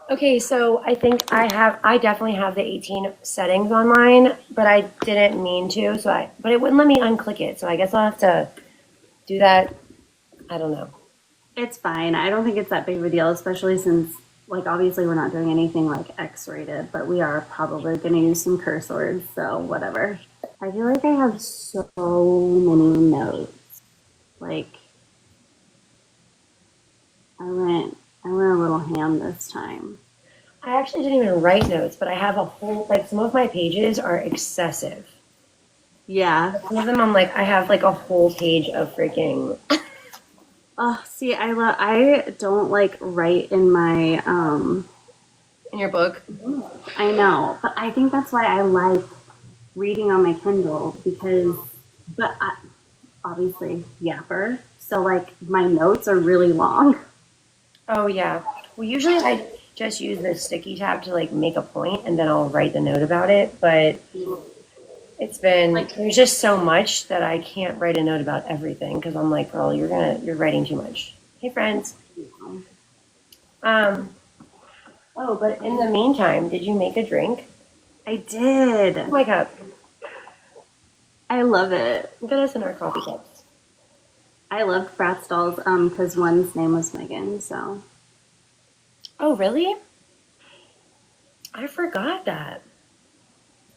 Okay, so I think I definitely have the 18 settings on mine, but I didn't mean to, but it wouldn't let me unclick it, so I guess I'll have to do that. I don't know. It's fine. I don't think it's that big of a deal, especially since, like, obviously we're not doing anything like X-rated, but we are probably going to use some curse words, so whatever. I feel like I have so many notes. Like, I went a little ham this time. I actually didn't even write notes, but I have a whole, like, some of my pages are excessive. Yeah. Some of them I have like a whole page of freaking. Oh, see, I don't like write in my In your book. I know, but I think that's why I like reading on my Kindle because, but I, obviously Yapper, so like my notes are really long. Oh yeah. Well, usually I just use the sticky tab to like make a point, and then I'll write the note about it. But it's been there's just so much that I can't write a note about everything because I'm like, girl, you're writing too much. Hey, friends. Oh, but in the meantime, did you make a drink? I did. Oh my cup. I love it. Look at us in our coffee cups. I loved Bratz dolls because one's name was Megan, so. Oh, really? I forgot that.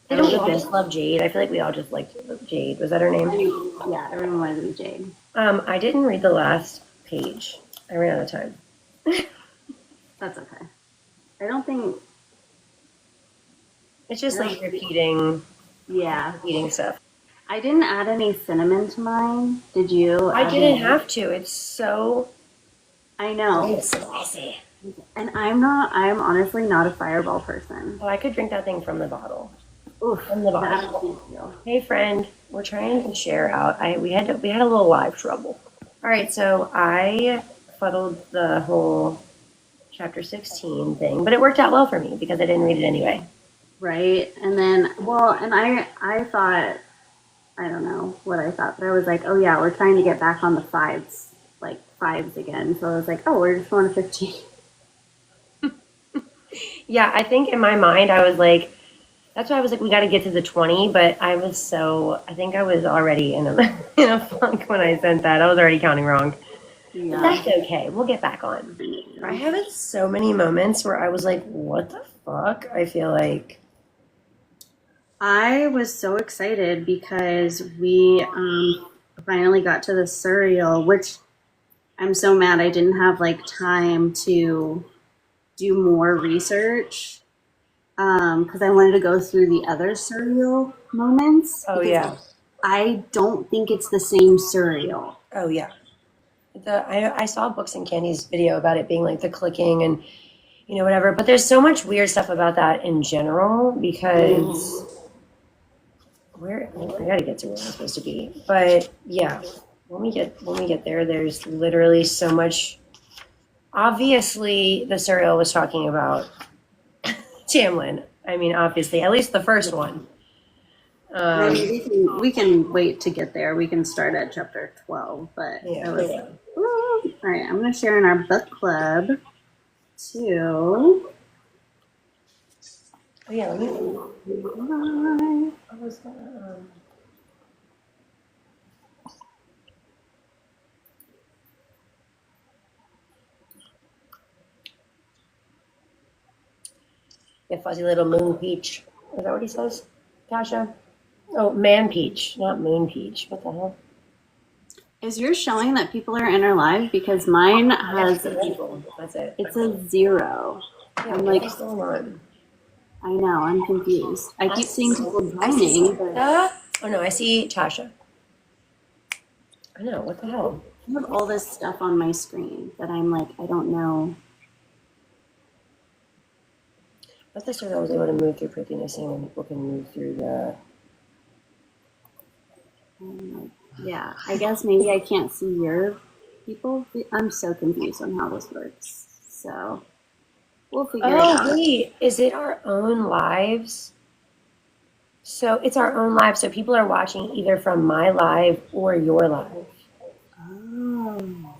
They don't all just love Jade. I feel like we all just liked Jade. Was that her name? Yeah, everyone wanted to be Jade. I didn't read the last page. I ran out of time. That's okay. I don't think it's just like repeating. Yeah, repeating stuff. I didn't add any cinnamon to mine. Did you? I didn't have to. It's so. I know. It's spicy. And I'm honestly not a Fireball person. Oh, I could drink that thing from the bottle. Oof, from the bottle. Hey, friend, we're trying to share out. We had a little live trouble. All right, so I fuddled the whole chapter 16 thing, but it worked out well for me because I didn't read it anyway. Right, and then and I thought, I don't know what I thought, but I was like, oh yeah, we're trying to get back on the fives again. So I was like, oh, we're just going to 15. Yeah, I think in my mind I was like, that's why I was like, we got to get to the 20, but I think I was already in a funk when I sent that. I was already counting wrong. Yeah. That's okay. We'll get back on. I have had so many moments where I was like, what the fuck? I feel like. I was so excited because we finally got to the surreal, which I'm so mad I didn't have like time to do more research because I wanted to go through the other surreal moments. Oh yeah. I don't think it's the same surreal. Oh yeah. I saw Books and Candy's video about it being like the clicking and whatever, but there's so much weird stuff about that in general because I gotta get to where I'm supposed to be. But yeah, when we get there, there's literally so much. Obviously, the surreal was talking about Tamlin. I mean, obviously, at least the first one. We can wait to get there. We can start at chapter 12, but yeah. All right, I'm going to share in our book club too. Oh, yeah, Yeah, fuzzy little moon peach. Is that what he says, Tasha? Oh, man peach, not moon peach. What the hell? Is yours showing that people are in our live? Because mine has people. That's it. It's a 0. Yeah, I'm like, what's going on? I know, I'm confused. I keep seeing people joining. Oh no, I see Tasha. I know, what the hell? I have all this stuff on my screen that I'm like, I don't know. I thought I was able to move through prettiness and people can move through the. Yeah, I guess maybe I can't see your people. I'm so confused on how this works. So we'll figure it out. Oh, wait, is it our own lives? So it's our own live. So people are watching either from my live or your live. Oh.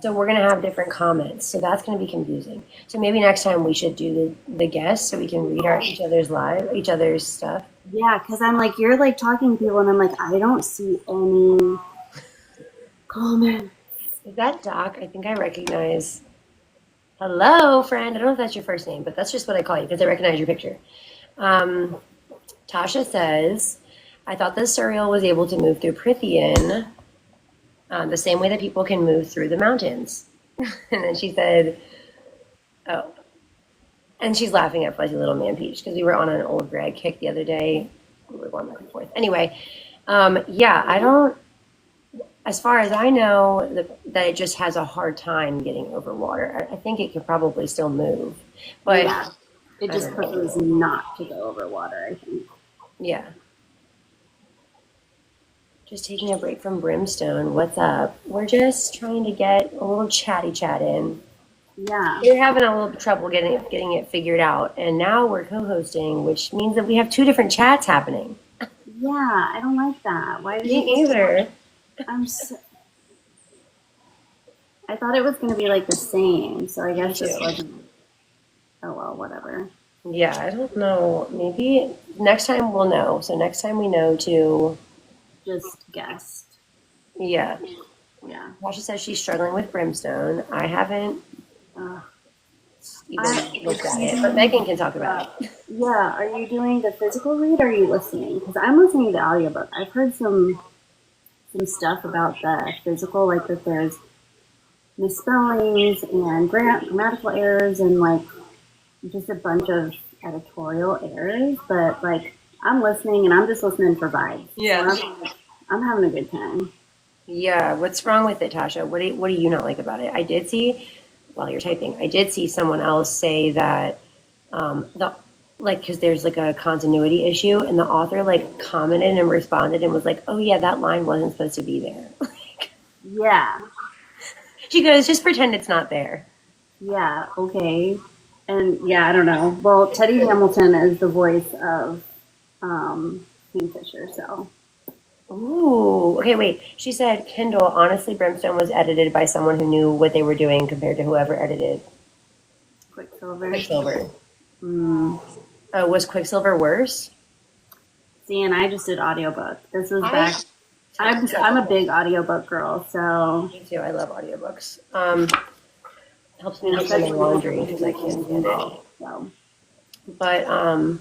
So we're gonna have different comments. So that's gonna be confusing. So maybe next time we should do the guests so we can read each other's stuff. Yeah, because I'm like, you're like talking to people, and I'm like, I don't see any comments. Is that Doc? I think I recognize. Hello, friend. I don't know if that's your first name, but that's just what I call you because I recognize your picture. Tasha says, I thought the Suriel was able to move through Prithian the same way that people can move through the mountains. And then she said, oh. And she's laughing at Fuzzy Little Man Peach because we were on an old Greg kick the other day. We were going back and forth. Anyway, yeah, I don't, as far as I know, that it just has a hard time getting over water. I think it could probably still move. But yeah, it just prefers not to go over water, I think. Yeah. Just taking a break from Brimstone. What's up? We're just trying to get a little chatty chat in. Yeah. We're having a little trouble getting it figured out. And now we're co-hosting, which means that we have 2 different chats happening. Yeah, I don't like that. Why did Me either. I thought it was going to be like the same, so I guess this wasn't. Oh, well, whatever. Yeah, I don't know. Maybe next time we'll know. So next time we know to... Just guessed. Yeah. Yeah. Tasha says she's struggling with Brimstone. I haven't even looked at it, but Megan can talk about it. Yeah, are you doing the physical read or are you listening? Because I'm listening to the audiobook. I've heard some stuff about the physical, like that there's misspellings and grammatical errors and like just a bunch of editorial errors, but like I'm listening and I'm just listening for vibes. Yeah. So I'm having a good time. Yeah, what's wrong with it, Tasha? What do you not like about it? I did see, while you're typing, I did see someone else say that because there's like a continuity issue, and the author like commented and responded and was like, "Oh yeah, that line wasn't supposed to be there." Yeah. She goes, "Just pretend it's not there." Yeah. Okay. And yeah, I don't know. Well, Teddy Hamilton is the voice of Kingfisher, so. Ooh, okay, wait. She said, Kindle, honestly, Brimstone was edited by someone who knew what they were doing compared to whoever edited Quicksilver. Was Quicksilver worse? See, and I just did audiobook. This was back. I'm a big audiobook girl, so. Me too. I love audiobooks. Helps me with my laundry because I can't do it. So. But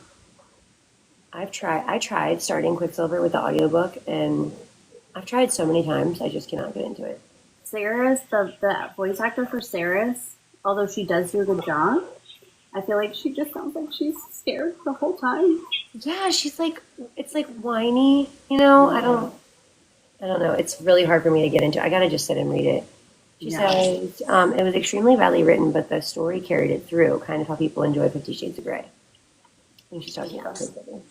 I tried starting Quicksilver with the audiobook, and I've tried so many times, I just cannot get into it. Sarah's, the voice actor for Sarah's, although she does do a good job, I feel like she just sounds like she's scared the whole time. Yeah, she's like, it's like whiny, you know? I don't know. It's really hard for me to get into. I gotta just sit and read it. She says, it was extremely badly written, but the story carried it through, kind of how people enjoy 50 Shades of Grey. I think she's talking about Quicksilver.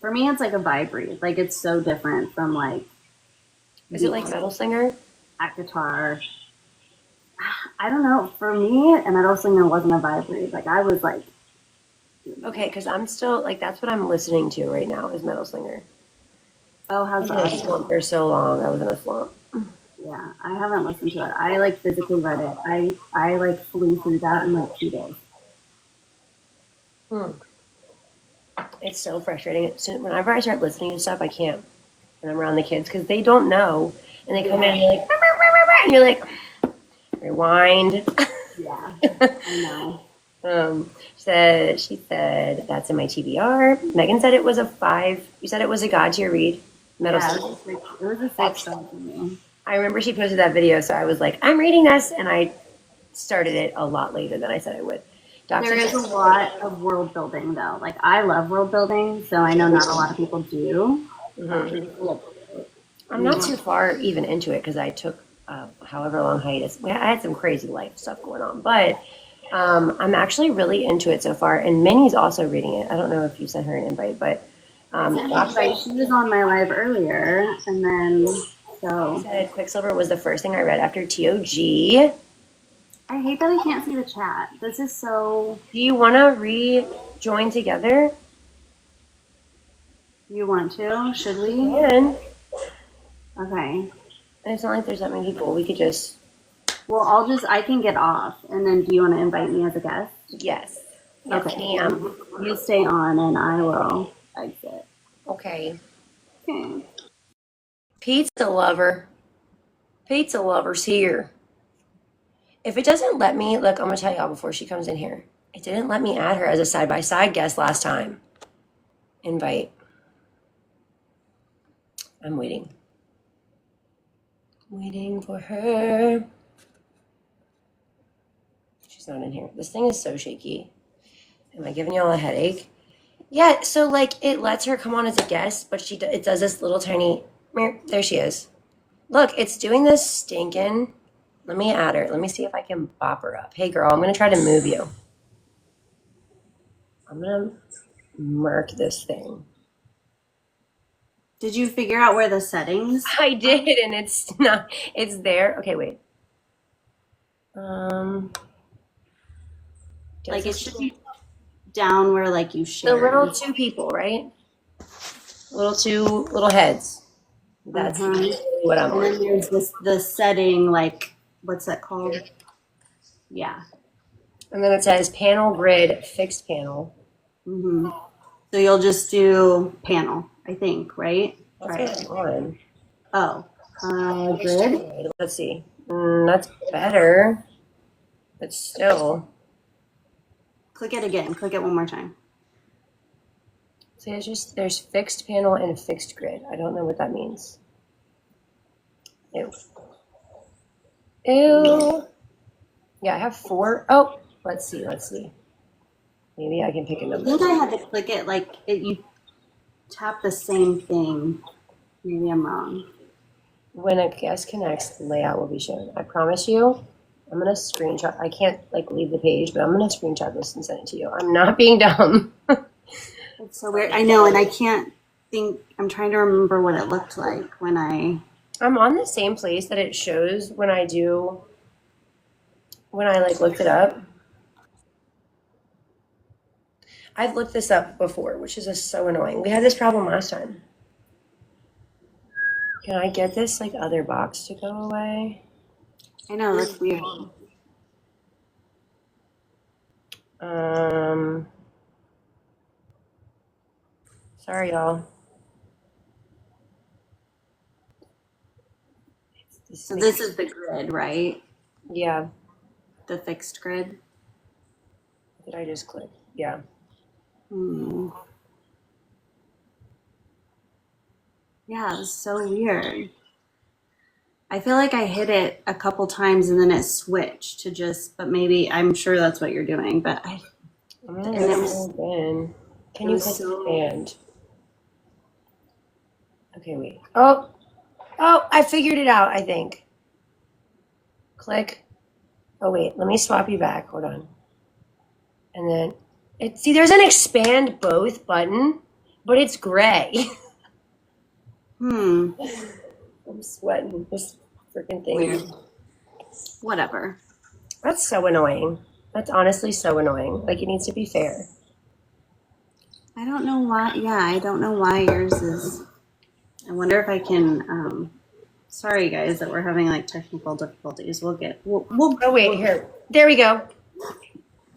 For me, it's like a vibe read. Like, it's so different from, like... Is it like Metal Slinger? ACOTAR. I don't know. For me, a Metal Slinger wasn't a vibe read. Like, I was like... Okay, because I'm still... Like, that's what I'm listening to right now is Metal Slinger. Oh, how's that? Slump for so long. I was in a slump. Yeah, I haven't listened to it. I, like, physically read it. I like, flew through that in, like, 2 days. It's so frustrating. Whenever I start listening to stuff, I can't. And I'm around the kids because they don't know. And they come in and they're like, rah, rah, rah, rah, and you're like, rewind. Yeah, I know. She said, that's in my TBR. Megan said it was a 5. You said it was a God tier read. Metal Slinger. It was a 6 for me. I remember she posted that video, so I was like, I'm reading this. And I started it a lot later than I said I would. There is a lot of world building, though. Like, I love world building, so I know not a lot of people do. I'm not too far even into it because I took however long hiatus. I had some crazy life stuff going on, but I'm actually really into it so far. And Minnie's also reading it. I don't know if you sent her an invite, but she was on my live earlier, and then so. She said Quicksilver was the first thing I read after TOG. I hate that I can't see the chat. This is so... Do you want to rejoin together? You want to? Should we? We can. Okay. It's not like there's that many people. We could just... Well, I can get off, and then do you want to invite me as a guest? Yes. Okay. Ma'am. You stay on, and I will exit. Okay. Okay. Pizza lover. Pizza lover's here. If it doesn't let me, look, I'm going to tell y'all before she comes in here. It didn't let me add her as a side-by-side guest last time. Invite. I'm waiting. Waiting for her. She's not in here. This thing is so shaky. Am I giving y'all a headache? Yeah, so like it lets her come on as a guest, but it does this little tiny. There she is. Look, it's doing this stinking. Let me add her. Let me see if I can bop her up. Hey, girl, I'm gonna try to move you. I'm gonna murk this thing. Did you figure out where the settings? I did, and it's not. It's there. Okay, wait. Like it should be down where like you share. The little two people, right? Little heads. That's what I'm on. And then there's the setting, like what's that called? Yeah. And then it says panel grid fixed panel. So you'll just do panel, I think, right? That's what I'm on. Oh, grid. Let's see. That's better, but still. Click it again. Click it one more time. See, there's fixed panel and fixed grid. I don't know what that means. Ew. Yeah, I have 4. Oh, let's see. Maybe I can pick a number. I think I had to click it like you tap the same thing. Maybe I'm wrong. When a guest connects, the layout will be shown. I promise you. I'm going to screenshot. I can't leave the page, but I'm going to screenshot this and send it to you. I'm not being dumb. It's so weird. I know, and I can't think. I'm trying to remember what it looked like when I'm on the same place that it shows when I looked it up. I've looked this up before, which is just so annoying. We had this problem last time. Can I get this other box to go away? I know, that's weird. Sorry, y'all. So this is the grid, right? Yeah. The fixed grid? Did I just click? Yeah. Yeah, it's so weird. I feel like I hit it a couple times and then it switched to but maybe I'm sure that's what you're doing, but Can you expand? Okay, wait. Oh, I figured it out, I think. Click. Oh, wait, let me swap you back. Hold on. And then, there's an expand both button, but it's gray. I'm sweating this freaking thing. Weird. Whatever. That's so annoying. That's honestly so annoying. It needs to be fair. I don't know why. Yeah, I don't know why yours is. I wonder if I can. Sorry, guys, that we're having technical difficulties. We'll. Oh wait, here. There we go.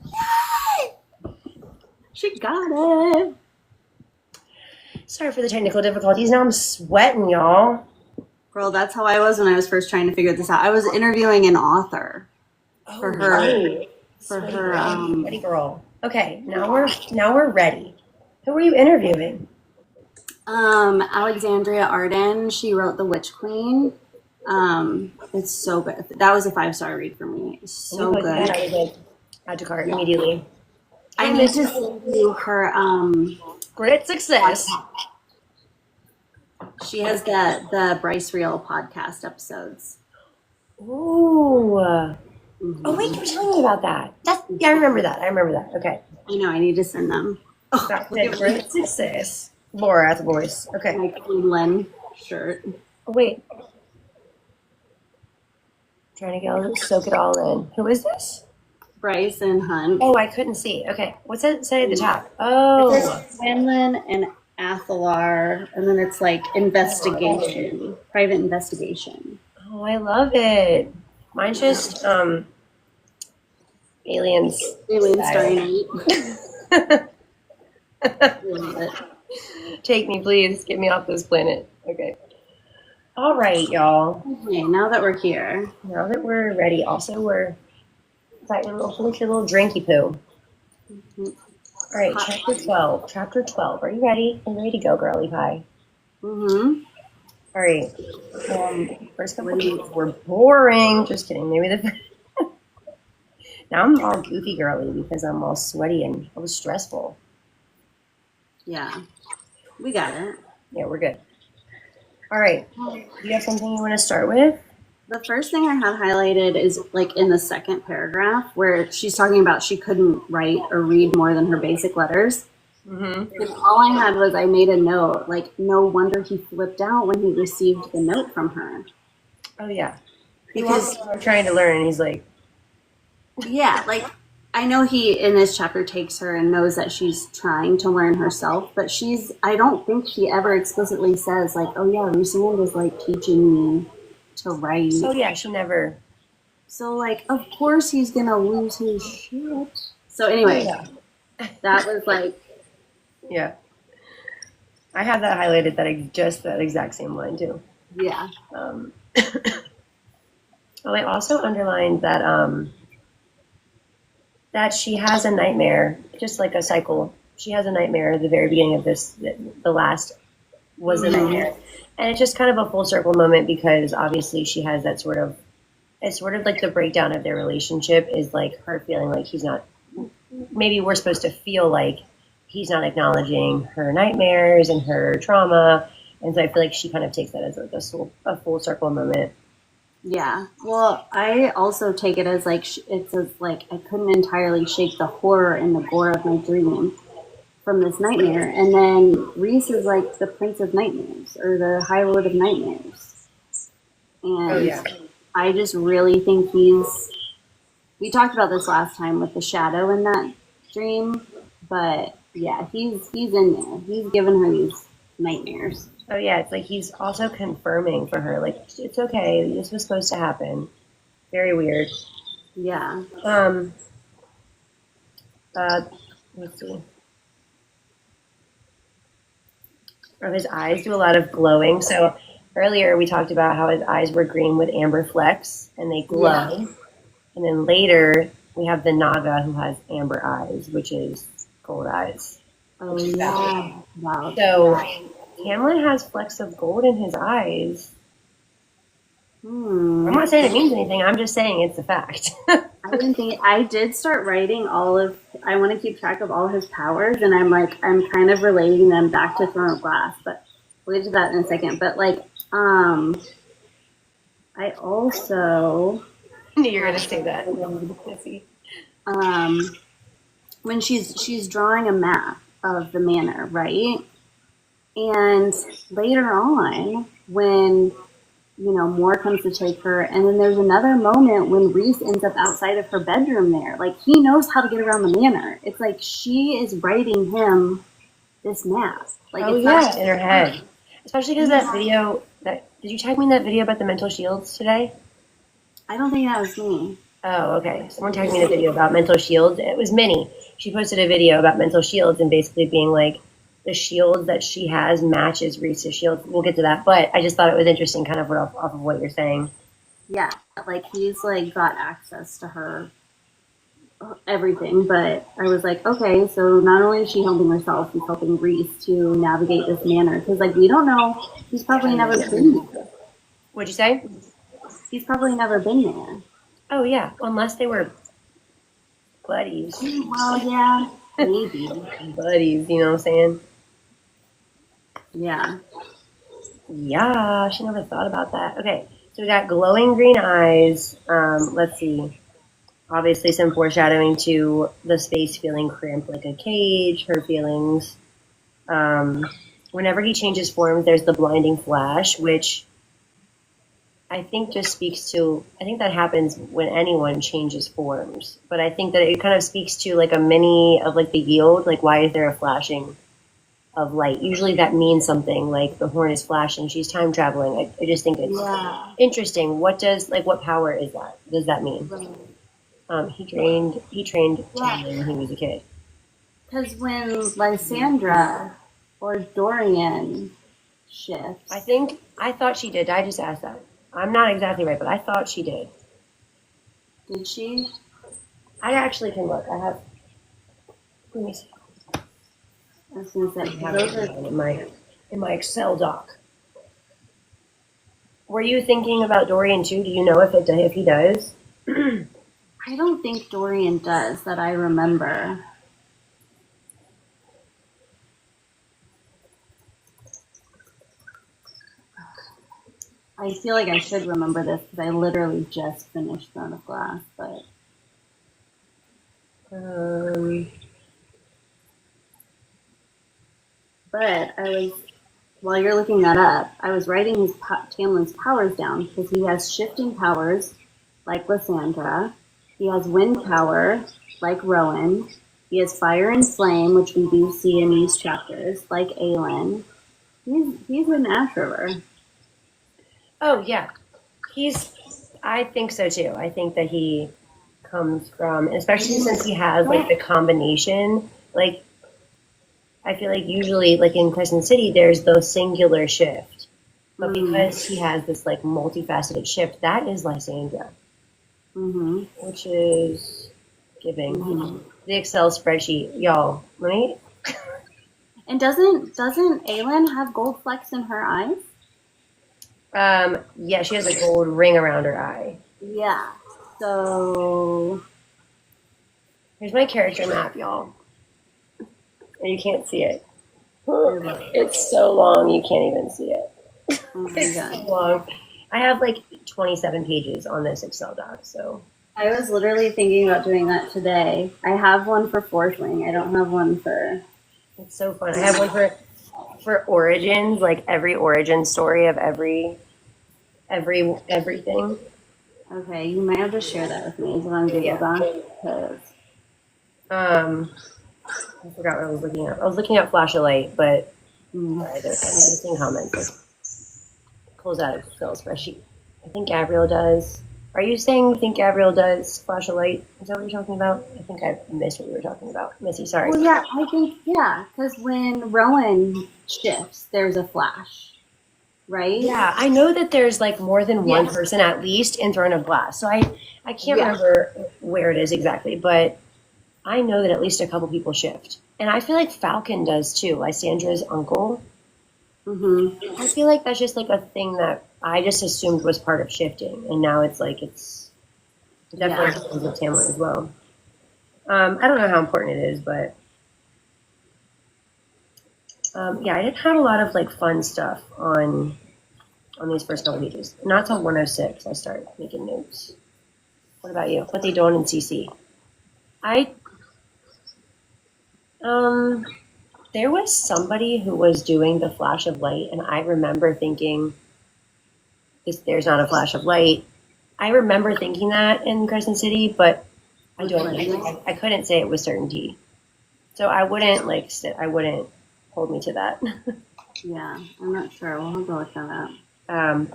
Yay! She got it. Sorry for the technical difficulties. Now I'm sweating, y'all. Girl, that's how I was when I was first trying to figure this out. I was interviewing an author for her. Right. For her. Ready, girl. Okay, now we're ready. Who were you interviewing? Alexandria Arden. She wrote The Witch Queen. It's so good. That was a 5-star read for me. It's so good. I was add to cart immediately. I need to send you her. Great success. She has the Bryce Reel podcast episodes. Ooh. Oh wait, you were telling me about that. I remember that. Okay. I know. I need to send them. Oh, great success. Laura at the voice. Okay. My Cleveland shirt. Oh wait. Trying to soak it all in. Who is this? Bryce and Hunt. Oh, I couldn't see. Okay. What's it say at the top? Oh. It says Quinlan and Athalar, and then it's investigation, private investigation. Oh, I love it. Mine's just aliens. Alien Starry Night. Love it. Take me, please. Get me off this planet. Okay. All right, y'all. Okay, now that we're here. Now that we're ready, also we're fighting a little drinky poo. Mm-hmm. All right, chapter 12. Chapter 12. Are you ready? I'm ready to go, girly pie. Mm-hmm. All right. First couple pages were boring. Just kidding. Maybe the now I'm all goofy girly because I'm all sweaty and it was stressful. Yeah, we got it. Yeah, we're good. All right. Do you have something you want to start with? The first thing I have highlighted is like in the second paragraph where she's talking about she couldn't write or read more than her basic letters. Mm-hmm. And all I had was I made a note, like, no wonder he flipped out when he received the note from her. Oh, yeah. Because we're trying to learn, and he's like... Yeah, like, I know he, in this chapter, takes her and knows that she's trying to learn herself, but I don't think she ever explicitly says, like, oh, yeah, Lucian was, like, teaching me to write. Oh, yeah, she never... So, like, of course he's gonna lose his shit. So, anyway, that was, like... Yeah. I have that highlighted, that exact same line, too. Yeah. I also underlined that that she has a nightmare, just like a cycle. She has a nightmare at the very beginning of this. The last was a nightmare. And it's just kind of a full circle moment because obviously she has that sort of, it's sort of like the breakdown of their relationship is like her feeling like he's not, maybe we're supposed to feel like he's not acknowledging her nightmares and her trauma. And so I feel like she kind of takes that as like a full circle moment. Yeah. Well, I also take it as like, it says like, I couldn't entirely shake the horror and the gore of my dream from this nightmare. And then Reese is like the Prince of Nightmares or the High Lord of Nightmares. And I just really think we talked about this last time with the shadow in that dream, but yeah, he's in there. He's given her these nightmares. Oh yeah, it's like he's also confirming for her, like, it's okay, this was supposed to happen. Very weird. Yeah. Let's see. His eyes do a lot of glowing. So earlier we talked about how his eyes were green with amber flecks and they glow. Yeah. And then later we have the Naga who has amber eyes, which is gold eyes. Oh yeah. Wow. So Hamlet has flecks of gold in his eyes. I'm not saying it means anything. I'm just saying it's a fact. I did start writing I want to keep track of all his powers, and I'm kind of relating them back to Throne of Glass, but we'll get to that in a second. But like, I also knew you were gonna say that. When she's drawing a map of the manor, right? And later on, when Moore comes to take her, and then there's another moment when Reese ends up outside of her bedroom there. Like, he knows how to get around the manor. It's like she is writing him this map. Like, in her head. Especially because that video, did you tag me in that video about the mental shields today? I don't think that was me. Oh, okay. Someone tagged me in a video about mental shields. It was Minnie. She posted a video about mental shields and basically being like, the shield that she has matches Reese's shield. We'll get to that, but I just thought it was interesting kind of off of what you're saying. Yeah, like he's like got access to her everything, but I was like, okay, so not only is she helping herself, he's helping Reese to navigate this manor, because like we don't know, he's probably never been there. What'd you say? He's probably never been there. Oh yeah, unless they were buddies. Well, yeah, maybe. Buddies, you know what I'm saying? Yeah. Yeah, she never thought about that. Okay, so we got glowing green eyes. Let's see. Obviously some foreshadowing to the space feeling cramped like a cage, her feelings. Whenever he changes forms, there's the blinding flash, which I think just speaks to, I think that happens when anyone changes forms. But I think that it kind of speaks to like a mini of like the yield, like why is there a flashing of light. Usually that means something, like the horn is flashing, she's time traveling. I just think it's interesting. What power is that? Does that mean? Right. He trained Tamlin when he was a kid. Because when Lysandra or Dorian shifts. I thought she did. I just asked that. I'm not exactly right, but I thought she did. Did she? I actually can look. Let me see. I was going to say, I have it in my Excel doc. Were you thinking about Dorian too? Do you know if he does? I don't think Dorian does, that I remember. I feel like I should remember this because I literally just finished Throne of Glass, but while you're looking that up, I was writing Tamlin's powers down because he has shifting powers like Lysandra. He has wind power like Rowan. He has fire and flame, which we do see in these chapters, like Aelin. He's an Ash River. Oh yeah, I think so too. I think that he comes from, especially since he has like the combination. Like, I feel like usually, like in Crescent City, there's the singular shift, but because he has this like multifaceted shift, that is Lysandra, which is giving the Excel spreadsheet, y'all. Right? And doesn't Aelin have gold flecks in her eyes? Yeah, she has a gold ring around her eye. Yeah. So here's my character map, y'all. And you can't see it. It's so long you can't even see it. Oh my It's God. so long. I have like 27 pages on this Excel doc, so. I was literally thinking about doing that today. I have one for Fourth Wing. I don't have one for. It's so fun. I have one for origins, like every origin story of everything. Okay, you might have to share that with me. Is it on Google Docs? I forgot what I was looking at. I was looking at Flash of Light, but I'm missing comments. Close out Excel spreadsheet. I think Gabriel does. Are you saying you think Gabriel does Flash of Light? Is that what you're talking about? I think I missed what we were talking about. Missy, sorry. Well, yeah, I think, because when Rowan shifts, there's a flash, right? Yeah, I know that there's like more than one person at least in Throne of Glass. So I can't remember where it is exactly, but I know that at least a couple people shift. And I feel like Falcon does too, Lysandra's uncle. I feel like that's just like a thing that I just assumed was part of shifting. And now it's like it's definitely happens with Tamlin as well. I don't know how important it is, but I didn't have a lot of like fun stuff on these first couple pages. Not till 106 I started making notes. What about you? What they doing in CC? There was somebody who was doing the flash of light, and I remember thinking, there's not a flash of light. I remember thinking that in Crescent City, but I couldn't say it with certainty. So I wouldn't hold me to that. Yeah, I'm not sure. We'll have to look that up.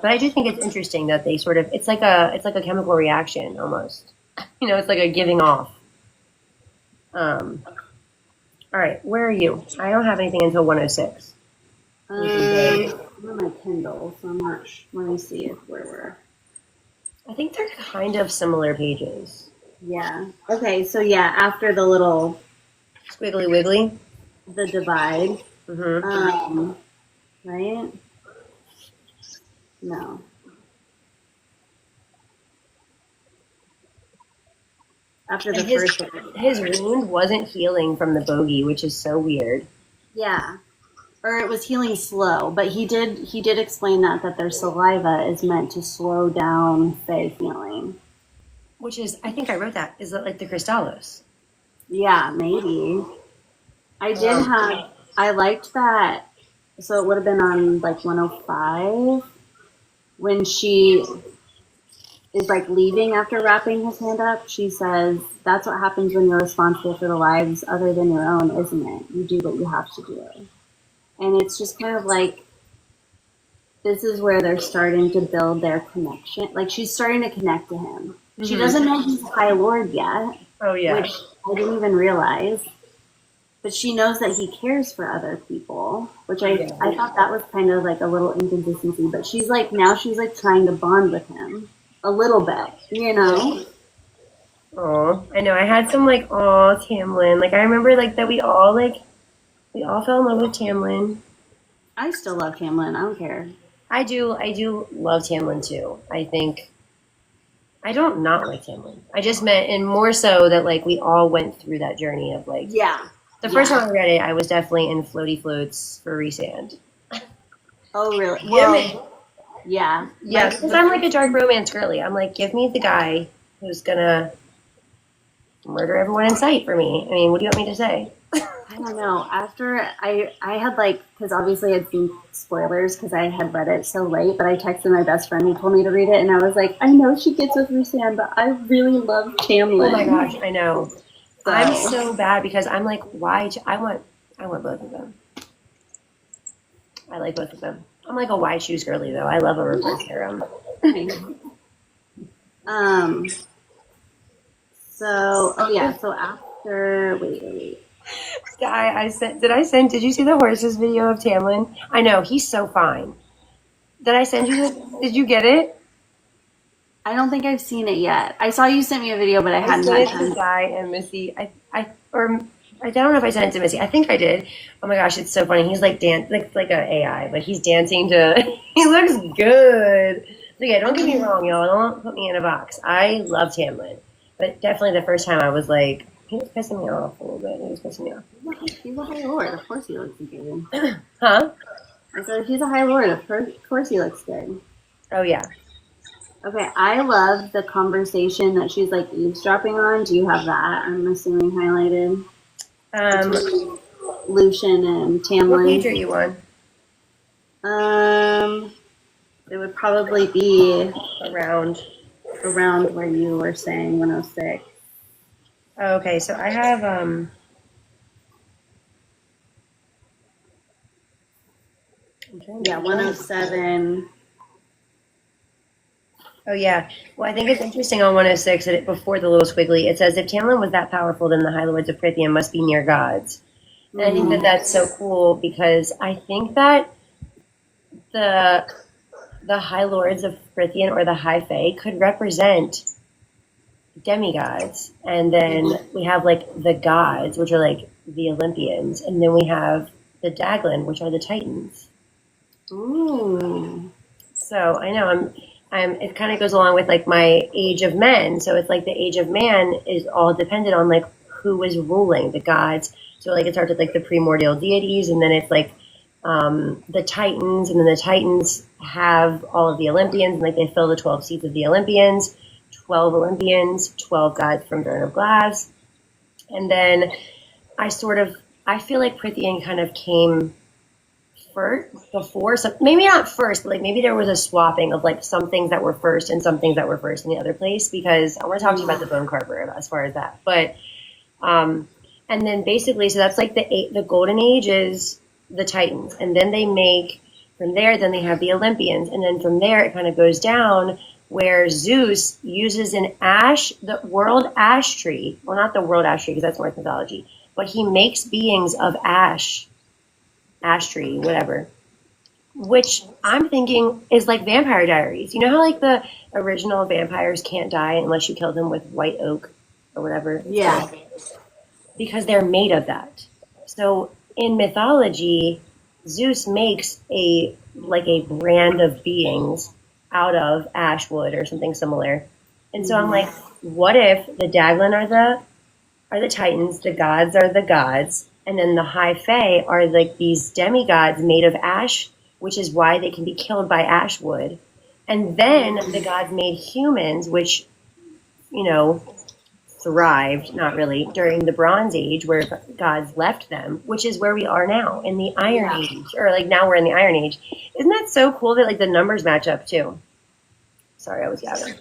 But I do think it's interesting that they sort of, it's like a chemical reaction almost. It's like a giving off. All right, where are you? I don't have anything until 106. I'm on my Kindle, so I'm not sure. Let me see if we're. I think they're kind of similar pages. Yeah. Okay, so after the little squiggly wiggly, the divide. Right? No. After the first one. His wound wasn't healing from the bogey, which is so weird. Yeah. Or it was healing slow, but he did explain that their saliva is meant to slow down Fae healing. Which is, I think I wrote that. Is that like the Crystallos? Yeah, maybe. I liked that. So it would have been on like 105 when she is like leaving after wrapping his hand up. She says, "That's what happens when you're responsible for the lives other than your own, isn't it? You do what you have to do." and it's just kind of like this is where they're starting to build their connection. Like she's starting to connect to him. Mm-hmm. She doesn't know he's High Lord yet. Oh yeah, which I didn't even realize. But she knows that he cares for other people, which I thought that was kind of like a little inconsistency. But she's like trying to bond with him a little bit, you know. Oh, I know. I had some like, oh, Tamlin. Like I remember like that we all fell in love with Tamlin. I still love Tamlin. I don't care. I do love Tamlin too. I think I don't not like Tamlin. I just meant, and more so that like we all went through that journey of like, the first time I read it, I was definitely in floaty floats for Resand. Oh really? Well, yeah. Yeah, because I'm like a dark romance girly. I'm like, give me the guy who's gonna murder everyone in sight for me. I mean, what do you want me to say? I don't know. After I had like, because obviously I'd seen spoilers because I had read it so late, but I texted my best friend who told me to read it, and I was like, I know she gets with Rusan, but I really love Tamlin. Oh my gosh, I know. So. I'm so bad because I'm like, why? I want both of them. I like both of them. I'm like a why choose girly though. I love a reverse harem. So after wait. Did you see the horses video of Tamlin? I know, he's so fine. Did I send you did you get it? I don't think I've seen it yet. I saw you sent me a video, but I hadn't had time. Guy and Missy. I don't know if I sent it to Missy. I think I did. Oh my gosh, it's so funny. He's like like an AI, but he's dancing to. He looks good. So yeah, don't get me wrong, y'all. Don't put me in a box. I love Tamlin, but definitely the first time I was like, he was pissing me off a little bit. He was pissing me off. He's a High Lord. Of course he looks good. Huh? I said he's a High Lord. Of course he looks good. Oh yeah. Okay, I love the conversation that she's like eavesdropping on. Do you have that? I'm assuming highlighted. Lucian and Tamlin. What page are you on? It would probably be around where you were saying 106. Okay, so I have yeah, 107. Oh, yeah. Well, I think it's interesting on 106 that before the little squiggly, it says, if Tamlin was that powerful, then the High Lords of Prythian must be near gods. And I think that that's so cool because I think that the High Lords of Prythian or the High Fae could represent demigods. And then we have, like, the gods, which are, like, the Olympians. And then we have the Daglin, which are the Titans. Ooh. So I know it kind of goes along with like my age of men. So it's like the age of man is all dependent on like who is ruling the gods. So like it starts with like the primordial deities, and then it's like the Titans, and then the Titans have all of the Olympians, and like they fill the 12 seats of the Olympians, 12 Olympians, 12 gods from Throne of Glass, and then I feel like Prythian kind of came before, so maybe not first, but like maybe there was a swapping of like some things that were first and some things that were first in the other place, because I want to talk to you about the Bone Carver as far as that. But and then basically, so that's like the golden age is the Titans, and then they make from there, then they have the Olympians, and then from there it kind of goes down where Zeus uses the world ash tree, well, not the world ash tree because that's Norse mythology, but he makes beings of ash tree, whatever, which I'm thinking is like Vampire Diaries. You know how like the original vampires can't die unless you kill them with white oak or whatever? Yeah. Because they're made of that. So in mythology, Zeus makes a brand of beings out of ash wood or something similar. And so I'm like, what if the Daglin are the Titans, the gods are the gods, and then the High Fae are like these demigods made of ash, which is why they can be killed by ash wood. And then the gods made humans, which, thrived, not really, during the Bronze Age, where gods left them, which is where we are now in the Iron Age, or like now we're in the Iron Age. Isn't that so cool that like the numbers match up too? Sorry, I was yapping.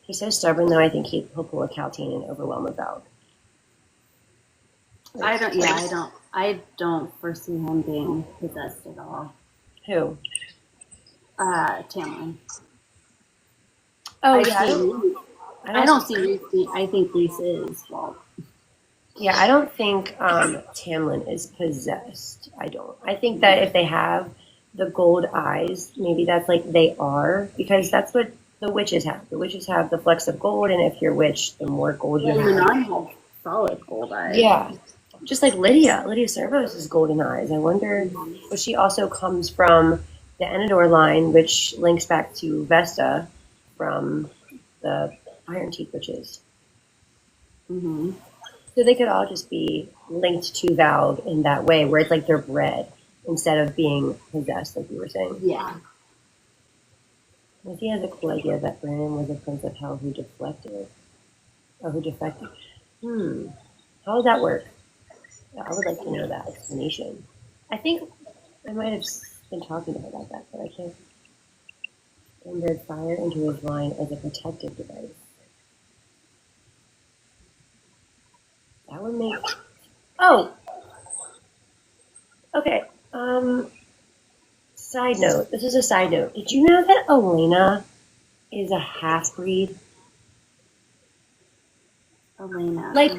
He's so stubborn though. I think he'll pull a Caltine and overwhelm a Valk. I I don't foresee him being possessed at all. Who? Tamlin. Oh, I yeah. I don't see Reese. I think Reese is. Well, yeah, I don't think Tamlin is possessed. I don't. I think that if they have the gold eyes, maybe that's like they are, because that's what the witches have. The witches have the flecks of gold, and if you're a witch, the more gold you have. Manon had solid gold eyes. Yeah. Just like Lydia. Lydia Servos is golden eyes. I wonder, but she also comes from the Enidor line, which links back to Vesta from the Iron Teeth witches. Mm-hmm. So they could all just be linked to Valve in that way, where it's like they're bred instead of being possessed, like you were saying. Yeah. He has a cool idea that Brandon was a prince of hell who deflected. Or who defected. How does that work? I would like to know that explanation. I think I might have been talking to her about that, but I can't. And fire into his line as a protective device. That would make. Oh! Okay. Side note. This is a side note. Did you know that Elena is a half-breed? Elena. Like,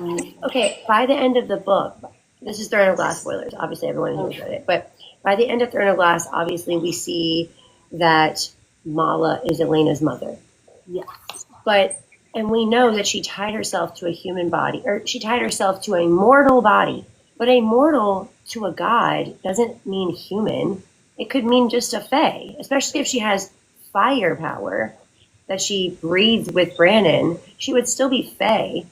okay, by the end of the book, this is Throne of Glass spoilers. Obviously, everyone knows read it. But by the end of Throne of Glass, obviously, we see that Mala is Elena's mother. Yes. And we know that she tied herself to a human body, or she tied herself to a mortal body. But a mortal to a god doesn't mean human. It could mean just a fae, especially if she has fire power that she breathes with Brannon. She would still be fae.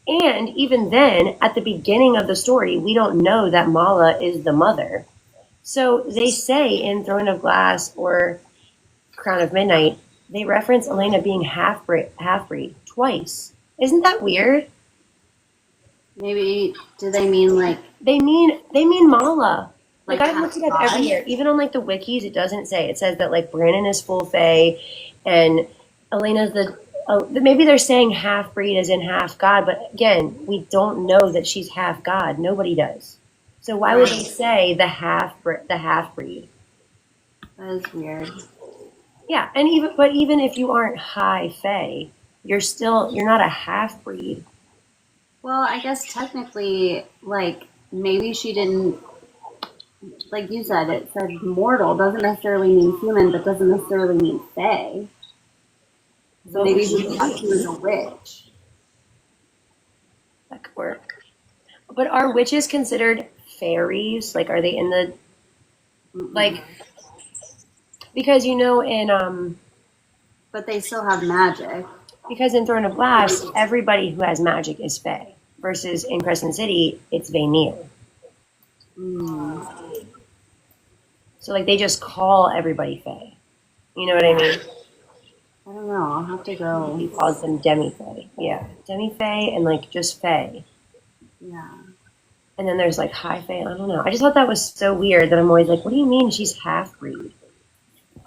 And even then, at the beginning of the story, we don't know that Mala is the mother. So they say in Throne of Glass or Crown of Midnight, they reference Elena being half-breed twice. Isn't that weird? Maybe, do they mean like... They mean Mala. Like I looked it up God? every year. Even on like the wikis, it doesn't say. It says that like Brannon is full fae and Elena's maybe they're saying half breed as in half god, but again, we don't know that she's half god. Nobody does. So why would they say the half breed? That is weird. Yeah, and even if you aren't high fae, you're not a half breed. Well, I guess technically, like maybe she didn't. Like you said, it said mortal doesn't necessarily mean human, but doesn't necessarily mean fae. So maybe she thought she was a witch. That could work. But are witches considered fairies? Like, are they in the like? Because in But they still have magic. Because in Throne of Glass, everybody who has magic is fae. Versus in Crescent City, it's Vanir. So like they just call everybody fae. You know what I mean? I don't know. I'll have to go. He calls them demi-fae. Yeah, demi-fae and like just fae. Yeah. And then there's like high fae. I don't know. I just thought that was so weird that I'm always like, what do you mean she's half-breed?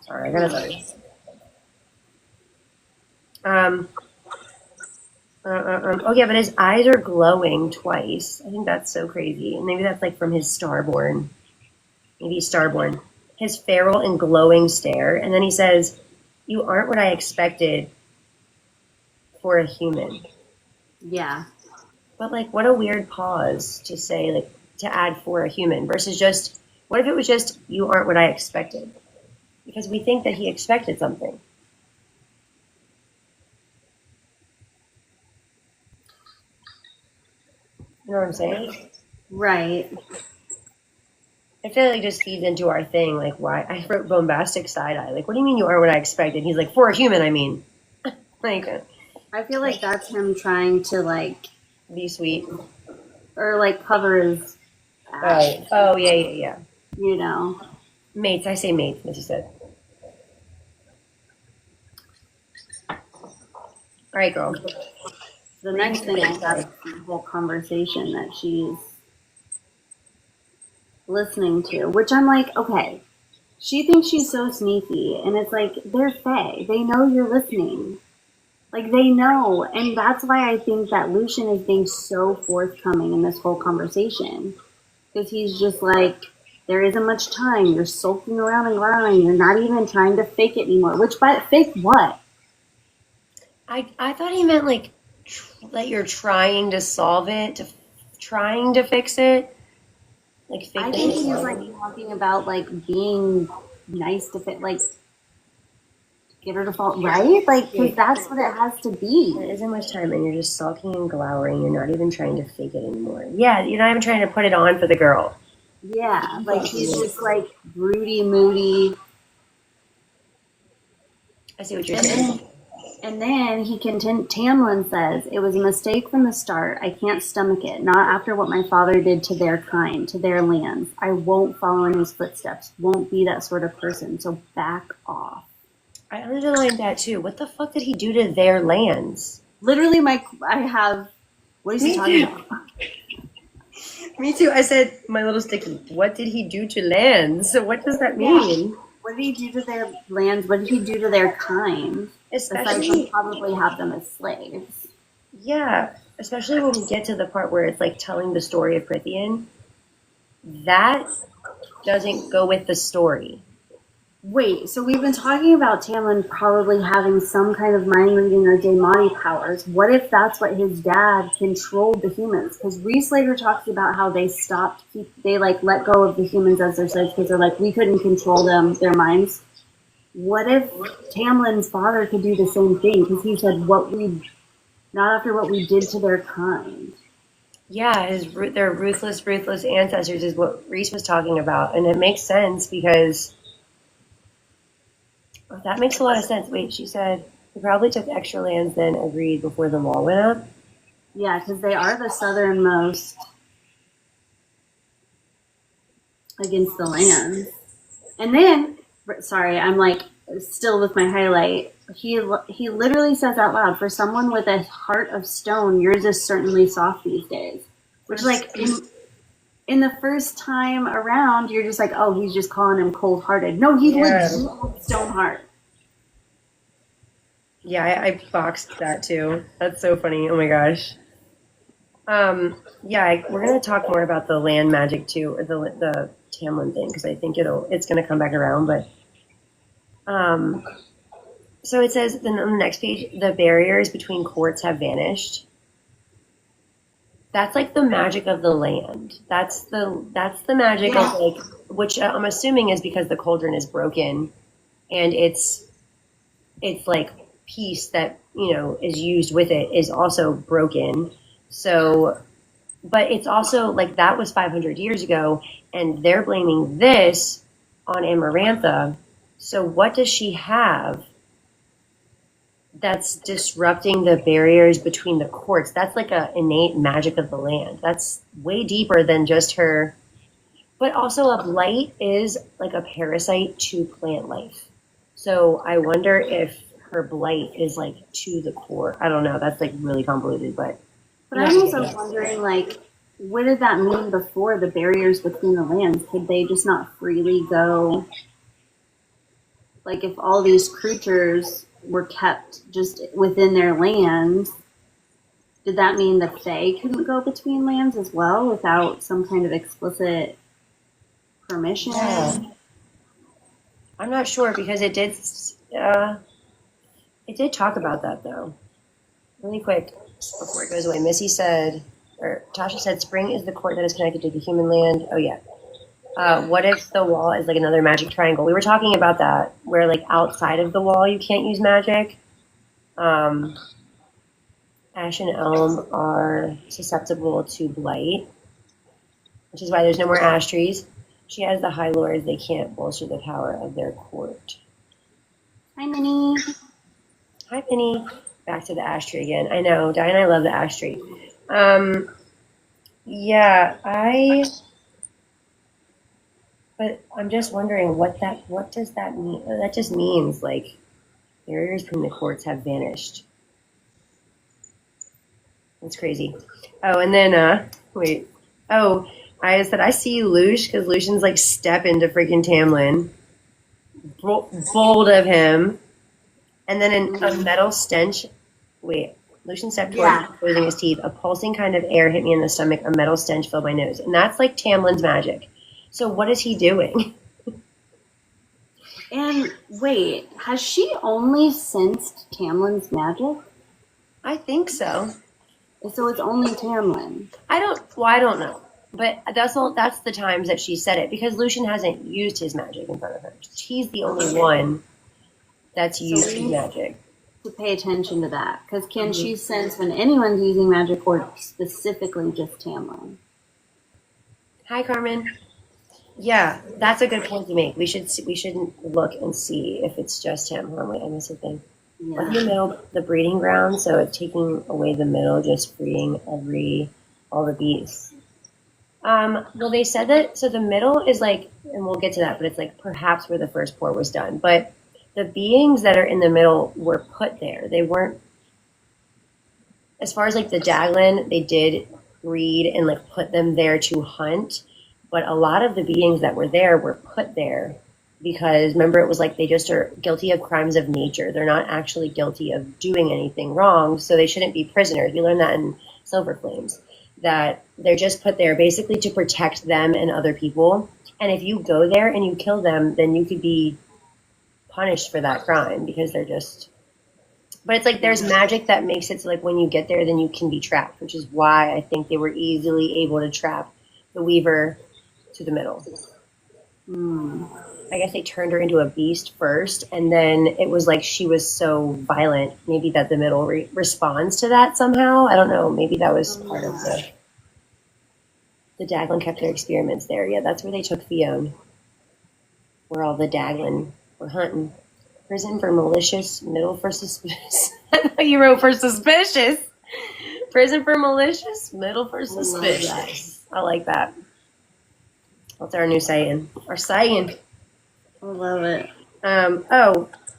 Sorry, I gotta say. Oh yeah, but his eyes are glowing twice. I think that's so crazy. And maybe that's like from his Starborn. Maybe he's Starborn. His feral and glowing stare. And then he says, "You aren't what I expected for a human." Yeah. But like, what a weird pause to say, like, to add for a human versus just, what if it was just, "You aren't what I expected"? Because we think that he expected something. You know what I'm saying? Right. I feel like it just feeds into our thing. Like, why? I wrote bombastic side-eye. Like, what do you mean you aren't what I expected? He's like, for a human, I mean. Like, I feel like that's him trying to, like... Be sweet. Or, like, cover his ass. Oh, yeah. You know? Mates. I say mates, as you said. All right, girl. The next thing I got is the whole conversation that she's listening to, which I'm like, okay, she thinks she's so sneaky, and it's like, they're fae. They know you're listening. Like, they know, and that's why I think that Lucian is being so forthcoming in this whole conversation. Because he's just like, there isn't much time. You're sulking around and growling. You're not even trying to fake it anymore. Fake what? I thought he meant like that you're trying to solve it, trying to fix it. Like fake I think he's like talking about like being nice to fit, like get her to fall, right? Like, because that's what it has to be. There isn't much time, and you're just sulking and glowering. You're not even trying to fake it anymore. Yeah, you're not even trying to put it on for the girl. Yeah, like he's just like broody, moody. I see what you're saying. And then Tamlin says, it was a mistake from the start. I can't stomach it. Not after what my father did to their kind, to their lands. I won't follow in his footsteps. Won't be that sort of person. So back off. I underlined that too. What the fuck did he do to their lands? Literally, what is he talking about? Me too. I said, my little sticky, what did he do to lands? So what does that mean? Yeah. What did he do to their lands? What did he do to their kind? Especially probably have them as slaves. Yeah, especially when we get to the part where it's like telling the story of Prithian. That doesn't go with the story. Wait, so we've been talking about Tamlin probably having some kind of mind reading or Daemati powers. What if that's what his dad controlled the humans? Because Rhys later talks about how they let go of the humans as their slaves because they're like, we couldn't control their minds. What if Tamlin's father could do the same thing? Because he said, not after what we did to their kind. Yeah, their ruthless ancestors is what Rhys was talking about. And it makes sense because that makes a lot of sense. Wait, she said he probably took extra lands then agreed before the wall went up. Yeah, because they are the southernmost against the lands. And then, sorry, I'm like still with my highlight. He literally says out loud, for someone with a heart of stone, yours is certainly soft these days. Which, like, in the first time around, you're just like, oh, he's just calling him cold-hearted. No, he legit stone heart. Yeah, I boxed that too. That's so funny. Oh my gosh. Yeah, we're gonna talk more about the land magic too, or the Tamlin thing, because I think it's gonna come back around. But so it says then on the next page, the barriers between courts have vanished. That's like the magic of the land. That's the magic of like, which I'm assuming is because the cauldron is broken, and it's like piece that is used with it is also broken. So, but it's also like that was 500 years ago, and they're blaming this on Amarantha. So what does she have that's disrupting the barriers between the courts? That's like a innate magic of the land. That's way deeper than just her. But also a blight is like a parasite to plant life. So I wonder if her blight is like to the core. I don't know. That's like really convoluted, but I'm also wondering, like, what did that mean before the barriers between the lands? Could they just not freely go? Like, if all these creatures were kept just within their lands, did that mean the Fae couldn't go between lands as well without some kind of explicit permission? Yeah. I'm not sure because it did talk about that though. Really quick before it goes away, Tasha said, spring is the court that is connected to the human land. Oh yeah. What if the wall is like another magic triangle? We were talking about that, where like outside of the wall you can't use magic. Ash and Elm are susceptible to blight, which is why there's no more ash trees. She has the High Lords. They can't bolster the power of their court. Hi, Minnie. Hi, Minnie. Back to the ash tree again. I know, Di and I love the ash tree. But I'm just wondering what does that mean? That just means like barriers between the courts have vanished. That's crazy. Oh, and then wait. Oh, I said I see Lush because Lucian's like step into freaking Tamlin. Bold of him. And then a metal stench. Wait, Lucian stepped toward me, closing his teeth. A pulsing kind of air hit me in the stomach. A metal stench filled my nose. And that's like Tamlin's magic. So what is he doing? And wait, has she only sensed Tamlin's magic? I think so. So it's only Tamlin. I don't know. But that's the times that she said it, because Lucian hasn't used his magic in front of her. He's the only one that's used his magic. To pay attention to that, because can she sense when anyone's using magic, or specifically just Tamlin? Hi, Carmen. Yeah, that's a good point to make. We shouldn't look and see if it's just him. Hold on, wait, I missed a thing. Yeah. What's the middle, the breeding ground? So it's taking away the middle, just freeing all the beasts. Well, they said that. So the middle is like, and we'll get to that, but it's like perhaps where the first pour was done, but the beings that are in the middle were put there. They weren't, as far as like the Daglin, they did breed and like put them there to hunt. But a lot of the beings that were there were put there because, remember, it was like they just are guilty of crimes of nature. They're not actually guilty of doing anything wrong, so they shouldn't be prisoners. We learned that in Silver Flames, that they're just put there basically to protect them and other people. And if you go there and you kill them, then you could be punished for that crime because they're just... But it's like there's magic that makes it so like when you get there, then you can be trapped, which is why I think they were easily able to trap the Weaver to the middle. I guess they turned her into a beast first, and then it was like she was so violent, maybe that the middle responds to that somehow. I don't know. Maybe that was part of the Daglin kept their experiments there. Yeah, that's where they took Fiona, where all the Daglin were hunting. Prison for malicious, middle for suspicious. I thought you wrote for suspicious. Prison for malicious, middle for suspicious. I like that. That's our new saying. Our saying. I love it.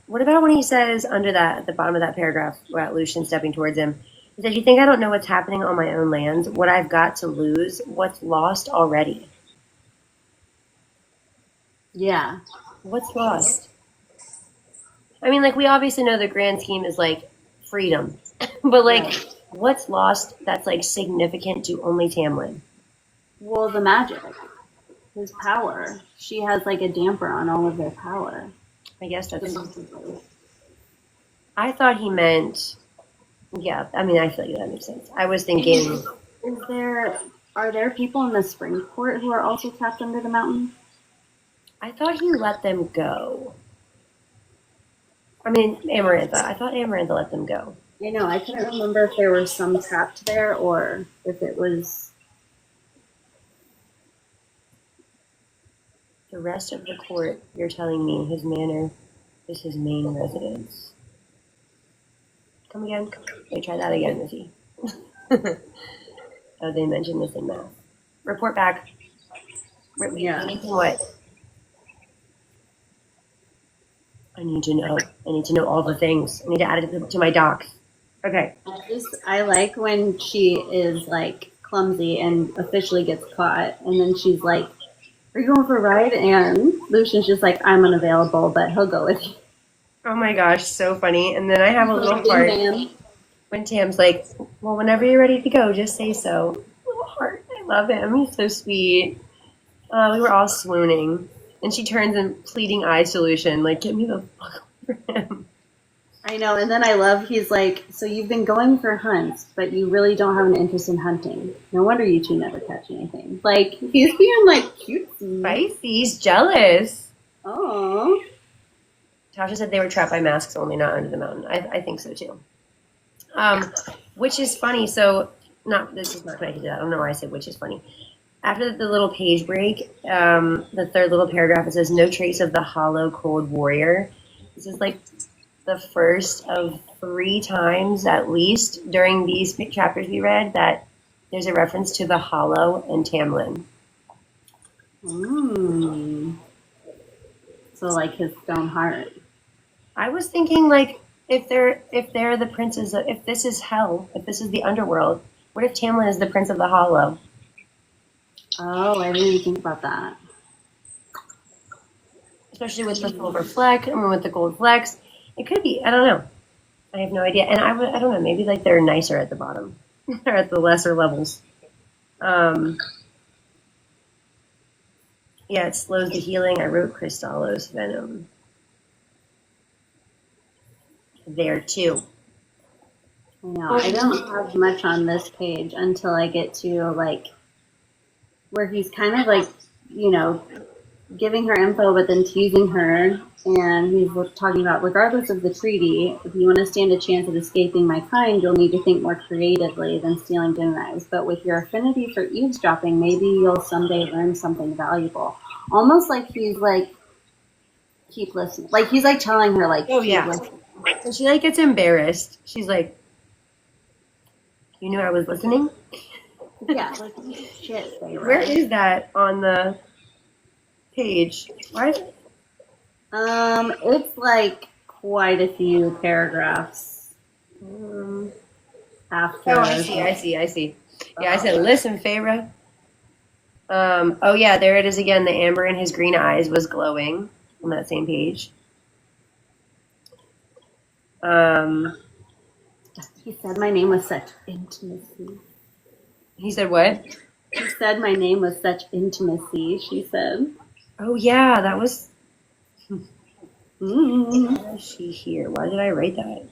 What about when he says under that, at the bottom of that paragraph, about Lucian stepping towards him? He says, "You think I don't know what's happening on my own lands? What I've got to lose? What's lost already?" Yeah. What's lost? I mean, like, we obviously know the grand scheme is, like, freedom. But, like, what's lost that's, like, significant to only Tamlin? Well, the magic. His power. She has, like, a damper on all of their power. I guess that's... I thought he meant... Yeah, I mean, I feel like that makes sense. I was thinking... Are there people in the Springport who are also trapped under the mountain? I thought he let them go. I mean, Amarantha. I thought Amarantha let them go. I know. I couldn't remember if there were some trapped there or if it was... The rest of the court, you're telling me his manor is his main residence. Come again? Wait, try that again, Missy. Oh, they mentioned this in math. Report back. Yeah. What? I need to know. I need to know all the things. I need to add it to my docs. Okay. I like when she is, like, clumsy and officially gets caught, and then she's like, "Are you going for a ride?" And Lucian's just like, "I'm unavailable, but he'll go with you." Oh my gosh, so funny. And then I have a little part when Tam's like, "Well, whenever you're ready to go, just say so." Little heart. I love him. He's so sweet. We were all swooning. And she turns and pleading eyes to Lucian, like, "Get me the fuck away from him." I know, and then I love, he's like, "So you've been going for hunts, but you really don't have an interest in hunting. No wonder you two never catch anything." Like, he's being, like, cutesy. Spicy. He's jealous. Oh. Tasha said they were trapped by masks only, not under the mountain. I think so, too. Which is funny. So, this is not connected to that. I don't know why I said which is funny. After the little page break, the third little paragraph, it says, "No trace of the hollow cold warrior." This is like the first of 3 times, at least, during these chapters we read, that there's a reference to the hollow and Tamlin. So, like, his stone heart. I was thinking, like, if they're the princes, if this is hell, if this is the underworld, what if Tamlin is the prince of the hollow? Oh, I didn't even think about that. Especially with the silver fleck, and with the gold flecks. It could be. I don't know. I have no idea. And I don't know, maybe like they're nicer at the bottom or at the lesser levels. Yeah, it slows the healing. I wrote Crystallo's Venom there too. No, I don't have much on this page until I get to like where he's kind of like, giving her info but then teasing her, and he's talking about regardless of the treaty, if you want to stand a chance of escaping my kind, you'll need to think more creatively than stealing dinner knives. But with your affinity for eavesdropping, maybe you'll someday learn something valuable. Almost like he's like, keep listening. Like he's like telling her like, oh yeah. And she like gets embarrassed. She's like, you knew I was listening? Yeah, like shit. Where is that on the page? Why is it? It's like quite a few paragraphs after. Oh, I see. Yeah, I said, listen, Feyre. Oh yeah, there it is again. The amber in his green eyes was glowing on that same page. He said my name with such intimacy. He said what? He said my name with such intimacy, she said. Oh yeah, that was... Why is she here? Why did I write that?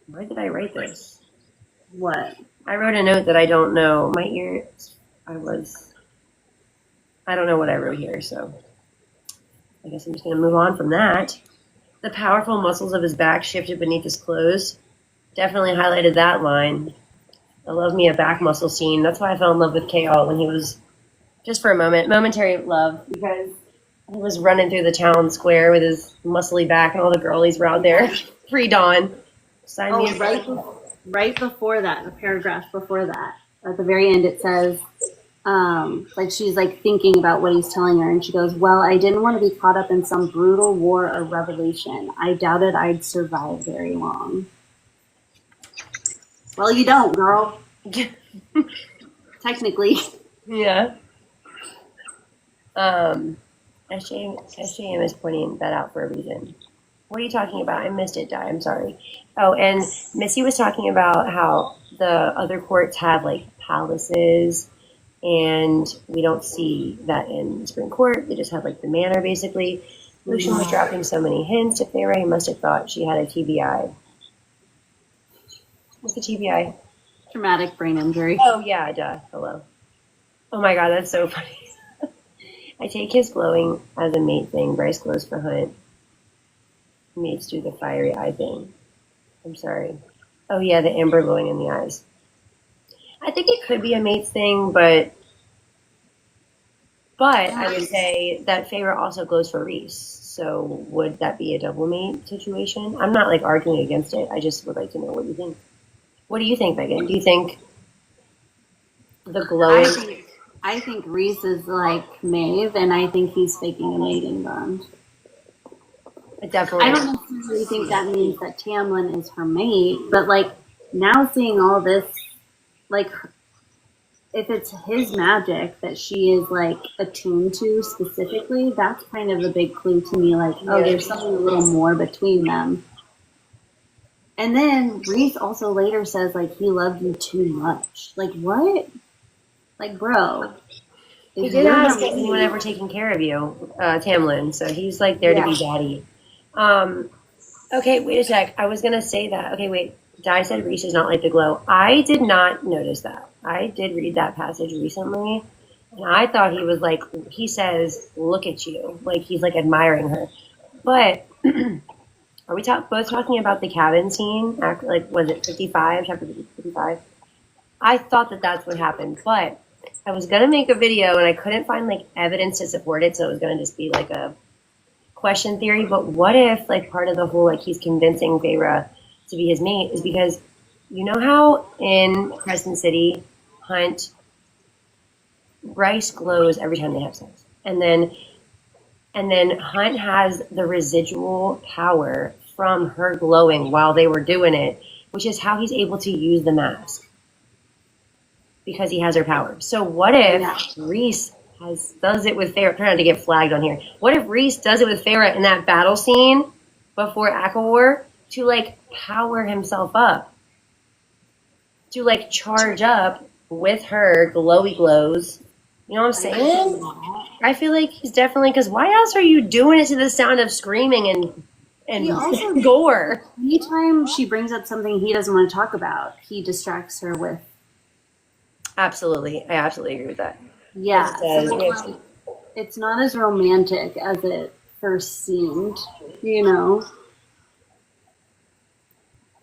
Why did I write this? What? I wrote a note that I don't know. My ears... I don't know what I wrote here, so... I guess I'm just going to move on from that. The powerful muscles of his back shifted beneath his clothes. Definitely highlighted that line. I love me a back muscle scene. That's why I fell in love with K.O. when he was, just for a moment, momentary love, because he was running through the town square with his muscly back and all the girlies were out there. Pre-dawn. Right before that, the paragraph before that, at the very end it says, like she's like thinking about what he's telling her, and she goes, well, I didn't want to be caught up in some brutal war or revolution. I doubted I'd survive very long. Well, you don't, girl. Technically. Yeah. SJM is pointing that out for a reason. What are you talking about? I missed it, Di. I'm sorry. Oh, and Missy was talking about how the other courts have like palaces, and we don't see that in the Supreme Court. They just have like the manor, basically. Lucian was dropping so many hints to Feyre, he must have thought she had a TBI. What's a TBI? Traumatic brain injury. Oh, yeah, duh. Hello. Oh my god, that's so funny. I take his glowing as a mate thing. Bryce glows for Hunt. Mates do the fiery eye thing. I'm sorry. Oh yeah, the amber glowing in the eyes. I think it could be a mates thing, but I would say that Feyre also glows for Rhys. So would that be a double mate situation? I'm not like arguing against it. I just would like to know what you think. What do you think, Megan? Do you think the glowing... I think Rhys is like Maeve, and I think he's faking a mating bond. Definitely. I don't necessarily think that means that Tamlin is her mate, but like now seeing all this, like if it's his magic that she is like attuned to specifically, that's kind of a big clue to me. Like, oh, there's something a little more between them. And then Rhys also later says like he loved you too much. Like what? Like, bro. He did ask if anyone ever taking care of you, Tamlin. So he's like there to be daddy. Okay, wait a sec. I was gonna say that. Okay, wait. Di said Rhys is not like the glow. I did not notice that. I did read that passage recently, and I thought he was like, he says, look at you. Like, he's like admiring her. But, are we both talking about the cabin scene? Like, was it 55, chapter 55? I thought that that's what happened, but I was going to make a video, and I couldn't find, like, evidence to support it, so it was going to just be, like, a question theory. But what if, like, part of the whole, like, he's convincing Feyre to be his mate is because you know how in Crescent City, Bryce glows every time they have sex, and then Hunt has the residual power from her glowing while they were doing it, which is how he's able to use the mask because he has her power. So what if Rhys does it with Feyre? I'm trying to get flagged on here. What if Rhys does it with Feyre in that battle scene, before ACOTAR to like power himself up, to like charge up with her glowy glows. You know what I'm saying? I feel like he's definitely, because why else are you doing it to the sound of screaming and He also gore? Anytime she brings up something he doesn't want to talk about, he distracts her with. Absolutely, I absolutely agree with that. Yeah, So it's not as romantic as it first seemed, you know.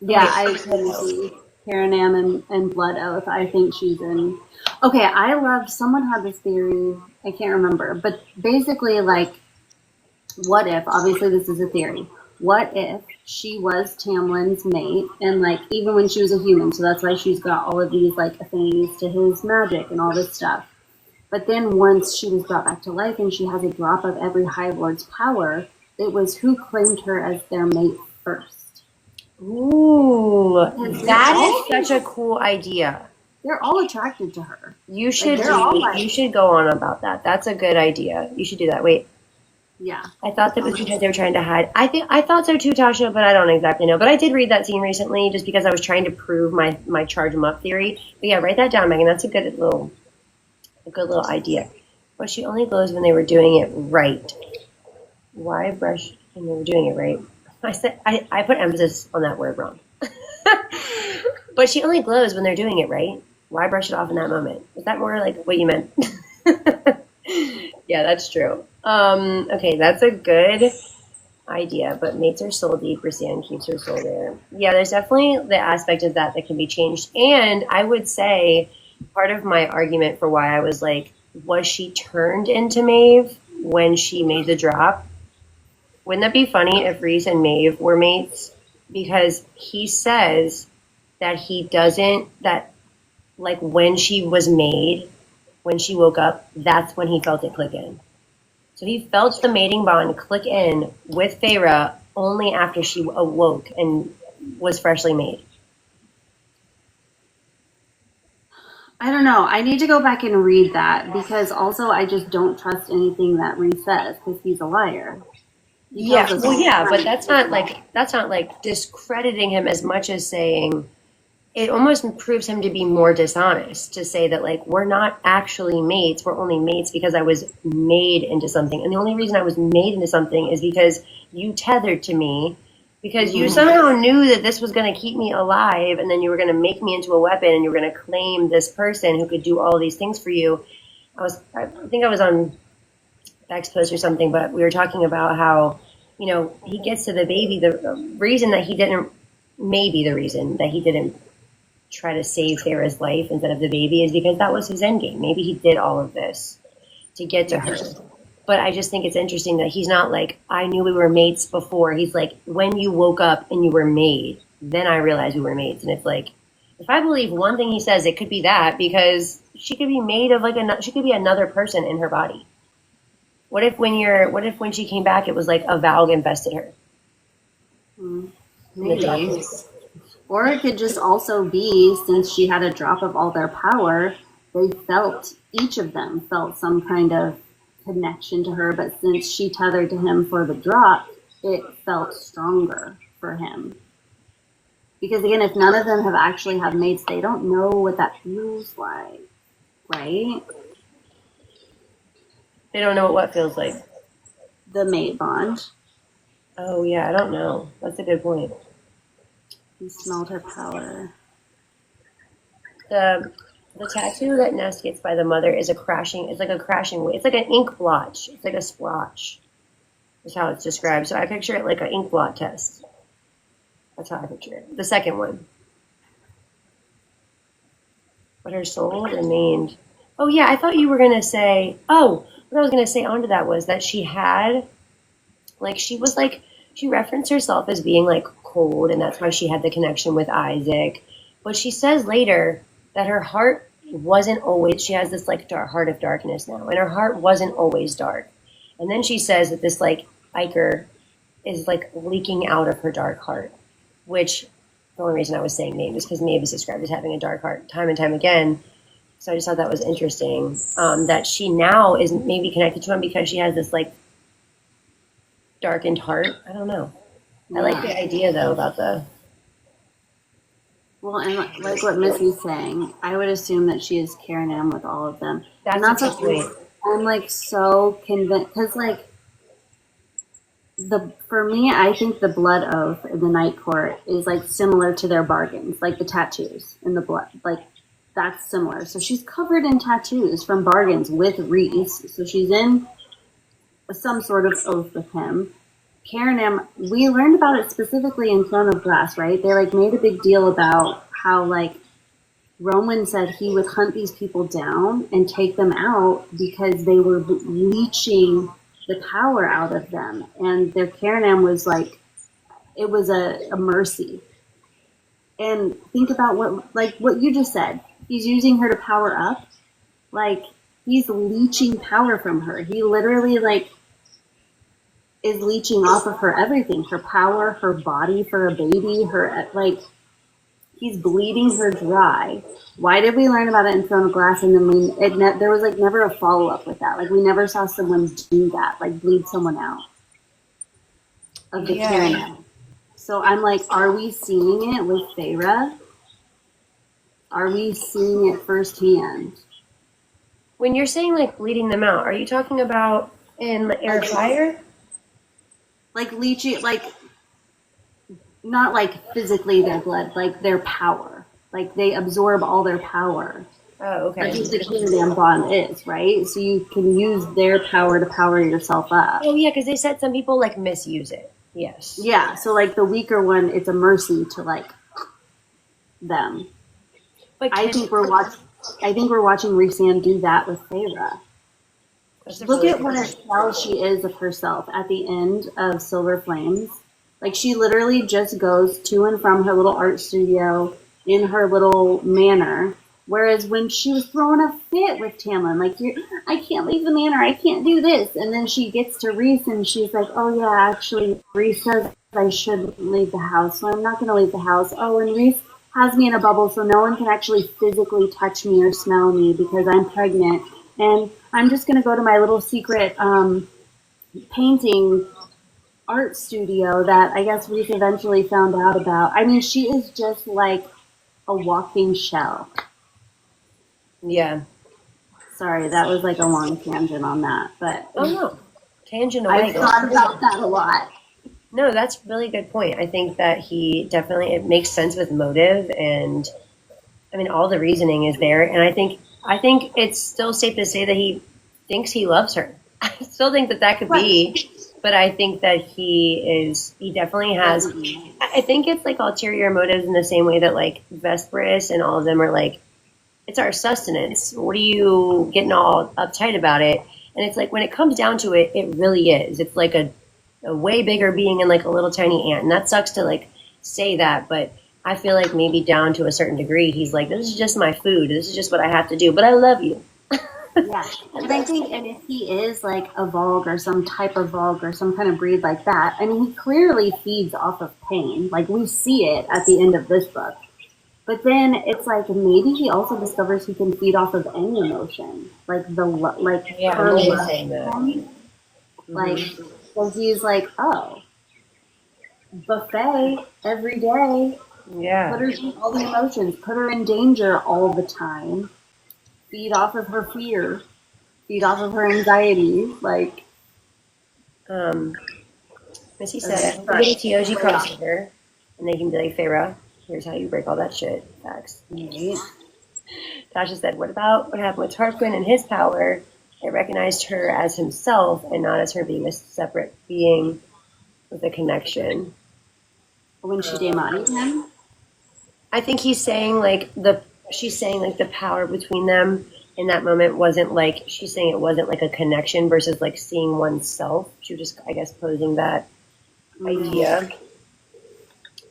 Yeah, I agree. Karen Ann and Blood Oath, I think she's in. Okay, I love, someone had this theory, I can't remember, but basically, like, what if, obviously this is a theory, what if she was Tamlin's mate, and, like, even when she was a human, so that's why she's got all of these, like, affinities to his magic and all this stuff. But then once she was brought back to life and she has a drop of every High Lord's power, it was who claimed her as their mate first. Ooh, that is such a cool idea. They're all attracted to her. You should you should go on about that. That's a good idea. You should do that. Wait. Yeah. I thought that was because they were trying to hide. I thought so too, Tasha, but I don't exactly know. But I did read that scene recently just because I was trying to prove my charge 'em up theory. But yeah, write that down, Megan. That's a good little idea. But she only glows when they were doing it right. Why brush when they were doing it right? I put emphasis on that word wrong. But she only glows when they're doing it right. Why brush it off in that moment? Is that more like what you meant? Yeah, that's true. Okay, that's a good idea, but mates are soul deep, Rhysand keeps her soul there. Yeah, there's definitely the aspect of that can be changed. And I would say part of my argument for why I was like, was she turned into Maeve when she made the drop? Wouldn't that be funny if Rhys and Maeve were mates? Because he says that he doesn't, that like when she was made, when she woke up, that's when he felt it click in. So he felt the mating bond click in with Feyre only after she awoke and was freshly made. I don't know. I need to go back and read that because also I just don't trust anything that Rhys says because he's a liar. Yeah, well, yeah, but that's not like discrediting him as much as saying it almost proves him to be more dishonest to say that like we're not actually mates, we're only mates because I was made into something, and the only reason I was made into something is because you tethered to me, because you somehow knew that this was going to keep me alive, and then you were going to make me into a weapon, and you were going to claim this person who could do all these things for you. I think I was on Beck's post or something, but we were talking about how, you know, he gets to the baby. The reason that he didn't try to save Feyre's life instead of the baby is because that was his endgame. Maybe he did all of this to get to her. But I just think it's interesting that he's not like, I knew we were mates before. He's like, when you woke up and you were made, then I realized we were mates. And it's like, if I believe one thing he says, it could be that, because she could be made of like she could be another person in her body. What if when she came back, it was like a Valg infested her? Maybe. Or it could just also be, since she had a drop of all their power, each of them felt some kind of connection to her, but since she tethered to him for the drop, it felt stronger for him. Because again, if none of them have actually had mates, they don't know what that feels like, right? They don't know what feels like. The mate bond. Oh yeah, I don't know. That's a good point. He smelled her power. The tattoo that Nest gets by the mother is it's like a crashing wave. It's like an ink blotch. It's like a splotch. Is how it's described. So I picture it like an ink blot test. That's how I picture it. The second one. But her soul remained. Oh yeah, I thought you were gonna say, what I was gonna say onto that was that she had, like, she referenced herself as being like cold, and that's why she had the connection with Isaac. But she says later that her heart wasn't always, she has this like heart of darkness now, and her heart wasn't always dark. And then she says that this like ichor is like leaking out of her dark heart, which the only reason I was saying Maeve is because Maeve is described as having a dark heart time and time again. So I just thought that was interesting, that she now is maybe connected to him because she has this like darkened heart. I don't know. I like the idea though about the. Well, and like what Missy's saying, I would assume that she is Karen M with all of them. That's and that's a good point. I'm like so convinced because like for me, I think the blood oath in the Night Court is like similar to their bargains, like the tattoos in the blood, like that's similar. So she's covered in tattoos from bargains with Reese. So she's in some sort of oath with him. Karen M, we learned about it specifically in Throne of Glass, right? They like made a big deal about how like Roman said he would hunt these people down and take them out because they were leeching the power out of them. And their Karen M was like, it was a mercy. And think about what you just said. He's using her to power up. Like, he's leeching power from her. He literally like is leeching off of her everything, her power, her body for a baby, her like he's bleeding her dry. Why did we learn about it in Throne of Glass and then there was like never a follow up with that? Like we never saw someone do that, like bleed someone out of the Karen. So I'm like, are we seeing it with Feyre? Are we seeing it firsthand? When you're saying like bleeding them out, are you talking about in Air of Fire? Like leeching, like not like physically their blood, like their power. Like they absorb all their power. Oh, okay. That's what the Kingdom bond is, right? So you can use their power to power yourself up. Oh yeah, because they said some people like misuse it. Yes. Yeah, so like the weaker one, it's a mercy to like them. But I think we're watching Rhysand do that with Feyre. Look at what a shell she is of herself at the end of Silver Flames. Like she literally just goes to and from her little art studio in her little manor. Whereas when she was throwing a fit with Tamlin, like I can't leave the manor, I can't do this, and then she gets to Rhys and she's like, oh yeah, actually Rhys says I shouldn't leave the house, so I'm not going to leave the house. Oh, and Rhys has me in a bubble, so no one can actually physically touch me or smell me because I'm pregnant, and I'm just going to go to my little secret painting art studio that I guess Rhys eventually found out about. I mean, she is just like a walking shell. Yeah. Sorry, that was like a long tangent on that, but no, tangent away. I've thought about that a lot. No, that's a really good point. I think that it makes sense with motive, and I mean all the reasoning is there, and I think it's still safe to say that he thinks he loves her. I still think that could be, but I think that he definitely has. I think it's like ulterior motives in the same way that like Vesperus and all of them are like, it's our sustenance. What are you getting all uptight about it? And it's like when it comes down to it, it really is. It's like a way bigger being in like a little tiny ant. And that sucks to like say that, but I feel like maybe down to a certain degree, he's like, this is just my food. This is just what I have to do, but I love you. Yeah. And I think, and if he is like a Vogue or some type of Vogue or some kind of breed like that, I mean, he clearly feeds off of pain. Like we see it at the end of this book. But then it's like maybe he also discovers he can feed off of any emotion, like her love. Saying that. Like, so he's like, oh, buffet every day. Yeah. Put her through all the emotions. Put her in danger all the time. Feed off of her fear. Feed off of her anxiety. Like, Missy said, "Get a TOG crossover, and they can be like Feyre. Here's how you break all that shit." Facts. right. Tasha said, what happened with Tarquin and his power? It recognized her as himself and not as her being a separate being with a connection. When she demonied him? I think she's saying like the power between them in that moment wasn't like, she's saying it wasn't like a connection versus like seeing oneself. She was just, I guess, posing that idea.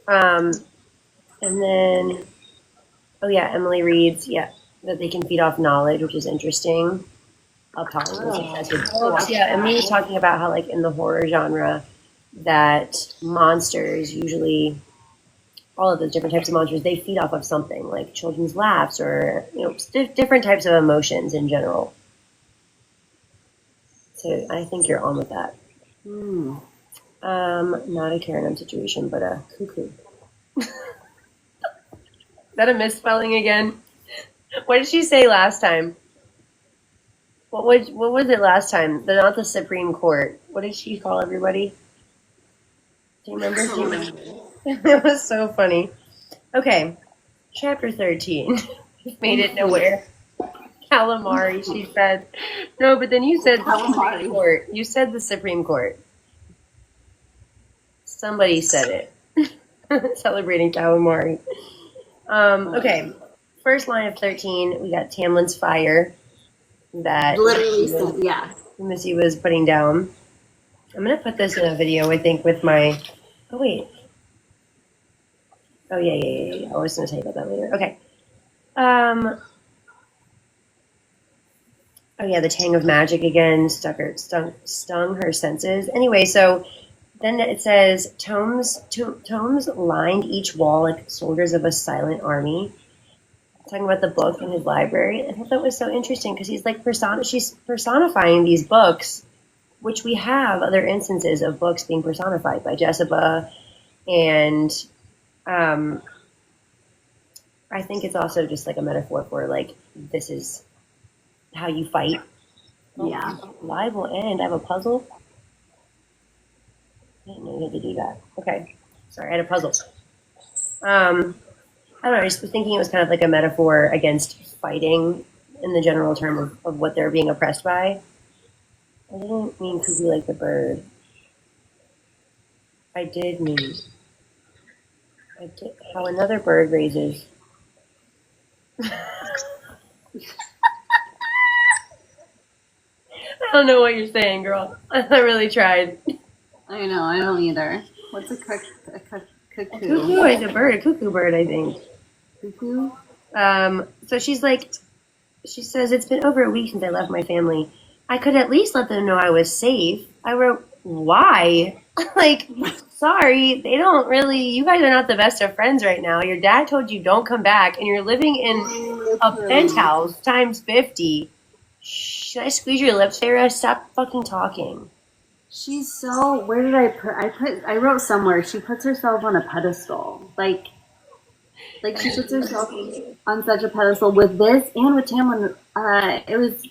And then, Emily reads, that they can feed off knowledge, which is interesting. Emily was talking about how, like, in the horror genre, that monsters usually, all of those different types of monsters, they feed off of something, like children's laughs or, different types of emotions in general. So I think you're on with that. Not a Karen situation, but a cuckoo. Is that a misspelling again? What did she say last time? What was it last time? Not the Supreme Court. What did she call everybody? Do you remember? It was so funny. Okay, chapter 13. Made it nowhere. Calamari, she said. No, but then you said the Supreme Court. You said the Supreme Court. Somebody said it. Celebrating calamari. Okay, first line of 13, we got Tamlin's fire. That literally, yeah. Missy was putting down. I'm going to put this in a video, I think, with my... Oh, wait. Oh, yeah. I was going to tell you about that later. Okay. Oh, yeah, the tang of magic again stung her senses. Anyway, so then it says, tomes lined each wall like soldiers of a silent army. Talking about the book in his library. I thought that was so interesting because he's like she's personifying these books, which we have other instances of books being personified by Jessica, and I think it's also just like a metaphor for like this is how you fight. Yeah. Live will end. I have a puzzle. I didn't know you had to do that. Okay. Sorry, I had a puzzle. I don't know, I just was thinking it was kind of like a metaphor against fighting in the general term of what they're being oppressed by. I didn't mean cuckoo like the bird. I did mean how another bird raises. I don't know what you're saying, girl. I really tried. I know, I don't either. What's a cuckoo? A cuckoo is a bird, a cuckoo bird, I think. Cuckoo? So she says, it's been over a week since I left my family. I could at least let them know I was safe. I wrote, why? Like, sorry, they don't really, you guys are not the best of friends right now. Your dad told you don't come back, and you're living in a penthouse times 50. Should I squeeze your lips, Sarah? Stop fucking talking. She's so, where did I wrote somewhere, she puts herself on a pedestal. Like she puts herself on such a pedestal with this and with Tamlin. It was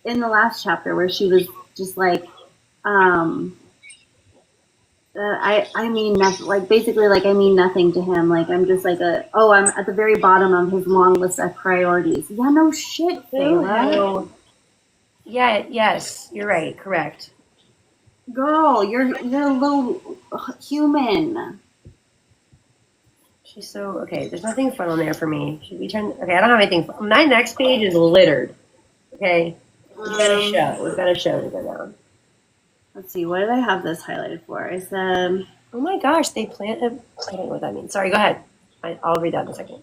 in the last chapter where she was just like, I mean nothing, like basically like I mean nothing to him. Like I'm just like I'm at the very bottom of his long list of priorities. Yeah, no shit, Sarah. Yeah, yes, you're right, correct. Girl, you're a little human. She's so, okay, there's nothing fun on there for me. Should we turn, okay, I don't have anything. My next page is littered. Okay? We've got a show to go down. Let's see, what did I have this highlighted for? I said... Oh my gosh, they planted, I don't know what that means. Sorry, go ahead. I'll read that in a second.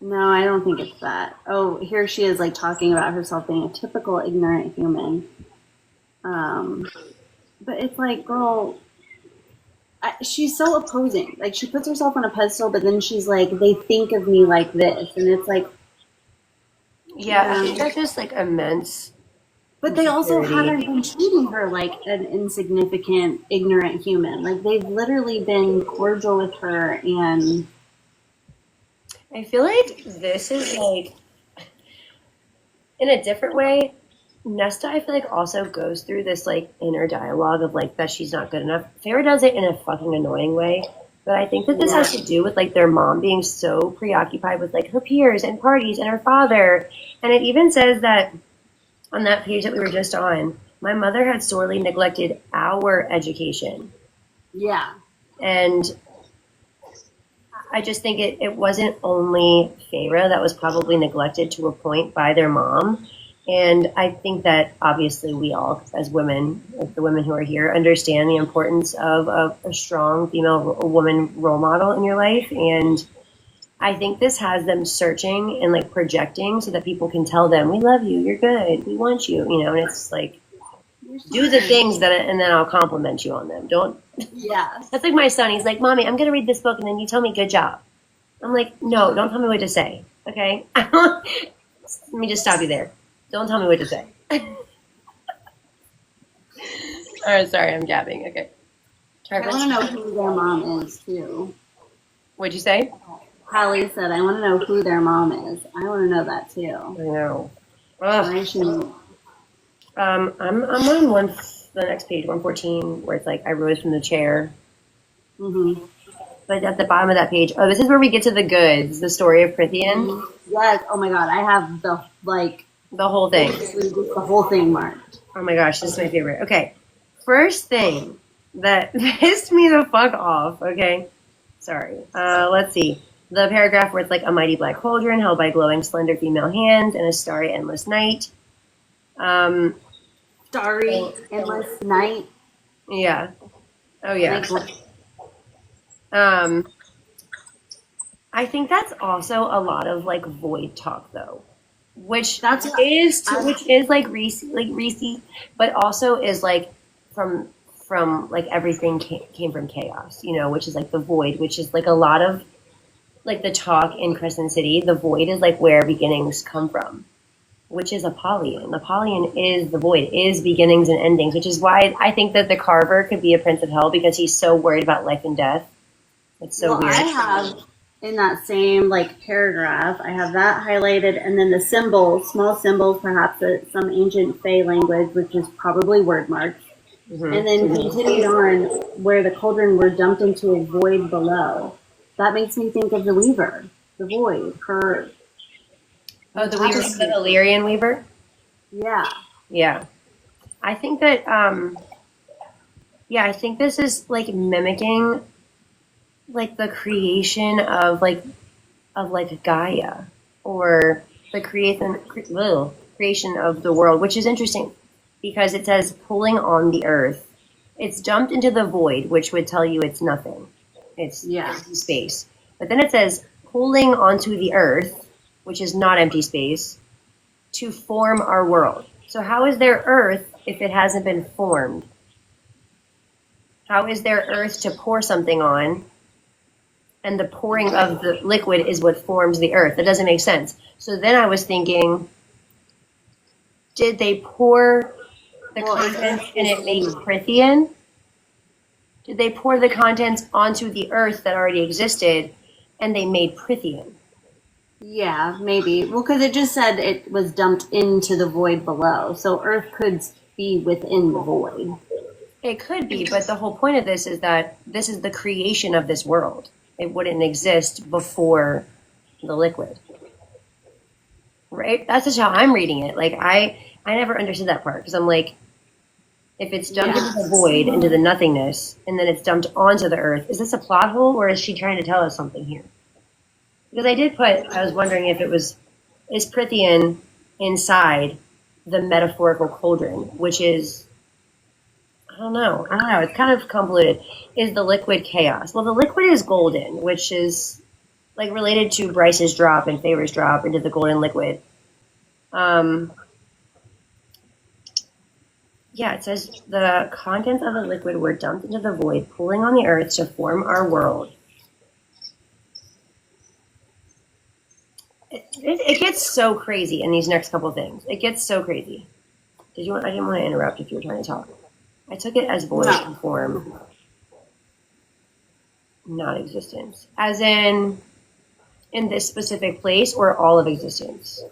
No, I don't think it's that. Oh, here she is, like, talking about herself being a typical ignorant human. But it's like, girl, she's so opposing. Like, she puts herself on a pedestal, but then she's like, they think of me like this. And it's like... Yeah, I think that's just, like, immense. But they also haven't been treating her like an insignificant, ignorant human. Like, they've literally been cordial with her, and... I feel like this is, like, in a different way, Nesta, I feel like, also goes through this, like, inner dialogue of, like, that she's not good enough. Farrah does it in a fucking annoying way. But I think that this has to do with, like, their mom being so preoccupied with, like, her peers and parties and her father. And it even says that on that page that we were just on, my mother had sorely neglected our education. Yeah. And I just think it wasn't only Farrah that was probably neglected to a point by their mom. And I think that obviously we all, as women, like the women who are here, understand the importance of a strong woman role model in your life. And I think this has them searching and like projecting so that people can tell them, we love you, you're good, we want you, you know, and it's like, do the things and then I'll compliment you on them. Don't. Yeah. That's like my son. He's like, Mommy, I'm going to read this book and then you tell me good job. I'm like, no, don't tell me what to say. Okay. Let me just stop you there. Don't tell me what to say. All right, sorry, I'm gabbing. Okay. I want to know who their mom is, too. What'd you say? Hallie said, I want to know who their mom is. I want to know that, too. I know. I'm on the next page, 114, where it's like, I rose from the chair. Mm-hmm. But at the bottom of that page, this is where we get to the goods, the story of Prithian. Mm-hmm. Yes. Oh my God. I have the whole thing. The whole thing marked. Oh my gosh, this is my favorite. Okay. First thing that pissed me the fuck off. Okay. Sorry. Let's see. The paragraph where it's like a mighty black cauldron held by glowing slender female hands and a starry endless night. Starry endless night. Yeah. Oh yeah. I think that's also a lot of like void talk though, which is like Reese, but also is like from like everything came from chaos, you know, which is like the void, which is like a lot of like the talk in Crescent City. The void is like where beginnings come from, which is Apollyon. Apollyon is the void, is beginnings and endings, which is why I think that the Carver could be a prince of hell because he's so worried about life and death. It's so weird. I have in that same like paragraph, I have that highlighted, and then the symbols, small symbols, perhaps some ancient Fey language, which is probably word marks, and then continued on where the cauldron were dumped into a void below. That makes me think of the Weaver, the void, her. Oh, the Weaver, the Illyrian Weaver? Yeah. Yeah. I think that, I think this is like mimicking like the creation of Gaia, or the creation of the world, which is interesting because it says pulling on the earth. It's dumped into the void, which would tell you it's nothing. It's empty space. But then it says pulling onto the earth, which is not empty space, to form our world. So how is there earth if it hasn't been formed? How is there earth to pour something on? And the pouring of the liquid is what forms the earth. That doesn't make sense. So then I was thinking, did they pour the contents and it made Prithian? Did they pour the contents onto the earth that already existed and they made Prithian? Yeah, maybe. Well, because it just said it was dumped into the void below. So earth could be within the void. It could be, but the whole point of this is that this is the creation of this world. It wouldn't exist before the liquid. Right? That's just how I'm reading it. Like, I never understood that part, because I'm like, if it's dumped into the void, into the nothingness, and then it's dumped onto the earth, is this a plot hole, or is she trying to tell us something here? Because I was wondering if it was, is Prithian inside the metaphorical cauldron, which is, I don't know. It's kind of convoluted. Is the liquid chaos? Well, the liquid is golden, which is like related to Bryce's drop and Favor's drop into the golden liquid. It says the contents of the liquid were dumped into the void, pulling on the earth to form our world. It gets so crazy in these next couple things. It gets so crazy. I didn't want to interrupt if you were trying to talk. I took it as void and form, not existence. As in this specific place or all of existence?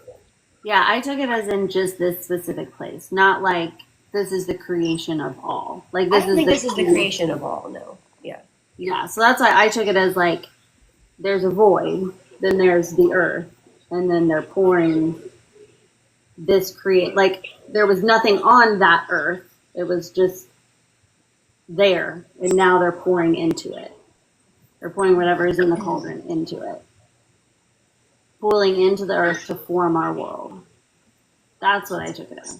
Yeah, I took it as in just this specific place, not like this is the creation of all. Like this is the creation of all. No, yeah. Yeah, so that's why I took it as like there's a void, then there's the earth, and then they're pouring this like there was nothing on that earth. It was just there, and now they're pouring into it. They're pouring whatever is in the cauldron into it. Pulling into the earth to form our world. That's what I took it as.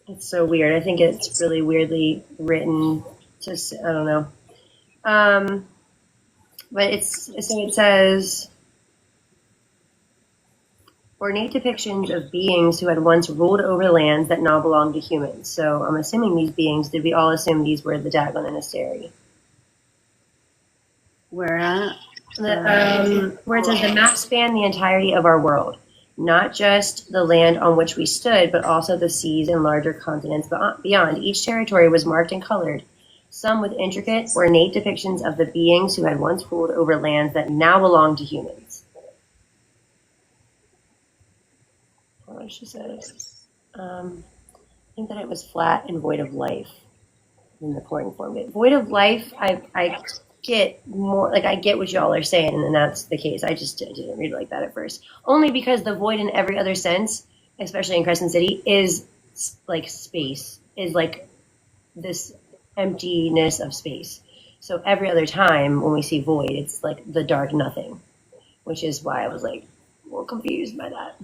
It's so weird. I think it's really weirdly written. Just, I don't know. But it says, ornate depictions of beings who had once ruled over lands that now belong to humans. So I'm assuming these beings, did we all assume these were the Dagon and Asteri? Where at? Where it says the map spanned the entirety of our world, not just the land on which we stood, but also the seas and larger continents beyond. Each territory was marked and colored, some with intricate, ornate depictions of the beings who had once ruled over lands that now belong to humans. What she says. I think that it was flat and void of life in the pouring form. Void of life, I get more, like I get what y'all are saying, and that's the case. I didn't read it like that at first. Only because the void in every other sense, especially in Crescent City, is like space, is like this emptiness of space. So every other time when we see void, it's like the dark nothing, which is why I was like a little confused by that.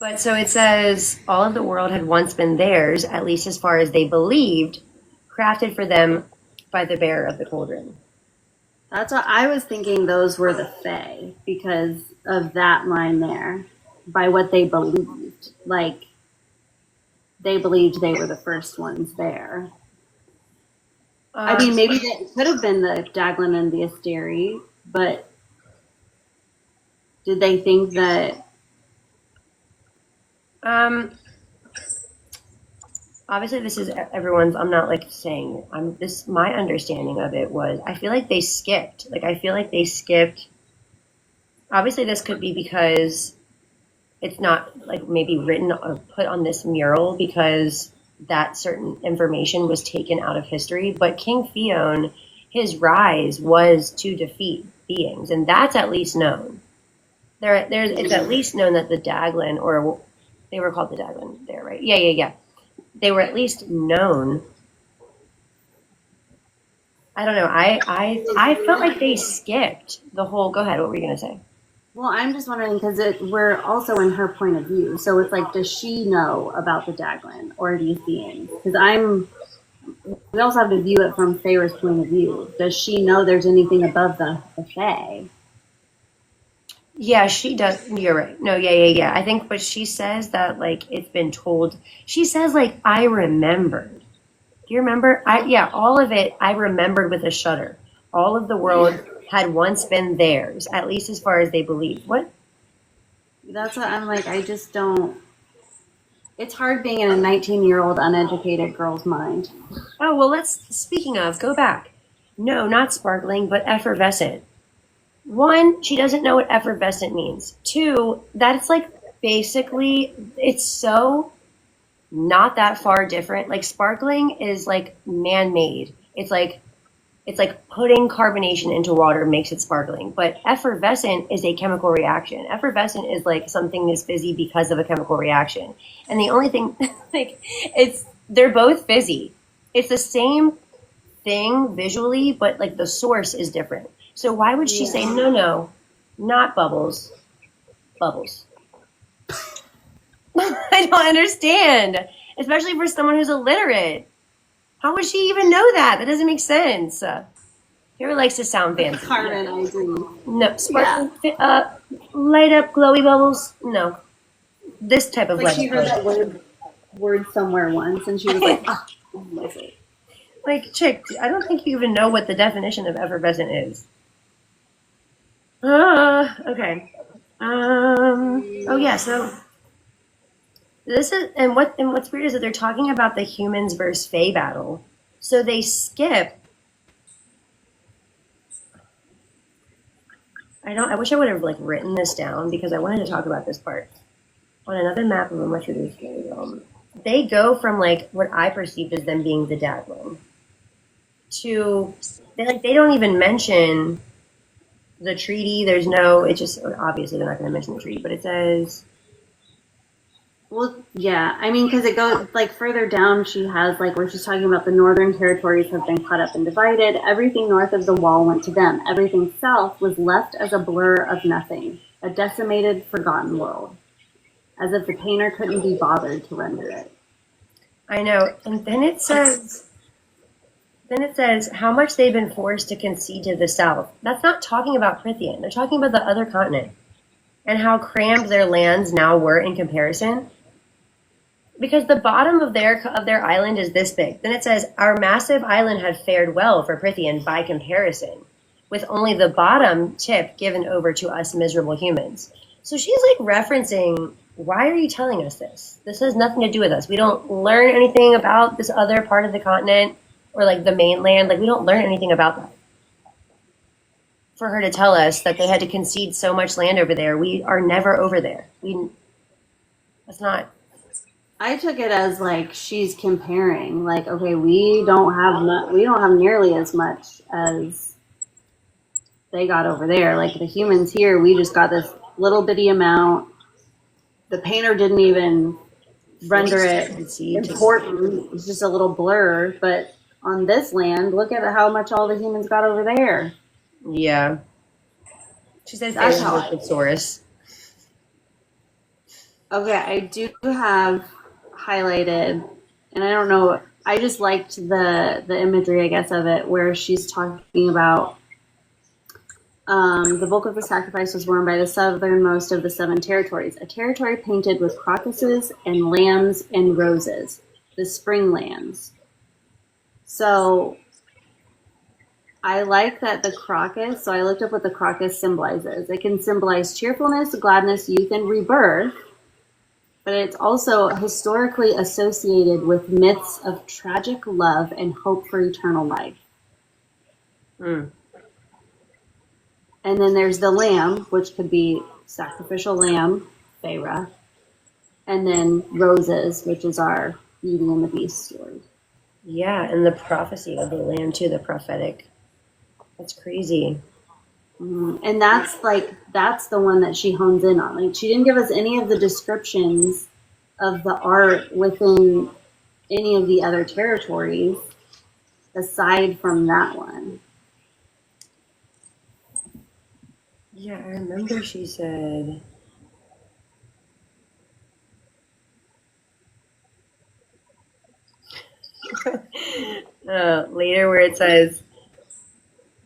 But so it says, all of the world had once been theirs, at least as far as they believed, crafted for them by the bearer of the cauldron. That's what I was thinking. Those were the Fae because of that line there, by what they believed. Like, they believed they were the first ones there. I mean, maybe it could have been the Daglin and the Asteri, but did they think that... Obviously this is everyone's, I'm not like saying, my understanding of it was, I feel like they skipped, obviously this could be because it's not like maybe written or put on this mural because that certain information was taken out of history, but King Fion, his rise was to defeat beings, and that's at least known. It's at least known that the Daglin, or they were called the Daglin there, right? Yeah. They were at least known. I don't know. I felt like they skipped the whole. Go ahead. What were you gonna say? Well, I'm just wondering because we're also in her point of view. So it's like, does she know about the Daglin or these beings? Because we also have to view it from Feyre's point of view. Does she know there's anything above the Fae? Yeah, she does. You're right. No, yeah. I think, but she says that like it's been told. She says like I remembered. Do you remember? All of it I remembered with a shudder. All of the world had once been theirs, at least as far as they believe. What? That's what I'm like. I just don't. It's hard being in a 19-year-old uneducated girl's mind. Oh well, speaking of, go back. No, not sparkling, but effervescent. One, she doesn't know what effervescent means. Two, that's like basically, it's so not that far different. Like sparkling is like man-made. It's like putting carbonation into water makes it sparkling. But effervescent is a chemical reaction. Effervescent is like something is fizzy because of a chemical reaction. And the only thing, they're both fizzy. It's the same thing visually, but like the source is different. So why would she say, no, not bubbles, bubbles? I don't understand, especially for someone who's illiterate. How would she even know that? That doesn't make sense. Here likes to sound fancy. Carmen, I agree. No, sparkling, light up glowy bubbles. No, this type of like she heard that word somewhere once, and she was like, that's it. Like, chick, I don't think you even know what the definition of effervescent is. Okay. Oh yeah. So this is, and what's weird is that they're talking about the humans versus Fae battle. So they skip. I wish I would have like written this down because I wanted to talk about this part on another map of a much reduced realm. They go from like what I perceived as them being the Daglin to they don't even mention the treaty. There's no, it's just, obviously they're not going to mention the treaty, but it says. Well, yeah, I mean, because it goes like further down, she has like where she's talking about the northern territories have been cut up and divided. Everything north of the wall went to them. Everything south was left as a blur of nothing, a decimated, forgotten world, as if the painter couldn't be bothered to render it. I know. And then it says how much they've been forced to concede to the south. That's not talking about Prithian. They're talking about the other continent and how crammed their lands now were in comparison. because the bottom of their island is this big. Then it says, our massive island had fared well for Prithian by comparison, with only the bottom tip given over to us miserable humans. So she's like referencing, why are you telling us this? This has nothing to do with us. We don't learn anything about this other part of the continent or like the mainland. Like we don't learn anything about that. For her to tell us that they had to concede so much land over there, we are never over there. That's not. I took it as like she's comparing, like, okay, we don't have nearly as much as they got over there. Like the humans here, we just got this little bitty amount. The painter didn't even render it important. It's just a little blur. But on this land, look at how much all the humans got over there. Yeah. She says That's how thesaurus. Okay, I do have highlighted, and I don't know, I just liked the imagery, I guess, of it, where she's talking about the bulk of the sacrifice was borne by the southernmost of the 7 territories, a territory painted with crocuses and lambs and roses, the spring lands. So I like that the crocus, so I looked up what the crocus symbolizes. It can symbolize cheerfulness, gladness, youth, and rebirth, but it's also historically associated with myths of tragic love and hope for eternal life. Mm. And then there's the lamb, which could be sacrificial lamb, Feyre, and then roses, which is our Beauty and the Beast story. Yeah, and the prophecy of the lamb too, the prophetic. That's crazy. And that's the one that she hones in on. Like she didn't give us any of the descriptions of the art within any of the other territories aside from that one. Yeah, I remember she said later where it says,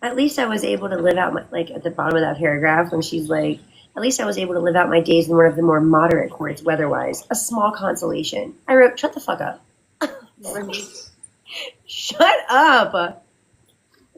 at least I was able to live out my, like at the bottom of that paragraph when she's like, at least I was able to live out my days in one of the more moderate courts weather-wise. A small consolation. I wrote, shut the fuck up. Shut up.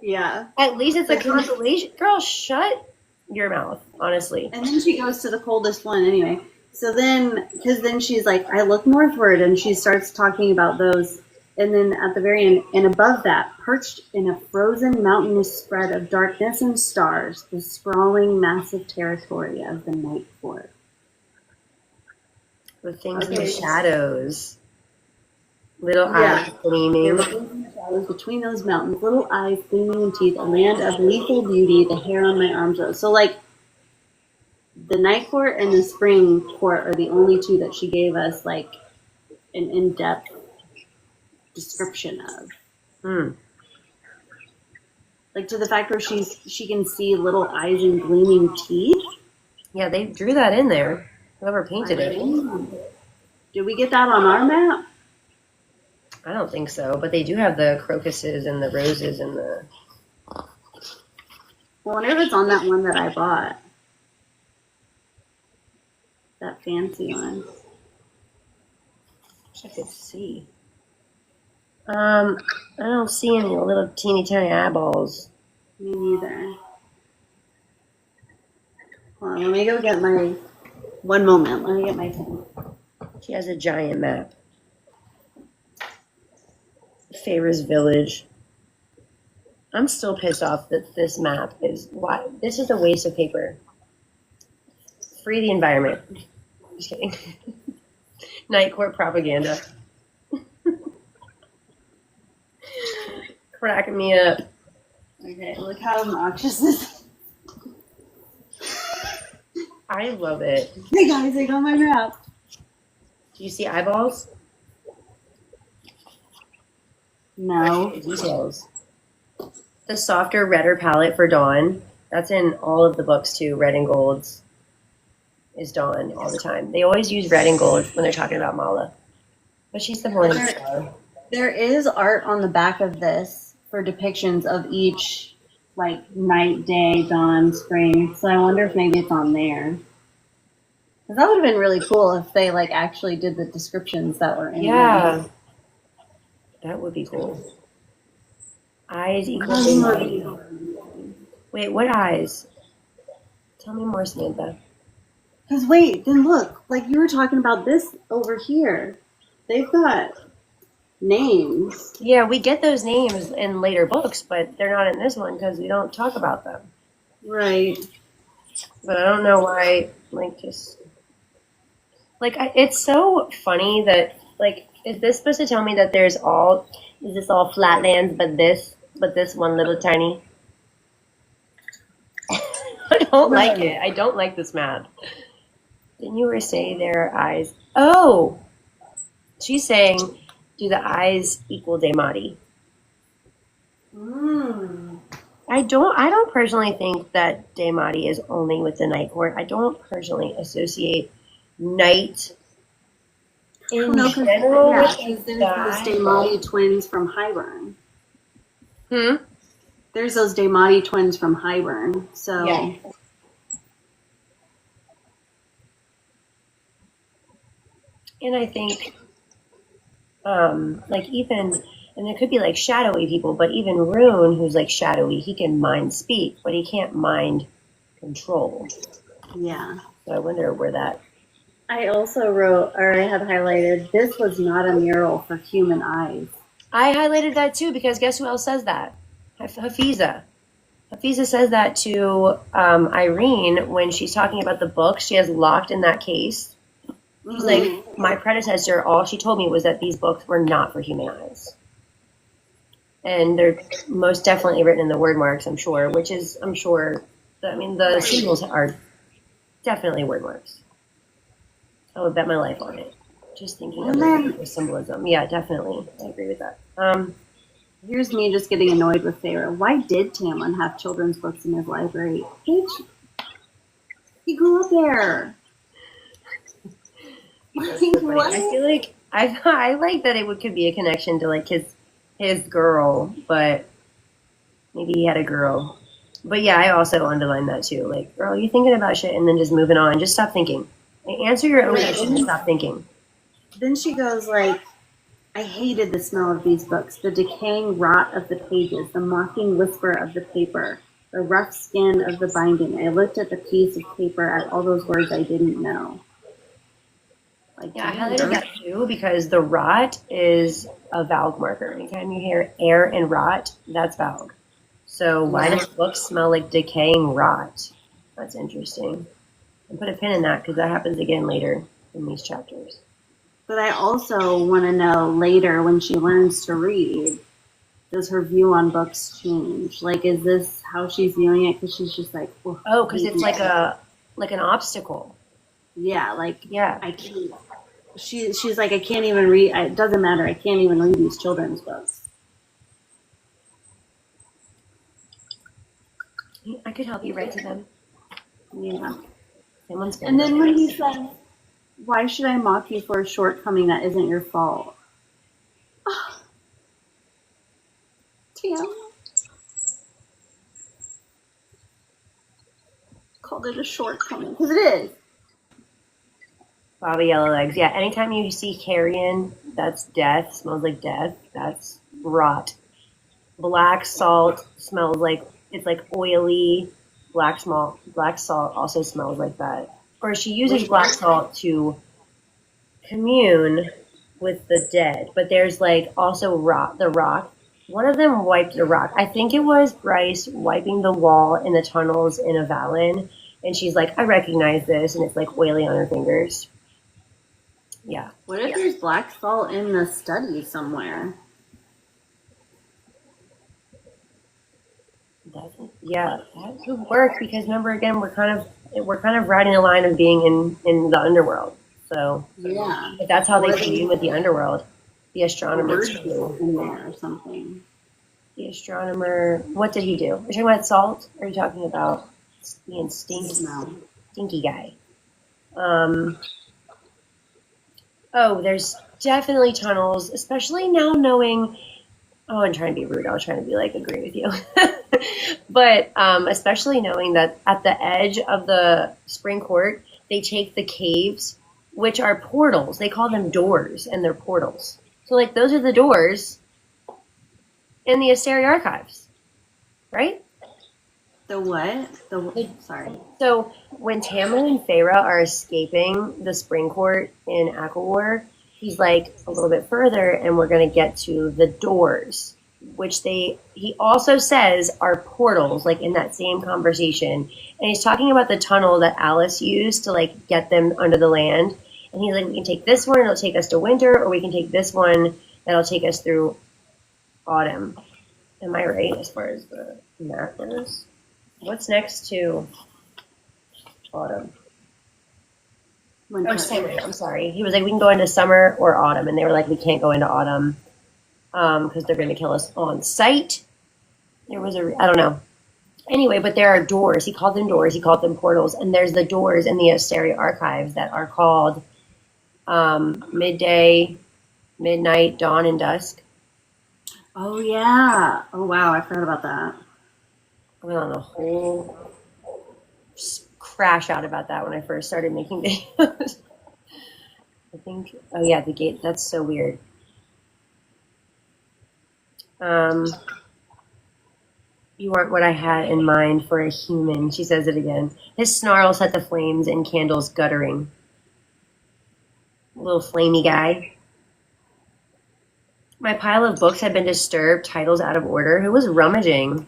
Yeah. At least it's a consolation. Girl, shut your mouth, honestly. And then she goes to the coldest one anyway. So then, because then she's like, I look northward, and she starts talking about those. And then at the very end, and above that, perched in a frozen mountainous spread of darkness and stars, the sprawling, massive territory of the night court. With things in the shadows. Little eyes gleaming. Between those mountains, little eyes gleaming in teeth, a land of lethal beauty, the hair on my arms rose. So, like, the night court and the spring court are the only two that she gave us, like, an in-depth description of. Like to the fact where she can see little eyes and gleaming teeth. Yeah, they drew that in there. Whoever painted it. Did we get that on our map? I don't think so, but they do have the crocuses and the roses and the. I wonder if it's on that one that I bought. That fancy one. Wish I could see. I don't see any little teeny tiny eyeballs. Me neither. Hold on, let me go get my. One moment, let me get my pen. She has a giant map. Feyre's village. I'm still pissed off that this map is. Why? This is a waste of paper. Free the environment. Just kidding. Night court propaganda. Cracking me up. Okay, look how obnoxious this is. I love it. Hey guys, I got my map. Do you see eyeballs? No. Details. The softer, redder palette for Dawn. That's in all of the books too. Red and golds is Dawn all the time. They always use red and gold when they're talking about Mala. But she's the morning star. There is art on the back of this for depictions of each, like, night, day, dawn, spring. So I wonder if maybe it's on there. 'Cause that would have been really cool if they like actually did the descriptions that were in there. Yeah, that would be cool. Eyes equal body. Wait, what eyes? Tell me more, Samantha. Because wait, then look, like you were talking about this over here. They've got names. Yeah, we get those names in later books, but they're not in this one because we don't talk about them. Right. But I don't know why, like, just... Like, it's so funny that, like, is this supposed to tell me that is this all flatlands, but this one little tiny? I don't like it. I don't like this map. Didn't you say their eyes? Oh! She's saying, do the eyes equal Daimati? I don't personally think that Daimati is only with the Night Court. I don't personally associate night in general with there's those Daimati twins from Highburn. There's those Daimati twins from Highburn. So yeah. And I think like even, and it could be like shadowy people, but even Rune, who's like shadowy, he can mind speak, but he can't mind control. Yeah. So I wonder where that... I also wrote, or I had highlighted, this was not a mural for human eyes. I highlighted that too, because guess who else says that? Hafiza. Hafiza says that to Irene when she's talking about the book she has locked in that case. She's like, my predecessor, all she told me was that these books were not for human eyes. And they're most definitely written in the word marks, I'm sure, which is, the symbols are definitely word marks. I would bet my life on it. Just thinking of the symbolism. Yeah, definitely. I agree with that. Here's me just getting annoyed with Sarah. Why did Tamlin have children's books in his library? Bitch, he grew up there. I feel like I like that it could be a connection to like his girl, but maybe he had a girl. But yeah, I also underlined that too. Like, girl, you thinking about shit and then just moving on. Just stop thinking. Answer your own question and stop thinking. Then she goes like, I hated the smell of these books, the decaying rot of the pages, the mocking whisper of the paper, the rough skin of the binding. I looked at the piece of paper, at all those words I didn't know. Like, yeah, I highlighted that too because the rot is a Valg marker. Anytime you hear air and rot, that's Valg. So why does books smell like decaying rot? That's interesting. And put a pin in that because that happens again later in these chapters. But I also want to know later when she learns to read, does her view on books change? Like, is this how she's viewing it? Because she's just like, oh, because it's like an obstacle. Yeah, like yeah. I can't. She's like, I can't even read. It doesn't matter. I can't even read these children's books. I could help you write to them. Yeah. And then when he says, why should I mock you for a shortcoming that isn't your fault? Oh. Tam. Called it a shortcoming. Because it is. Bobby Yellowlegs. Yeah, anytime you see carrion, that's death. Smells like death. That's rot. Black salt smells like, it's like oily. Black salt also smells like that. Or she uses black salt to commune with the dead. But there's like also the rock. One of them wiped the rock. I think it was Bryce wiping the wall in the tunnels in Avalon. And she's like, I recognize this. And it's like oily on her fingers. Yeah. What if there's black salt in the study somewhere? Yeah, that could work because remember again we're kind of riding the line of being in the underworld. So yeah, if that's how they commune with the underworld, the astronomer in there or something. The astronomer, what did he do? Are you talking about salt? Or are you talking about being stinky guy? Oh, there's definitely tunnels, especially now knowing. Oh, I'm trying to be rude. I was trying to be like, agree with you. But especially knowing that at the edge of the spring court, they take the caves, which are portals. They call them doors, and they're portals. So, like, those are the doors in the Asteri archives, right? The what? Sorry. So when Tamlin and Feyre are escaping the Spring Court in ACOTAR, he's like a little bit further, and we're going to get to the doors, which he also says are portals, like in that same conversation. And he's talking about the tunnel that Alice used to like get them under the land. And he's like, we can take this one, it'll take us to winter, or we can take this one, that'll take us through autumn. Am I right as far as the map goes? What's next to autumn? Winter. Oh, summer. I'm sorry. He was like, we can go into summer or autumn. And they were like, we can't go into autumn because they're going to kill us on sight. I don't know. Anyway, but there are doors. He called them doors. He called them portals. And there's the doors in the Asteri archives that are called midday, midnight, dawn, and dusk. Oh, yeah. Oh, wow. I forgot about that. I went on a whole crash out about that when I first started making videos. I think, oh yeah, the gate, that's so weird. You aren't what I had in mind for a human, she says it again. His snarl set the flames and candles guttering. Little flamey guy. My pile of books had been disturbed, titles out of order. Who was rummaging?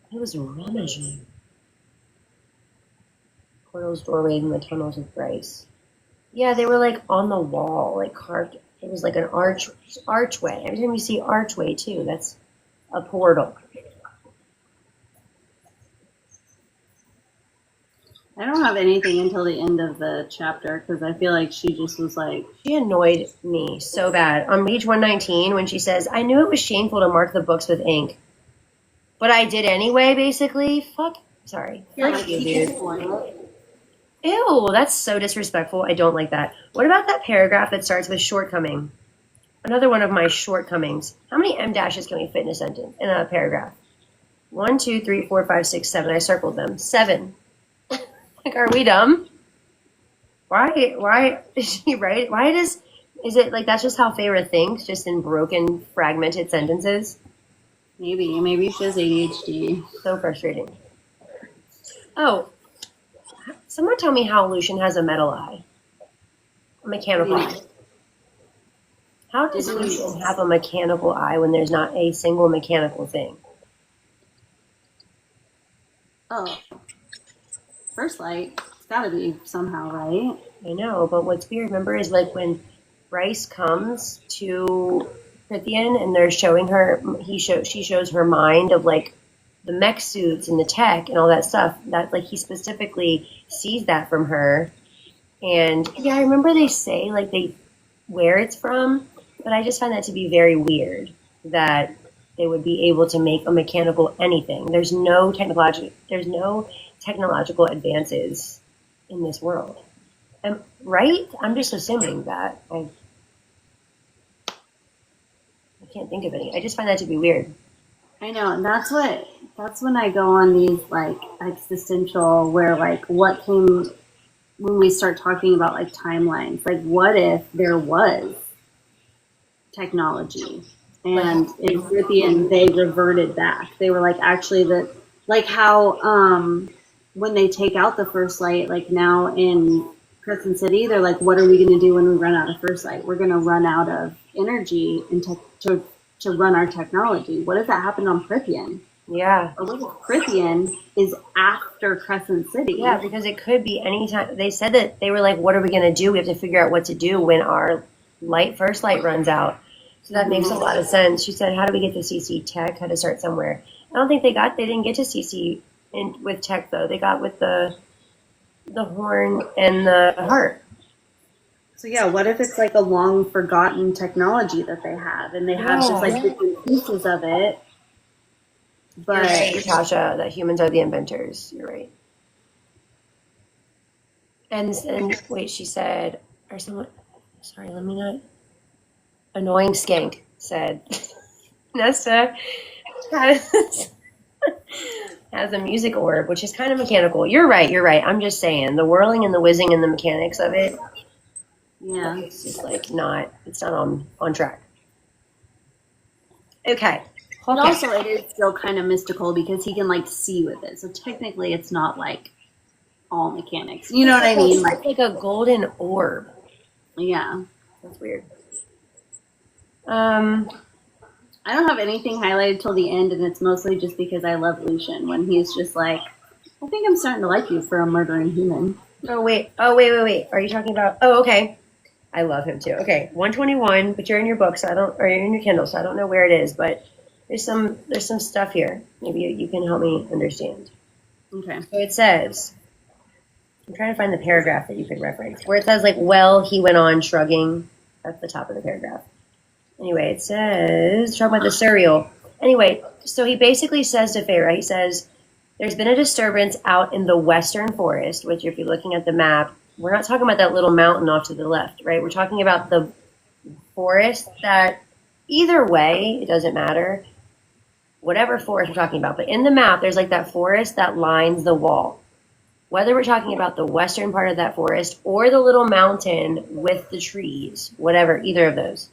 It was rummaging. Portals, doorways, and the tunnels of Bryce. Yeah, they were like on the wall, like carved. It was like an archway. Every time you see archway too, that's a portal. I don't have anything until the end of the chapter because I feel like she just was like... She annoyed me so bad. On page 119, when she says, I knew it was shameful to mark the books with ink. But I did anyway, basically. Sorry. Yeah, Fuck you, dude. Ew, that's so disrespectful. I don't like that. What about that paragraph that starts with shortcoming? Another one of my shortcomings. How many M dashes can we fit in a sentence, in a paragraph? 1, 2, 3, 4, 5, 6, 7. I circled them. 7. Like, are we dumb? Why is she right? Is it like that's just how Feyre thinks, just in broken, fragmented sentences? Maybe she has ADHD. So frustrating. Oh, someone tell me how Lucian has a metal eye. A mechanical eye. How does Lucian have a mechanical eye when there's not a single mechanical thing? Oh. First light. It's gotta be somehow, right? I know, but what's weird, remember, is like when Bryce comes to Prithian and they're showing her, she shows her mind of like the mech suits and the tech and all that stuff. That like he specifically sees that from her. And yeah, I remember they say like where it's from, but I just find that to be very weird that they would be able to make a mechanical anything. There's no technological advances in this world. Right? I'm just assuming that. I can't think of any. I just find that to be weird. I know, and that's when I go on these like existential where like what came when we start talking about like timelines. Like what if there was technology and in Prithian they reverted back. They were like actually that like how when they take out the first light, like now in Crescent City, they're like, what are we going to do when we run out of first light? We're going to run out of energy and to run our technology. What if that happened on Prithian? Yeah. Or what if Prithian is after Crescent City? Yeah, because it could be any time. They said that they were like, what are we going to do? We have to figure out what to do when our first light runs out. So that makes a lot of sense. She said, how do we get to CC tech? Had to start somewhere. I don't think they didn't get to CC with tech though. They got with the horn and the heart. So yeah, what if it's like a long forgotten technology that they have and they have just like different pieces of it? But you're right, Tasha, that humans are the inventors. You're right. And wait, she said, or someone, sorry, let me not. Annoying skank said, Nesta has has a music orb, which is kind of mechanical. You're right. I'm just saying the whirling and the whizzing and the mechanics of it. Yeah. It's just like not on track. Okay. But also it is still kind of mystical because he can like see with it. So technically it's not like all mechanics. You know what I mean? Like a golden orb. Yeah. That's weird. I don't have anything highlighted till the end, and it's mostly just because I love Lucian when he's just like, I think I'm starting to like you for a murdering human. Oh wait. Are you talking about? Oh, okay. I love him too. Okay, 121. But you're in your book, so or you're in your Kindle, so I don't know where it is, but there's some stuff here. Maybe you can help me understand. Okay. So it says, I'm trying to find the paragraph that you could reference where it says like, well, he went on shrugging. That's the top of the paragraph. Anyway, it says, talking about the cereal. Anyway, so he basically says to Feyre, he says, there's been a disturbance out in the western forest, which if you're looking at the map, we're not talking about that little mountain off to the left, right? We're talking about the forest that, either way, it doesn't matter, whatever forest we're talking about. But in the map, there's like that forest that lines the wall. Whether we're talking about the western part of that forest or the little mountain with the trees, whatever, either of those.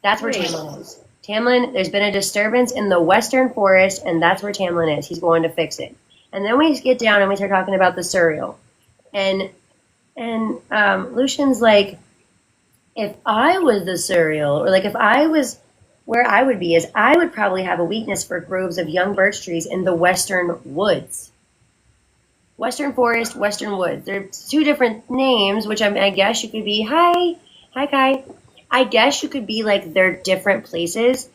That's where Tamlin is. Tamlin, there's been a disturbance in the western forest, and that's where Tamlin is. He's going to fix it. And then we get down and we start talking about the cereal. And Lucian's like, if I was the cereal, or like if I was where I would be, is I would probably have a weakness for groves of young birch trees in the western woods. Western forest, western woods. They're two different names, which I guess you could be, hi Kai. I guess you could be like they're different places,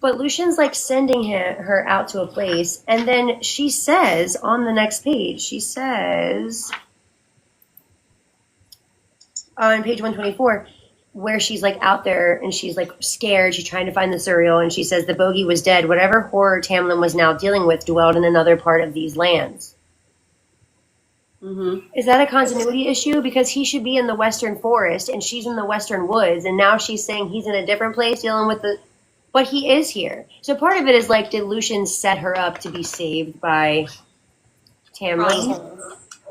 but Lucian's like sending her out to a place, and then she says on the next page, she says on page 124, where she's like out there and she's like scared, she's trying to find the cereal, and she says the bogey was dead. Whatever horror Tamlin was now dealing with dwelled in another part of these lands. Mm-hmm. Is that a continuity issue? Because he should be in the western forest and she's in the western woods, and now she's saying he's in a different place dealing with but he is here. So part of it is like, did Lucian set her up to be saved by Tamlin?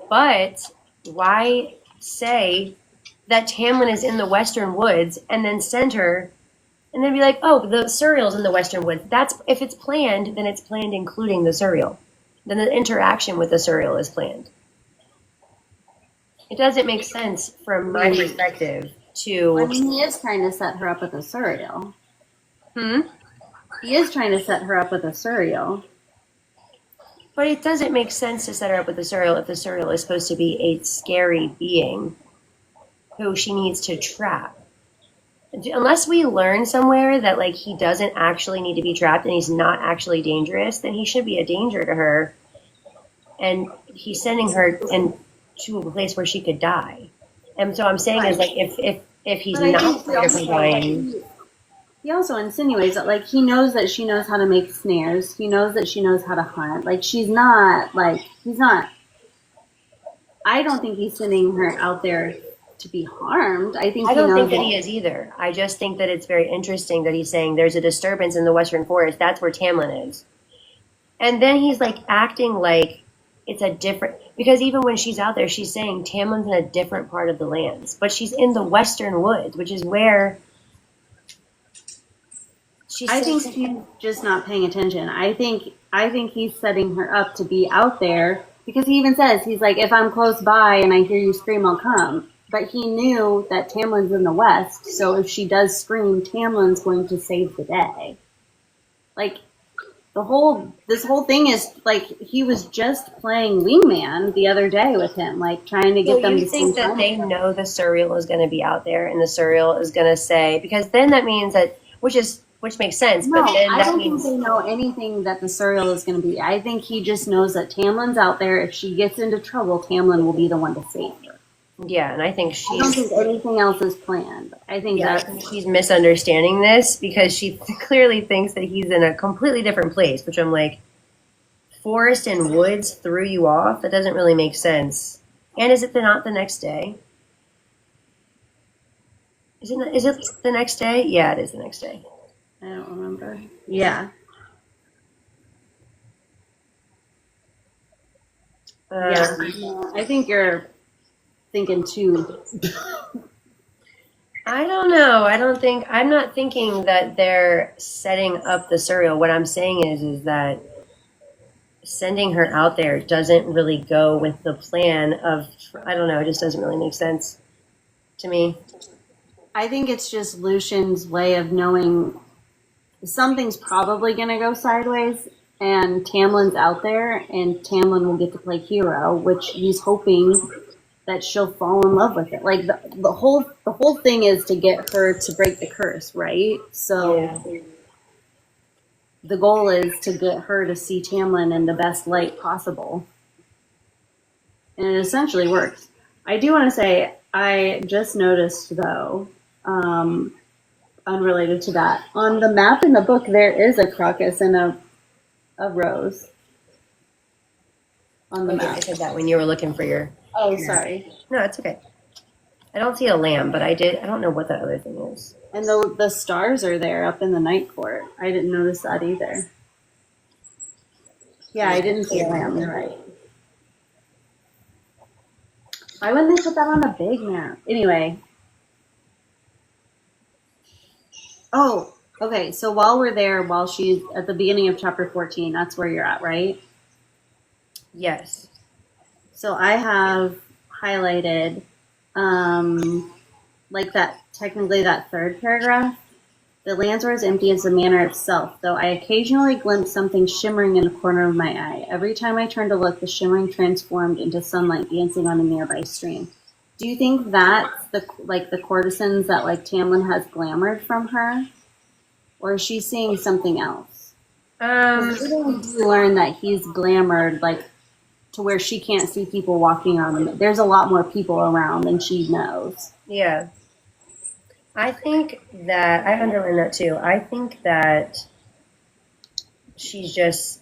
But why say that Tamlin is in the western woods and then send her and then be like, oh, the cereal's in the western woods. That's, if it's planned, then it's planned including the cereal. Then the interaction with the cereal is planned. It doesn't make sense from my perspective to... I mean, he is trying to set her up with a cereal. He is trying to set her up with a cereal. But it doesn't make sense to set her up with a cereal if the cereal is supposed to be a scary being who she needs to trap. Unless we learn somewhere that like he doesn't actually need to be trapped and he's not actually dangerous, then he should be a danger to her. And he's sending her to a place where she could die. And so I'm saying is like if he's not dying. He also insinuates that like he knows that she knows how to make snares. He knows that she knows how to hunt. Like he's not. I don't think he's sending her out there to be harmed. I don't think that he is either. I just think that it's very interesting that he's saying there's a disturbance in the western forest. That's where Tamlin is. And then he's like acting like it's a different, because even when she's out there, she's saying Tamlin's in a different part of the lands, but she's in the western woods, which is where I think she's just not paying attention. I think he's setting her up to be out there because he even says, he's like, if I'm close by and I hear you scream, I'll come. But he knew that Tamlin's in the west, so if she does scream, Tamlin's going to save the day. Like, this whole thing is like he was just playing wingman the other day with him, like trying to get them to think that they know the cereal is going to be out there and the cereal is going to say, because then that means that which makes sense. No, but then I don't think they know anything that the cereal is going to be. I think he just knows that Tamlin's out there. If she gets into trouble, Tamlin will be the one to save her. Yeah, and I think I don't think anything else is planned. I think she's misunderstanding this because she clearly thinks that he's in a completely different place, which I'm like, forest and woods threw you off? That doesn't really make sense. And is it not the next day? Is it the next day? Yeah, it is the next day. I don't remember. Yeah. Yeah, no, I think you're thinking too. I don't know. I'm not thinking that they're setting up the surreal. What I'm saying is that sending her out there doesn't really go with the plan of, I don't know, it just doesn't really make sense to me. I think it's just Lucian's way of knowing something's probably going to go sideways, and Tamlin's out there, and Tamlin will get to play hero, which he's hoping that she'll fall in love with it. Like the whole thing is to get her to break the curse, right? So the goal is to get her to see Tamlin in the best light possible, and it essentially works. I do want to say I just noticed though. Unrelated to that. On the map in the book, there is a crocus and a rose on the map. I said that when you were looking for your... Oh, sorry. No, it's okay. I don't see a lamb, but I don't know what that other thing is. And the stars are there up in the night court. I didn't notice that either. Yeah, I didn't see a lamb. You're right. Why wouldn't they put that on a big map? Anyway. Oh, okay. So while we're there, while she's at the beginning of chapter 14, that's where you're at, right? Yes. So I have highlighted, like that, technically that third paragraph. The lands are as empty as the manor itself, though I occasionally glimpse something shimmering in the corner of my eye. Every time I turned to look, the shimmering transformed into sunlight dancing on a nearby stream. Do you think that's the courtesans that like Tamlin has glamored from her, or is she seeing something else? We learn that he's glamored like to where she can't see people walking around. There's a lot more people around than she knows. Yeah. I think that I underline that too. I think that she's just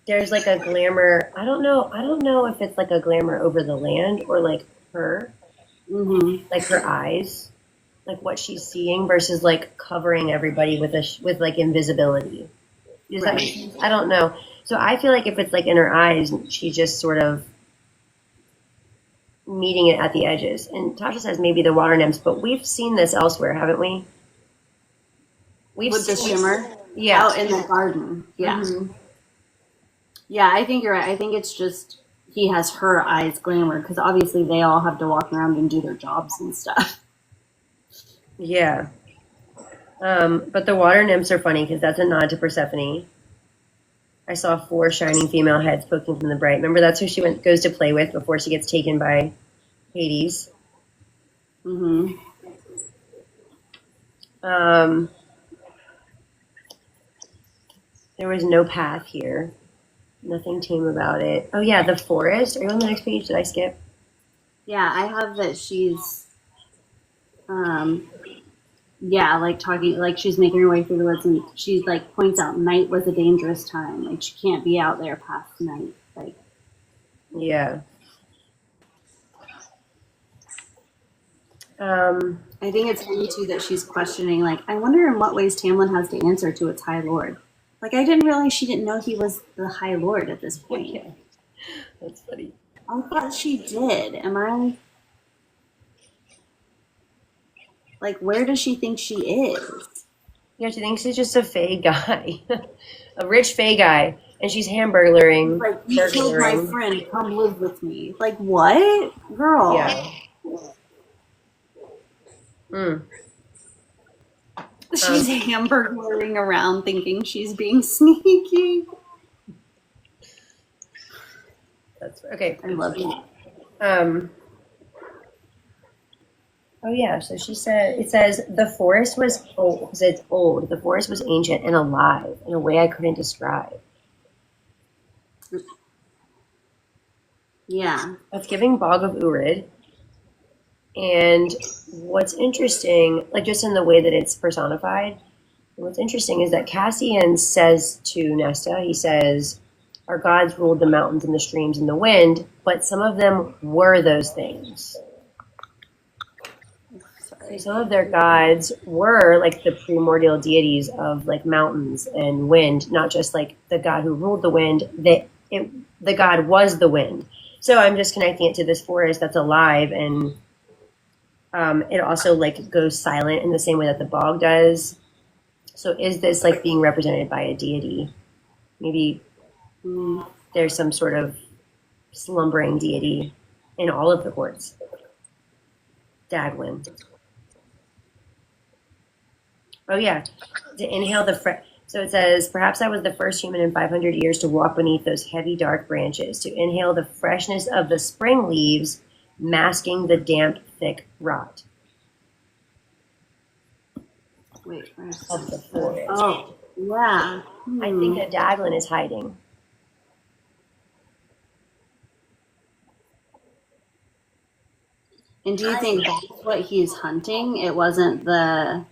there's like a glamour. I don't know if it's like a glamour over the land or like her, like her eyes, like what she's seeing versus like covering everybody with like invisibility. Does that make sense? I don't know. So I feel like if it's like in her eyes, she's just sort of meeting it at the edges. And Tasha says maybe the water nymphs, but we've seen this elsewhere, haven't we? With the shimmer? Yeah. Out in the garden. Yeah. Yeah, I think you're right. I think it's just he has her eyes glamored because obviously they all have to walk around and do their jobs and stuff. Yeah. But the water nymphs are funny because that's a nod to Persephone. I saw 4 shining female heads poking from the bright. Remember, that's who she goes to play with before she gets taken by Hades. There was no path here. Nothing tame about it. Oh, yeah, the forest. Are you on the next page? Did I skip? Yeah, I have that she's, like talking, like she's making her way through the woods, and she's like points out night was a dangerous time. Like she can't be out there past night. Like, yeah. I think it's funny too that she's questioning. Like, I wonder in what ways Tamlin has to answer to its High Lord. Like, I didn't realize she didn't know he was the High Lord at this point. Yeah. That's funny. I thought she did. Am I? Like, where does she think she is? Yeah, she thinks she's just a Fae guy. A rich Fae guy. And she's hamburglaring. Like, you killed my friend. Come live with me. Like, what? Girl. Yeah. She's hamburglaring around thinking she's being sneaky. That's okay. I love it. Oh yeah, so she said, it says, the forest was old, because it's old. The forest was ancient and alive in a way I couldn't describe. Yeah. That's giving Bog of Urid. And what's interesting, like just in the way that it's personified, what's interesting is that Cassian says to Nesta, he says, our gods ruled the mountains and the streams and the wind, but some of them were those things. Some of their gods were like the primordial deities of like mountains and wind, not just like the god who ruled the wind. That the god was the wind. So I'm just connecting it to this forest that's alive, and it also like goes silent in the same way that the bog does. So is this like being represented by a deity? Maybe there's some sort of slumbering deity in all of the courts. Dagwin. Oh yeah, to inhale the so it says, perhaps I was the first human in 500 years to walk beneath those heavy dark branches, to inhale the freshness of the spring leaves, masking the damp, thick rot. Wait, where's Of the forest. Oh, yeah. I think a Daglin is hiding. And do you think that's what he's hunting? It wasn't the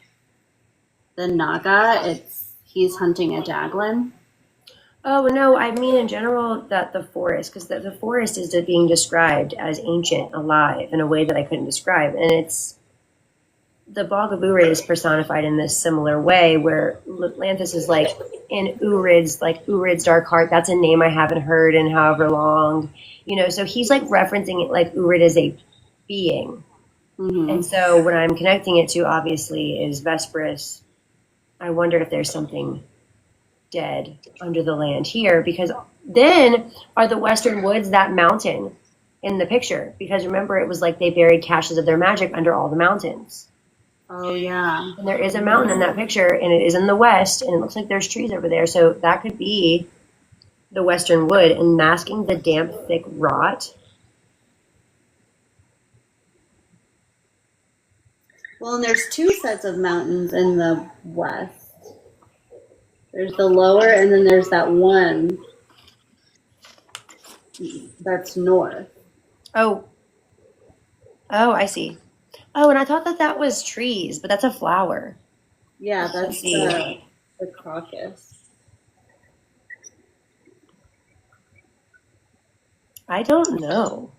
Naga, he's hunting a Daglin? Oh, no, I mean in general that the forest, because the forest is being described as ancient, alive, in a way that I couldn't describe. And it's, the Bog of Urid is personified in this similar way, where Lanthus is like, in Urid's dark heart, that's a name I haven't heard in however long. You know, so he's like referencing it like Urid is a being. Mm-hmm. And so what I'm connecting it to, obviously, is Vesperus. I wonder if there's something dead under the land here, because then are the Western Woods that mountain in the picture? Because remember, it was like they buried caches of their magic under all the mountains. Oh, yeah. And there is a mountain in that picture, and it is in the west, and it looks like there's trees over there. So that could be the Western Wood, and masking the damp, thick rot. Well, and there's two sets of mountains in the west. There's the lower, and then there's that one that's north. Oh, I see. Oh, and I thought that was trees, but that's a flower. Yeah, that's the crocus. I don't know.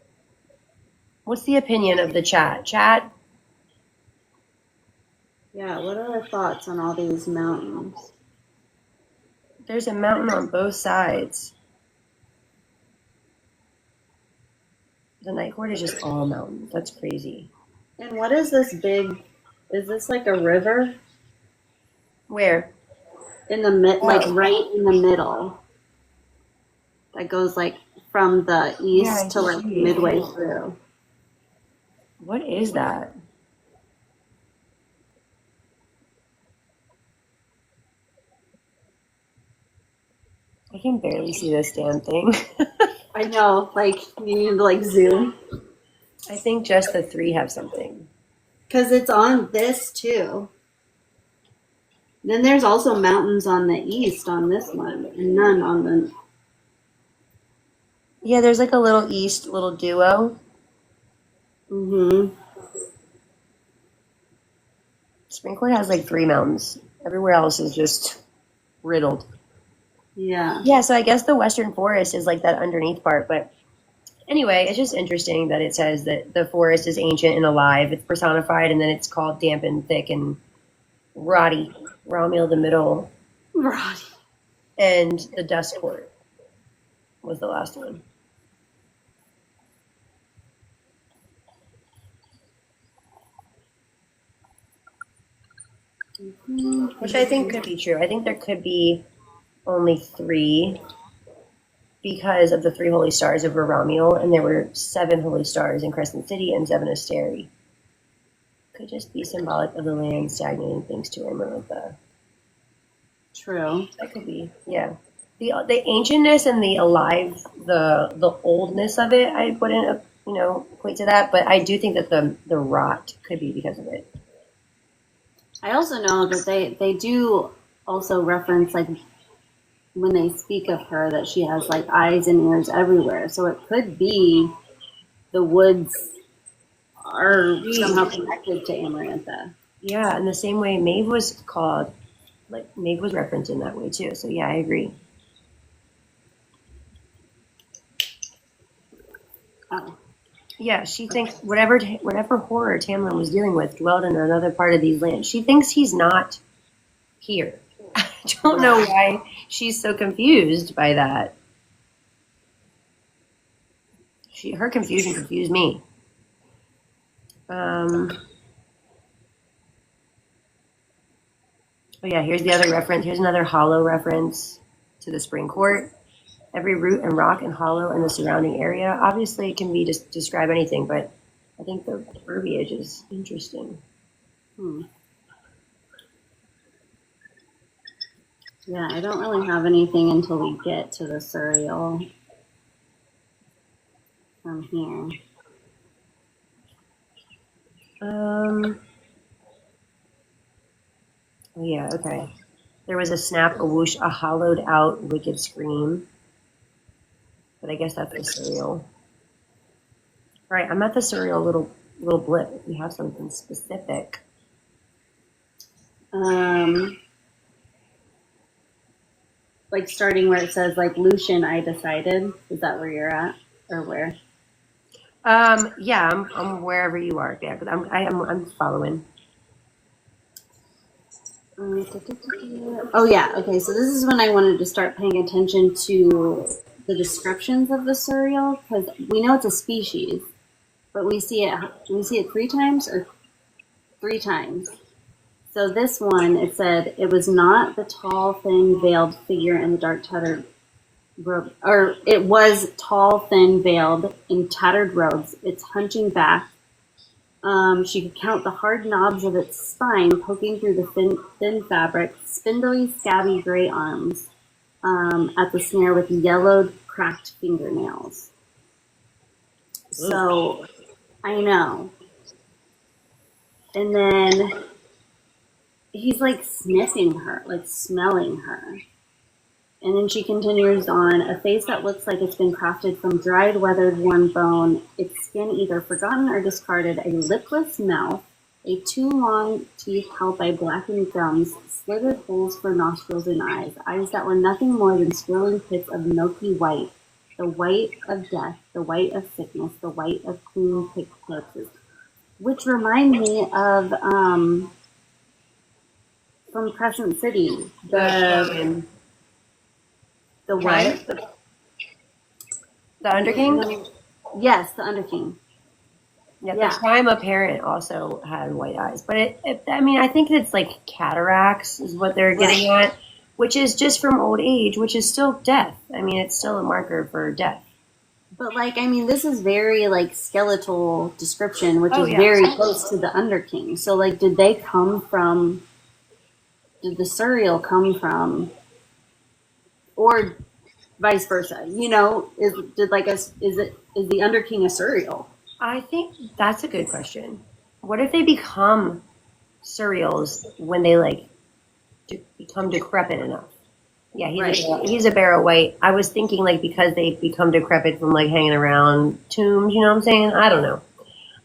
What's the opinion of the chat? Chat? Yeah, what are our thoughts on all these mountains? There's a mountain on both sides. The Night Court is just all mountains. That's crazy. And what is this big? Is this like a river? Where? In the like right in the middle. That goes like from the east to like midway through. What is that? I can barely see this damn thing. I know, like you need to like zoom. I think just the three have something. Because it's on this too. Then there's also mountains on the east on this one, and none on the. Yeah, there's like a little duo. Mm-hmm. Spring Court has like 3 mountains. Everywhere else is just riddled. Yeah. Yeah, so I guess the Western Forest is like that underneath part, but anyway, it's just interesting that it says that the forest is ancient and alive. It's personified, and then it's called damp and thick and rotty. Romuel the Middle. Rotty. And the Dust Court was the last one. Mm-hmm. Which I think could be true. I think there could be only 3 because of the 3 holy stars over Romuel, and there were 7 holy stars in Crescent City and 7 Asteri. Could just be symbolic of the land stagnating thanks to Amarantha. True. That could be, yeah. The ancientness and the alive, the oldness of it, I wouldn't, equate to that, but I do think that the rot could be because of it. I also know that they do also reference, like, when they speak of her, that she has, like, eyes and ears everywhere. So it could be the woods are somehow connected to Amarantha. Yeah, in the same way Maeve was called, like, Maeve was referenced in that way, too. So, yeah, I agree. Oh. Yeah, she thinks whatever horror Tamlin was dealing with dwelled in another part of these lands. She thinks he's not here. I don't know why she's so confused by that. her confusion confused me. Oh yeah, here's the other reference. Here's another hollow reference to the spring court. Every root and rock and hollow in the surrounding area. Obviously, it can be just describe anything, but I think the verbiage is interesting. Yeah, I don't really have anything until we get to the surreal from here. Oh yeah, okay. There was a snap, a whoosh, a hollowed out wicked scream. But I guess that's the surreal. All right, I'm at the surreal little blip. If you have something specific. Like starting where it says like Lucian, I decided. Is that where you're at, or where? Yeah, I'm wherever you are. Yeah, because I'm following. Oh yeah, okay. So this is when I wanted to start paying attention to the descriptions of the surreal, because we know it's a species, but we see it 3 times or 3 times. So this one, it said, it was not the tall, thin, veiled figure in the dark tattered robe, or it was tall, thin, veiled in tattered robes. It's hunching back. She could count the hard knobs of its spine poking through the thin fabric, spindly, scabby gray arms at the snare with yellowed, cracked fingernails. So, I know. And then he's like sniffing her, like smelling her. And then she continues on, a face that looks like it's been crafted from dried, weathered, worn bone, its skin either forgotten or discarded, a lipless mouth, a 2 long teeth held by blackened gums, slithered holes for nostrils and eyes that were nothing more than swirling pits of milky white, the white of death, the white of sickness, the white of clean-picked corpses. Which remind me of from Crescent City, the what? The Underking? Yes, the Underking. Yeah, the Prima parent also had white eyes. But I think it's like cataracts is what they're getting at, which is just from old age, which is still death. I mean, it's still a marker for death. But this is very like skeletal description, which is very close to the Underking. So like, did the surreal come from, or vice versa? Is the Underking a surreal? I think that's a good question. What if they become surreals when they become decrepit enough? Yeah, he's a bear of white. I was thinking because they become decrepit from hanging around tombs. You know what I'm saying? I don't know.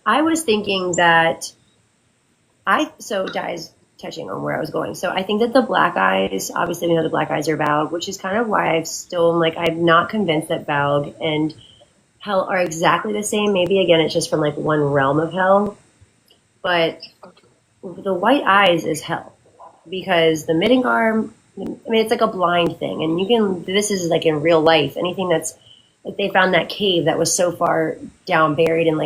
I was thinking that Di's touching on where I was going. So I think that the black eyes, obviously we know the black eyes are Valg, which is kind of why I'm not convinced that Valg and Hell are exactly the same. Maybe again it's just from one realm of Hell. But the white eyes is Hell. Because the Middengar, it's like a blind thing. And this is in real life. Anything that's they found that cave that was so far down buried and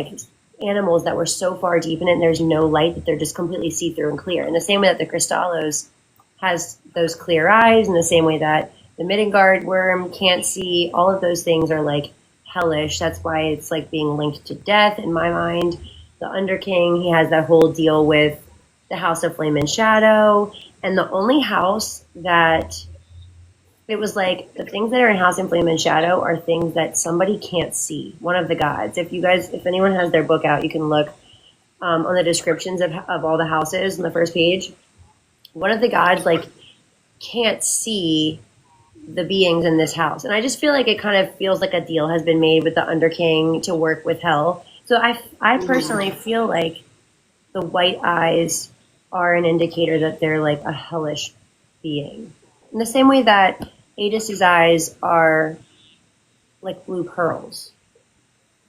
animals that were so far deep in it and there's no light that they're just completely see-through and clear. In the same way that the Crystallos has those clear eyes, in the same way that the Middengard worm can't see, all of those things are hellish. That's why it's being linked to death in my mind. The Underking, he has that whole deal with the House of Flame and Shadow, and the only house that it was the things that are in House and Flame and Shadow are things that somebody can't see. One of the gods. If anyone has their book out, you can look on the descriptions of all the houses on the first page. One of the gods can't see the beings in this house, and I just feel it kind of feels like a deal has been made with the Underking to work with Hell. So I personally feel the white eyes are an indicator that they're a hellish being, in the same way that Adis's eyes are blue pearls,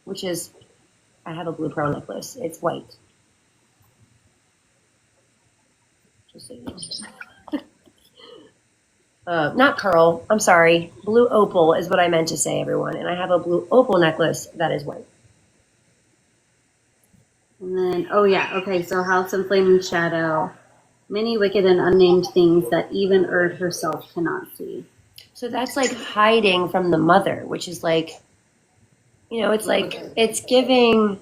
which is, I have a blue pearl necklace. It's white. Just so you know. Not pearl. I'm sorry. Blue opal is what I meant to say, everyone. And I have a blue opal necklace that is white. And then, oh yeah, okay, so House and Flaming Shadow. Many wicked and unnamed things that even Earth herself cannot see. So that's like hiding from the mother, which is like, it's like, it's giving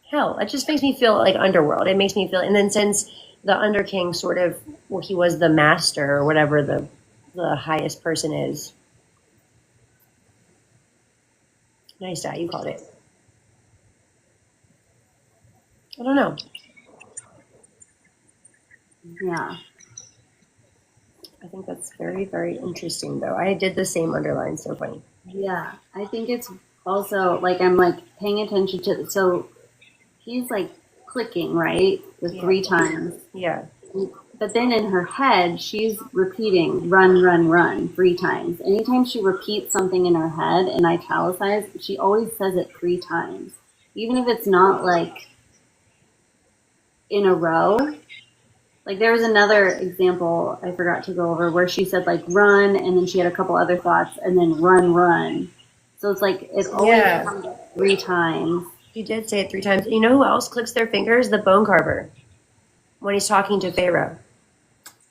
hell. It just makes me feel like underworld. It makes me feel, and then since the Underking sort of, well, he was the master or whatever the highest person is. Nice die, you called it. I don't know. Yeah. I think that's very, very interesting, though. I did the same underline, so funny. Yeah, I think it's also, like, I'm, like, paying attention to, so he's, like, clicking, right, the 3 times. Yeah. But then in her head, she's repeating run, run, run 3 times. Anytime she repeats something in her head and italicized, she always says it 3 times. Even if it's not, like, in a row. Like, there was another example I forgot to go over where she said, like, run, and then she had a couple other thoughts, and then run, run. So it's like, it always comes 3 times. She did say it 3 times. You know who else clicks their fingers? The bone carver. When he's talking to Pharaoh.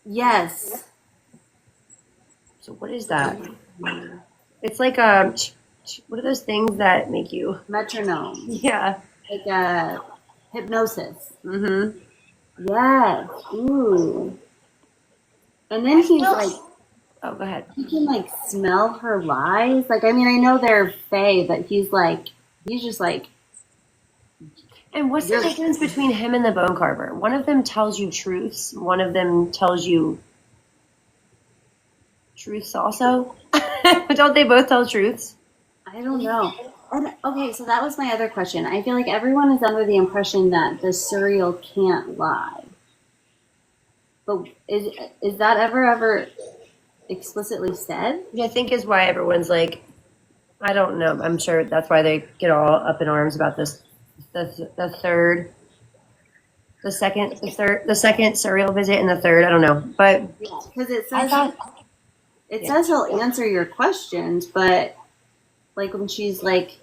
Yes. So what is that? It's like what are those things that make you Metronome. Yeah. Like hypnosis. Mm-hmm. Yes. Ooh. And then he's like, oh, go ahead. He can like smell her lies. Like, I mean, I know they're Fae, but he's just like. And what's the difference between him and the bone carver? One of them tells you truths. One of them tells you truths also. Don't they both tell truths? I don't know. And, okay, so that was my other question. I feel like everyone is under the impression that the Suriel can't lie. But is that ever explicitly said? I think is why everyone's like, I don't know. I'm sure that's why they get all up in arms about this. The second Suriel visit and the third. I don't know, but because it says he'll answer your questions, but like when she's like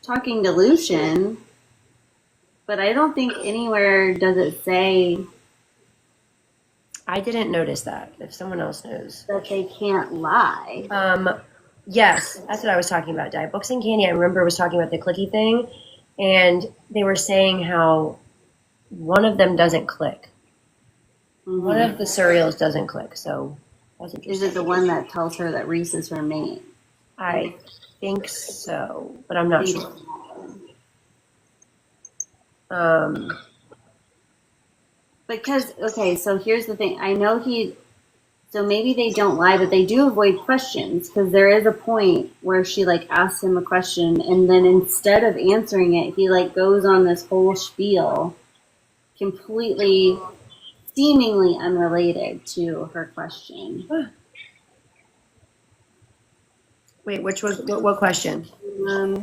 talking to Lucian, but I don't think anywhere does it say. I didn't notice that. If someone else knows that they can't lie. Yes, that's what I was talking about. Di Books and Candy. I remember was talking about the clicky thing, and they were saying how one of them doesn't click. Mm-hmm. One of the Suriels doesn't click. So that's interesting. Is it the one that tells her that Reese is her mate? I think so, but I'm not sure. Because, okay, so here's the thing. I know so maybe they don't lie, but they do avoid questions, because there is a point where she, like, asks him a question, and then instead of answering it, he, like, goes on this whole spiel, completely, seemingly unrelated to her question. Wait, what question? I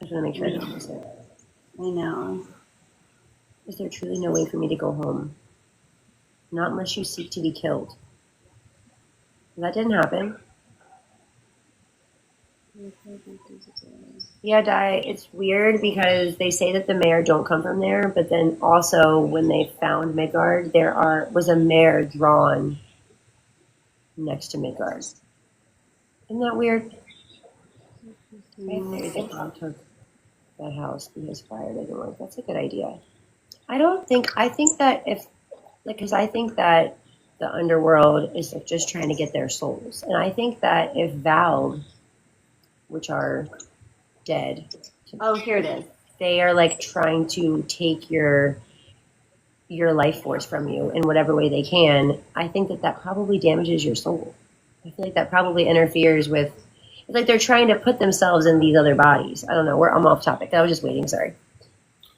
just want to make sure I don't miss it. I know. Is there truly no way for me to go home? Not unless you seek to be killed. That didn't happen. Yeah, Di, it's weird because they say that the mare don't come from there, but then also when they found Midgard, was a mare drawn next to Midgard. Isn't that weird? I think they took that house because fire doesn't work. That's a good idea. I think that because I think that the underworld is like just trying to get their souls. And I think that if Valve, which are dead. Oh, here it is. They are like trying to take your life force from you in whatever way they can. I think that probably damages your soul. I feel like that probably interferes with, it's like they're trying to put themselves in these other bodies. I don't know. I'm off topic. I was just waiting. Sorry.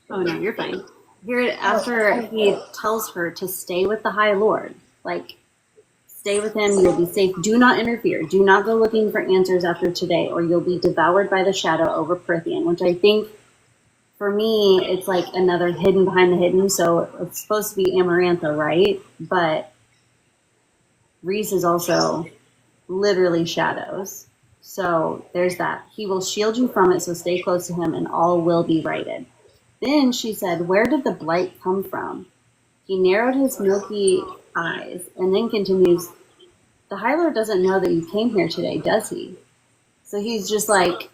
Oh, no, you're fine. Here, after he tells her to stay with the High Lord, like, stay with him, you'll be safe. Do not interfere. Do not go looking for answers after today, or you'll be devoured by the shadow over Prithian, which I think, for me, it's like another hidden behind the hidden. So it's supposed to be Amarantha, right? But Reese is also literally shadows. So there's that. He will shield you from it, so stay close to him and all will be righted. Then she said, where did the blight come from? He narrowed his milky eyes and then continues, the High Lord doesn't know that you came here today, does he? So he's just like,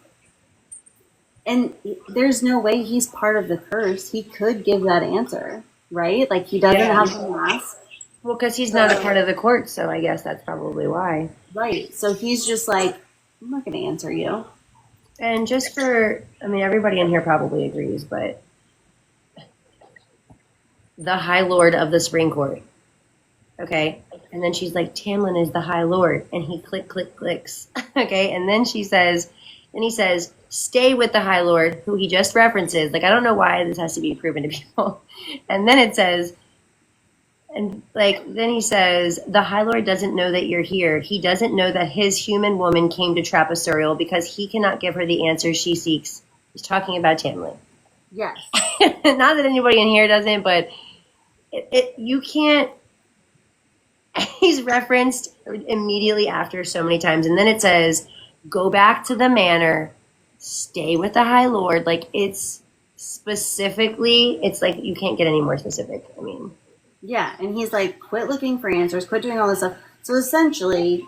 and there's no way he's part of the curse. He could give that answer, right? Like he doesn't have the mask. Well, because he's not a part of the court, so I guess that's probably why. Right. So he's just like, I'm not going to answer you. And just for, I mean, everybody in here probably agrees, but the High Lord of the Spring Court. Okay. And then she's like, Tamlin is the High Lord. And he clicks. Okay. And then he says, stay with the High Lord, who he just references. Like, I don't know why this has to be proven to people. And then it says, and like, then he says, the High Lord doesn't know that you're here. He doesn't know that his human woman came to trap Asuriel because he cannot give her the answers she seeks. He's talking about Tamlin. Yes. Not that anybody in here doesn't, but you can't. He's referenced immediately after so many times. And then it says, go back to the manor, stay with the High Lord. Like, it's specifically, it's like you can't get any more specific. I mean. Yeah, and he's like, quit looking for answers, quit doing all this stuff. So essentially,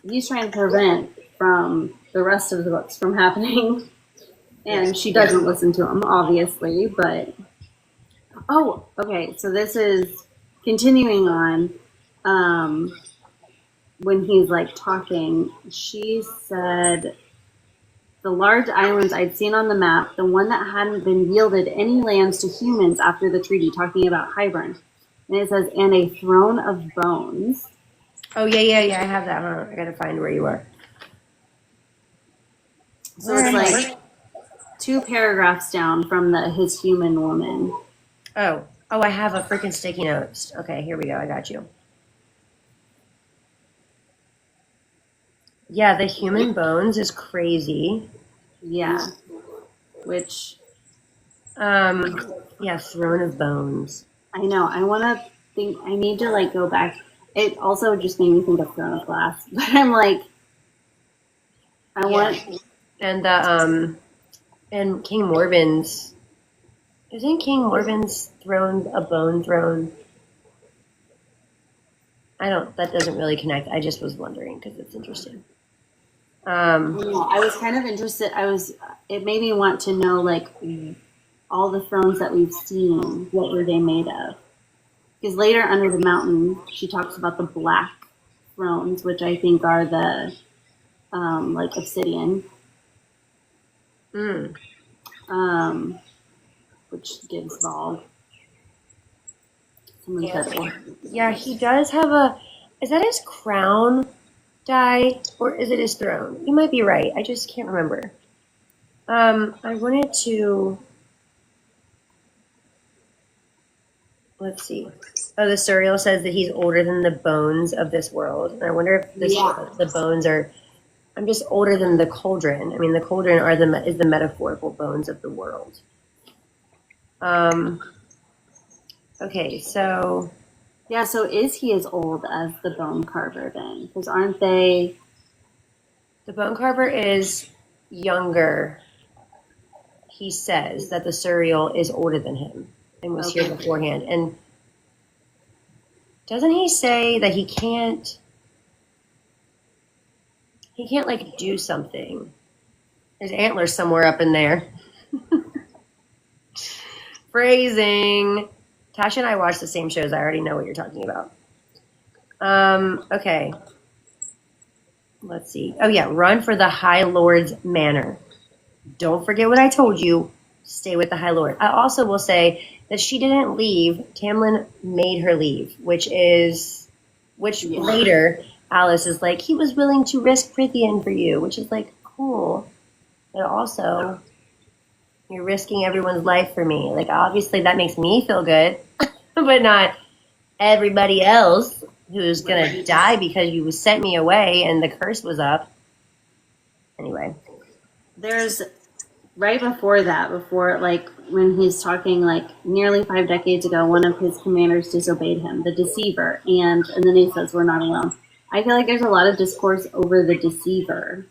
he's trying to prevent from the rest of the books from happening. And she doesn't listen to him, obviously, but... Oh, okay, so this is continuing on. When he's like talking, she said, the large islands I'd seen on the map, the one that hadn't been yielded any lands to humans after the treaty, talking about Hybern. And it says, and a throne of bones. Oh, yeah, I have that. I gotta find where you are. So it's like 2 paragraphs down from his human woman. Oh, I have a freaking sticky notes. Okay, here we go. I got you. Yeah, the human bones is crazy. Yeah. Which... yeah, throne of bones. I know. I want to think... I need to, like, go back. It also just made me think of Throne of Glass. But I'm like... I want... And and King Morbin's... Isn't King Morbin's throne a bone throne? That doesn't really connect. I just was wondering because it's interesting. I was kind of interested. It made me want to know, like, all the thrones that we've seen, what were they made of? Because later under the mountain, she talks about the black thrones, which I think are the, like, obsidian. Which gives Vol. Yeah, he does have is that his crown die, or is it his throne? You might be right. I just can't remember. I wanted to... Let's see. Oh, the Suriel says that he's older than the bones of this world. And I wonder if the bones are... I'm just older than the cauldron. I mean, the cauldron is the metaphorical bones of the world. Okay, so... Yeah, so is he as old as the bone carver then? Because aren't they... The bone carver is younger. He says that the Suriel is older than him and was here beforehand. And doesn't he say that he can't like do something? There's antlers somewhere up in there. Phrasing. Tasha and I watch the same shows. I already know what you're talking about. Okay. Let's see. Oh, yeah. Run for the High Lord's manor. Don't forget what I told you. Stay with the High Lord. I also will say that she didn't leave. Tamlin made her leave, which later Alice is like, he was willing to risk Prithian for you, which is like, cool. But also, you're risking everyone's life for me. Like, obviously that makes me feel good, but not everybody else who's going to die because you sent me away and the curse was up. Anyway. There's right before that, like when he's talking like nearly 5 decades ago, one of his commanders disobeyed him, the deceiver. And then he says, we're not alone. I feel like there's a lot of discourse over the Deceiver,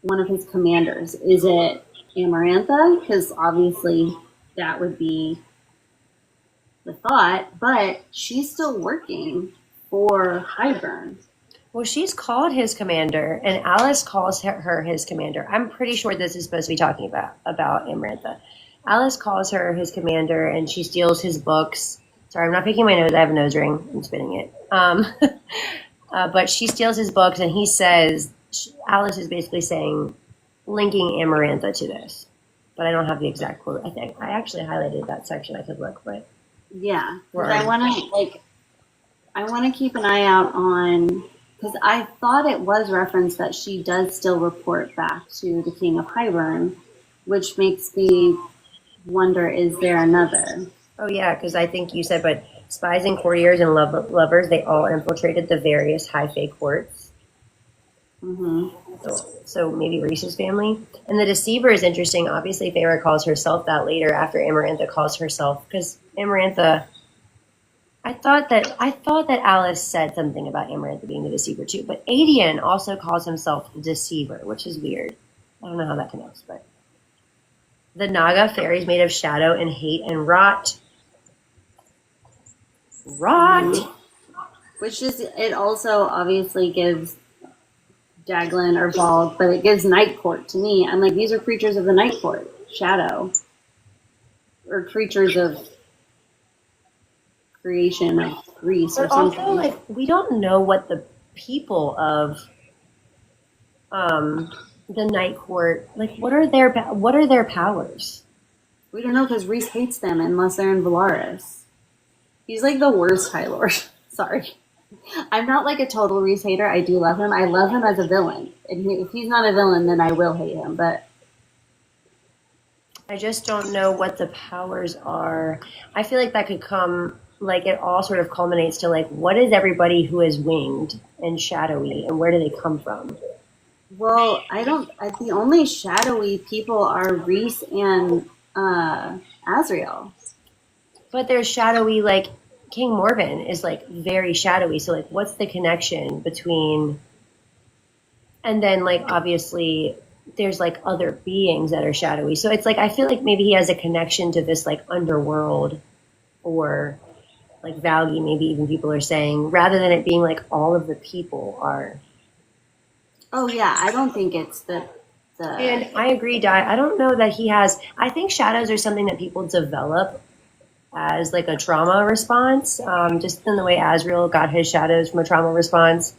one of his commanders. Is it Amarantha? Because obviously that would be the thought, but she's still working for Highburn. Well, she's called his commander, and Alice calls her his commander. I'm pretty sure this is supposed to be talking about Amarantha. Alice calls her his commander, and she steals his books. Sorry, I'm not picking my nose. I have a nose ring. I'm spinning it. But she steals his books, and he says, Alice is basically saying, linking Amarantha to this. But I don't have the exact quote. I think I actually highlighted that section. I could look, but yeah, I want to keep an eye out on, because I thought it was referenced that she does still report back to the King of Highburn, which makes me wonder: is there another? Oh yeah, because I think you said, but spies and courtiers and lovers, they all infiltrated the various high fae courts. Mm-hmm. So maybe Reese's family. And the Deceiver is interesting. Obviously, Feyre calls herself that later after Amarantha calls herself, because Amarantha. I thought that Alice said something about Amarantha being the Deceiver too, but Adian also calls himself the Deceiver, which is weird. I don't know how that connects, but the Naga fairies made of shadow and hate and rot. Which is, it also obviously gives Daglin or Bald, but it gives Night Court to me. I'm like, these are creatures of the Night Court, shadow, or creatures of creation of Greece or something. Also, like, we don't know what the people of the Night Court, like, what are their powers? We don't know, because Rhys hates them unless they're in Valaris. He's like the worst High Lord. Sorry. I'm not like a total Rhys hater. I do love him. I love him as a villain. And if he's not a villain, then I will hate him. But I just don't know what the powers are. I feel like that could come, like, it all sort of culminates to, like, what is everybody who is winged and shadowy, and where do they come from? Well, the only shadowy people are Rhys and Azriel. But there's shadowy, like, King Morven is, like, very shadowy. So, like, what's the connection between... And then, like, obviously, there's, like, other beings that are shadowy. So it's, like, I feel like maybe he has a connection to this, like, underworld or, like, Valgi, maybe even people are saying, rather than it being, like, all of the people are... Oh, yeah. I don't think it's the... And I agree, Di. I don't know that he has... I think shadows are something that people develop as like a trauma response, just in the way Azriel got his shadows from a trauma response.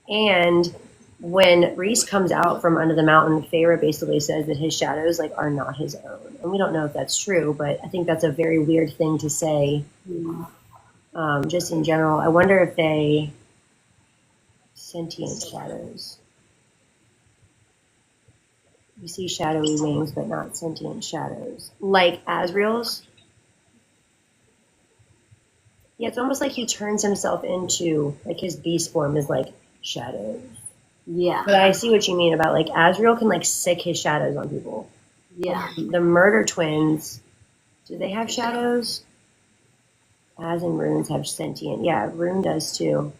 And when Rhys comes out from under the mountain, Feyre basically says that his shadows, like, are not his own. And we don't know if that's true, but I think that's a very weird thing to say. Just in general, I wonder if they sentient shadows. You see shadowy wings, but not sentient shadows, like Azriel's. Yeah, it's almost like he turns himself into, like, his beast form is, like, shadows. Yeah. But I see what you mean about, like, Azriel can, like, sick his shadows on people. Yeah. The murder twins, do they have shadows? Az and Runes have sentient. Yeah, Rune does too.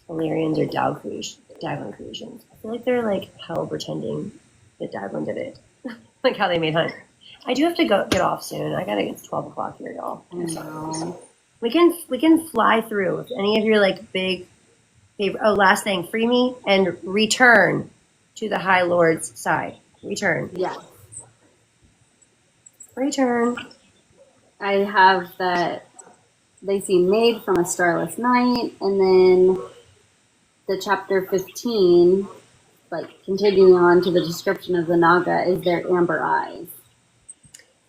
Illyrians are Daglin creations. I feel like they're, like, hell pretending that Daglin did it. Like how they made Hunt. I do have to get off soon. I gotta get to 12 o'clock here, y'all. We can fly through. If any of your, like, big favorite... Oh, last thing. Free me and return to the High Lord's side. Return. Yeah. Return. I have that they see Made from a Starless Night, and then the chapter 15, like, continuing on to the description of the Naga, is their amber eyes.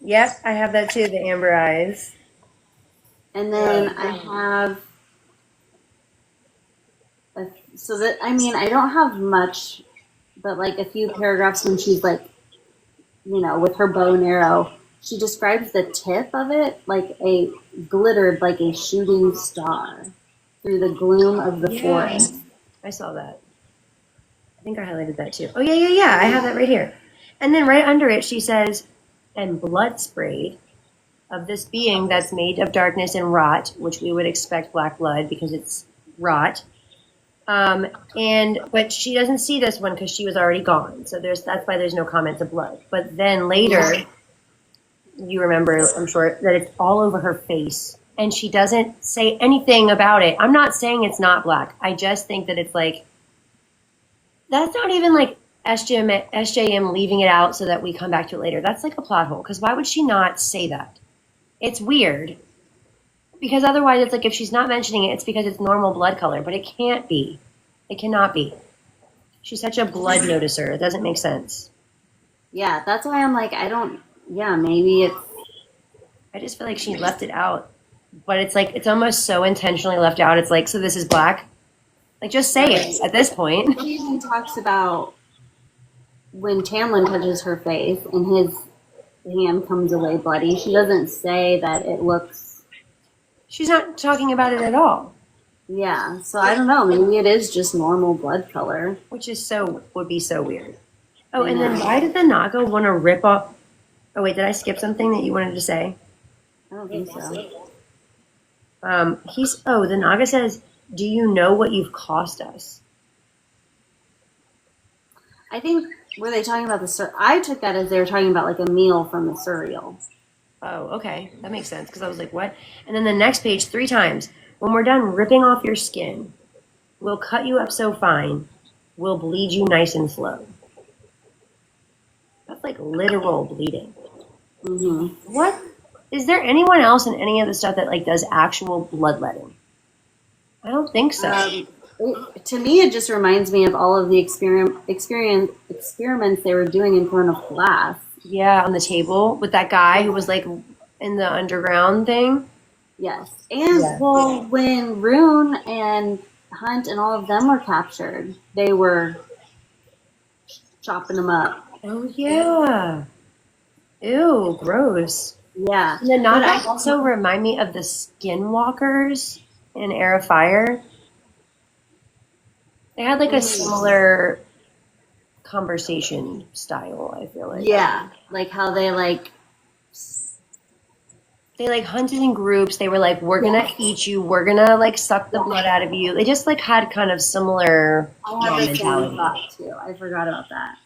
Yep, I have that too, the amber eyes. And then I have, I don't have much, but, like, a few paragraphs when she's, like, with her bow and arrow, she describes the tip of it like glittered like a shooting star through the gloom of the forest. I saw that. I think I highlighted that too. Oh, yeah. I have that right here. And then right under it, she says, and blood sprayed of this being that's made of darkness and rot, which we would expect black blood because it's rot, But she doesn't see this one because she was already gone. So that's why there's no comments of blood. But then later, you remember, I'm sure, that it's all over her face. And she doesn't say anything about it. I'm not saying it's not black. I just think that it's like, that's not even like SJM leaving it out so that we come back to it later. That's like a plot hole. Because why would she not say that? It's weird. Because otherwise it's like if she's not mentioning it, it's because it's normal blood color. But it can't be. It cannot be. She's such a blood noticer. It doesn't make sense. Yeah, that's why I'm like, maybe it's... I just feel like she left it out. But it's like, it's almost so intentionally left out. It's like, so this is black? Like, just say it at this point. She even talks about when Tamlin touches her face and his hand comes away bloody. She doesn't say that it looks... She's not talking about it at all. Yeah, so I don't know. Maybe it is just normal blood color. Which is would be so weird. Oh, and then why did the Naga want to rip off... Oh, wait, did I skip something that you wanted to say? I don't think so. The Naga says, do you know what you've cost us? I think, were they talking about I took that as they were talking about like a meal from the cereal. Oh, okay. That makes sense, because I was like, what? And then the next page, 3 times. When we're done ripping off your skin, we'll cut you up so fine, we'll bleed you nice and slow. That's like literal bleeding. Mm-hmm. What? Is there anyone else in any of the stuff that like does actual bloodletting? I don't think so. To me, it just reminds me of all of the experiments they were doing in front of glass. Yeah, on the table with that guy who was like in the underground thing. Yes. And well, when Rune and Hunt and all of them were captured, they were chopping them up. Oh yeah. Ew, gross. Yeah. And the Naga also remind me of the Skinwalkers in Air of Fire. They had like a similar conversation style, I feel like. Yeah. Like how they hunted in groups. They were like, we're gonna eat you, we're gonna like suck the blood out of you. They just like had kind of similar mentality. Too. I forgot about that.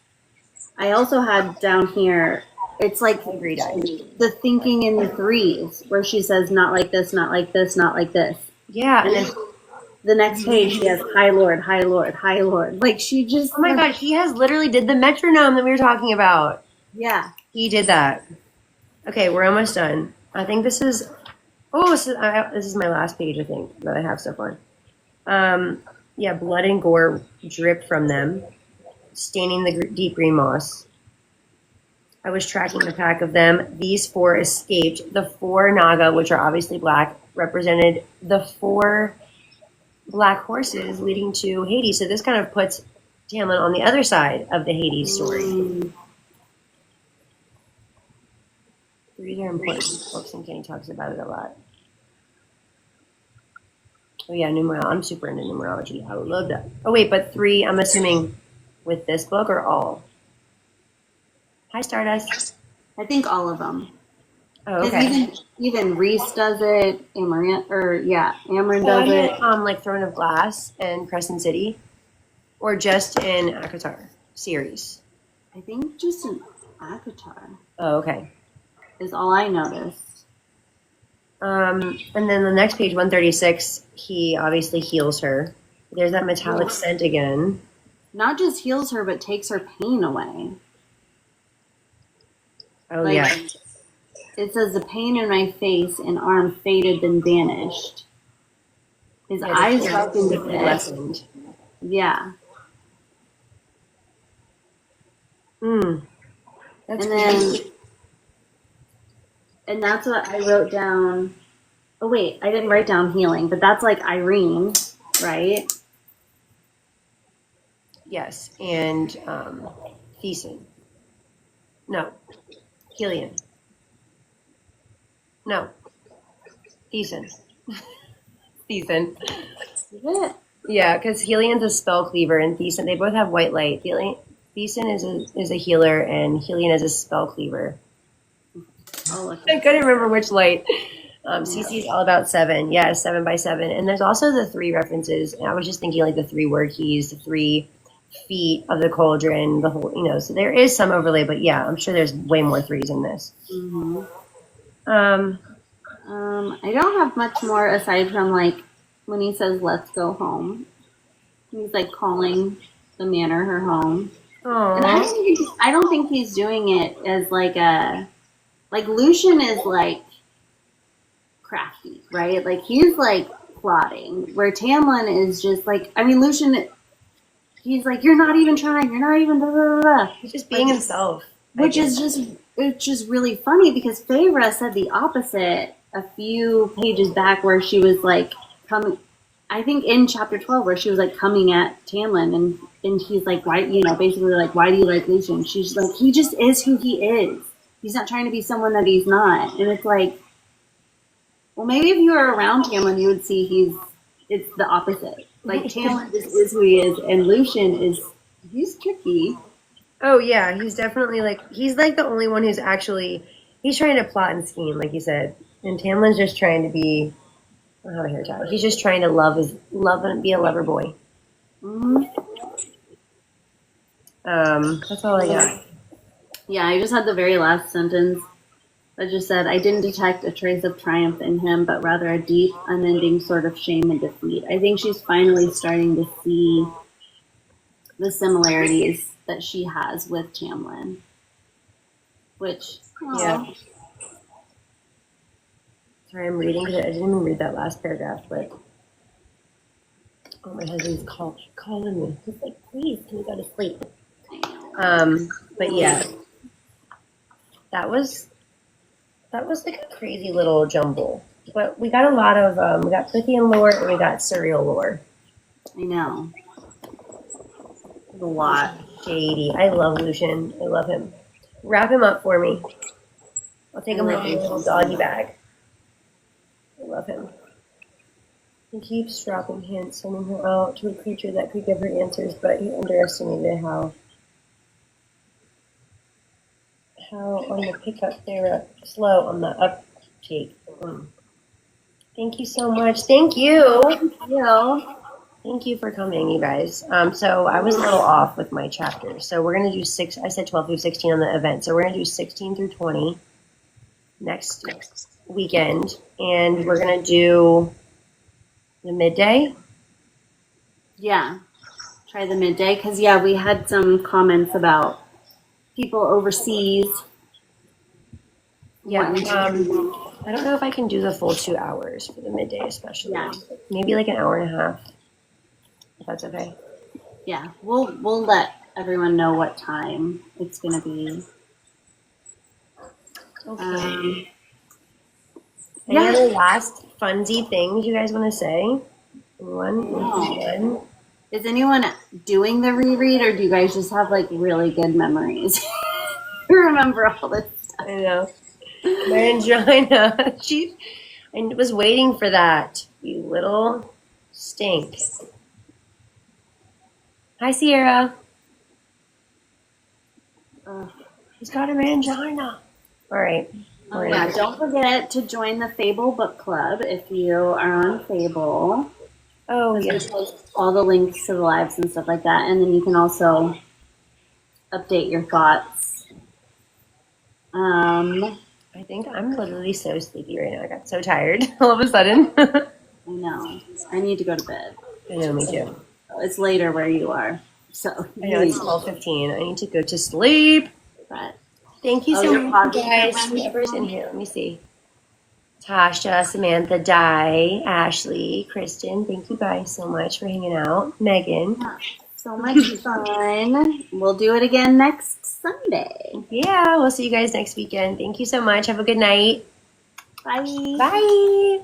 I also had down here, it's like the thinking in the threes, where she says, not like this, not like this, not like this. Yeah. And then the next page, she has High Lord, High Lord, High Lord. Like, she just... Oh my God, he has literally did the metronome that we were talking about. Yeah. He did that. Okay, we're almost done. I think this is... this is my last page, I think, that I have so far. Yeah, blood and gore drip from them, staining the deep green moss. I was tracking a pack of them. These 4 escaped. The 4 Naga, which are obviously black, represented the 4 black horses leading to Hades. So this kind of puts Tamlin on the other side of the Hades story. These are important books, and Kenny talks about it a lot. Oh yeah, numerology. I'm super into numerology. I love that. Oh wait, but 3, I'm assuming with this book or all? Hi, Stardust. I think all of them. Oh, okay. Even Reese does it. Amaranth does it. Like Throne of Glass and Crescent City, or just in ACOTAR series? I think just in ACOTAR. Oh, okay. Is all I noticed. And then the next page, 136, he obviously heals her. There's that metallic scent again. Not just heals her, but takes her pain away. Oh, yeah. It says, the pain in my face and arm faded and vanished. His eyes darkened a bit. Lessened. Yeah. That's crazy. And that's what I wrote down. Oh, wait, I didn't write down healing, but that's like Irene, right? Yes, and Thiessen. No. Helion. No. Thiessen. Thiessen. Is it? Yeah, because Helion's a spell cleaver, and Thiessen, they both have white light. Thiessen is a healer, and Helion is a spell cleaver. Oh, I couldn't remember which light. CC is all about 7. Yeah, 7 by 7. And there's also the 3 references. And I was just thinking like the 3 word keys, the 3 feet of the cauldron, the whole, so there is some overlay, but yeah, I'm sure there's way more 3s in this. Mm-hmm. I don't have much more aside from like when he says, "Let's go home." He's like calling the manor her home. Aww. And I don't think he's doing it as like Lucian is like crafty, right? Like he's like plotting, where Tamlin is just like, I mean, Lucian, he's like, you're not even trying, you're not even blah, blah, blah. He's just being himself. Which is just really funny because Feyre said the opposite a few pages back, where she was like coming, I think in chapter 12, where she was like coming at Tamlin, and he's like, why, basically like, why do you like Lucian? She's like, he just is who he is. He's not trying to be someone that he's not. And it's like, well, maybe if you were around Tamlin, you would see it's the opposite. Like Tamlin just is who he is, and Lucian he's tricky. Oh yeah, he's definitely he's like the only one who's actually, he's trying to plot and scheme, like you said. And Tamlin's just trying to be, I don't have a hair tie. He's just trying to love and be a lover boy. Mm-hmm. That's all I got. Yeah, I just had the very last sentence that just said, I didn't detect a trace of triumph in him, but rather a deep, unending sort of shame and defeat. I think she's finally starting to see the similarities that she has with Tamlin. Which, yeah. Sorry, I'm reading because I didn't even read that last paragraph, but my husband's calling me. He's like, please, can you go to sleep? But yeah, that was like a crazy little jumble. But we got a lot of, we got Prithian lore and we got Surreal lore. I know. A lot. Shady. I love Lucian. I love him. Wrap him up for me. I'll take him with a little doggy bag. I love him. He keeps dropping hints, sending her out to a creature that could give her answers, but he underestimated how on the pickup they were slow on the uptake. Thank you so much. Thank you. Thank you for coming, you guys. So I was a little off with my chapters. So we're going to do 6. I said 12 through 16 on the event. So we're going to do 16 through 20 next weekend. And we're going to do the midday. Yeah. Try the midday. Because, yeah, we had some comments about people overseas. Yeah. I don't know if I can do the full 2 hours for the midday, especially. Yeah. Maybe like an hour and a half. If that's okay. Yeah, we'll let everyone know what time it's gonna be. Okay. Any other last funsy things you guys want to say? One. Is anyone doing the reread, or do you guys just have like really good memories? Remember all this stuff. I know. Mangina. I was waiting for that. You little stink. Hi, Sierra. He's got a mangina. All right. Yeah, don't forget to join the Fable book club if you are on Fable. Oh, yes. All the links to the lives and stuff like that. And then you can also update your thoughts. I think I'm literally so sleepy right now. I got so tired all of a sudden. I know. I need to go to bed. I know, me too. It's later where you are. So I know it's 12:15. I need to go to sleep. But thank you so much, guys. Whoever's in here, let me see. Tasha, Samantha, Di, Ashley, Kristen, thank you guys so much for hanging out. Megan. So much fun. We'll do it again next Sunday. Yeah, we'll see you guys next weekend. Thank you so much. Have a good night. Bye. Bye.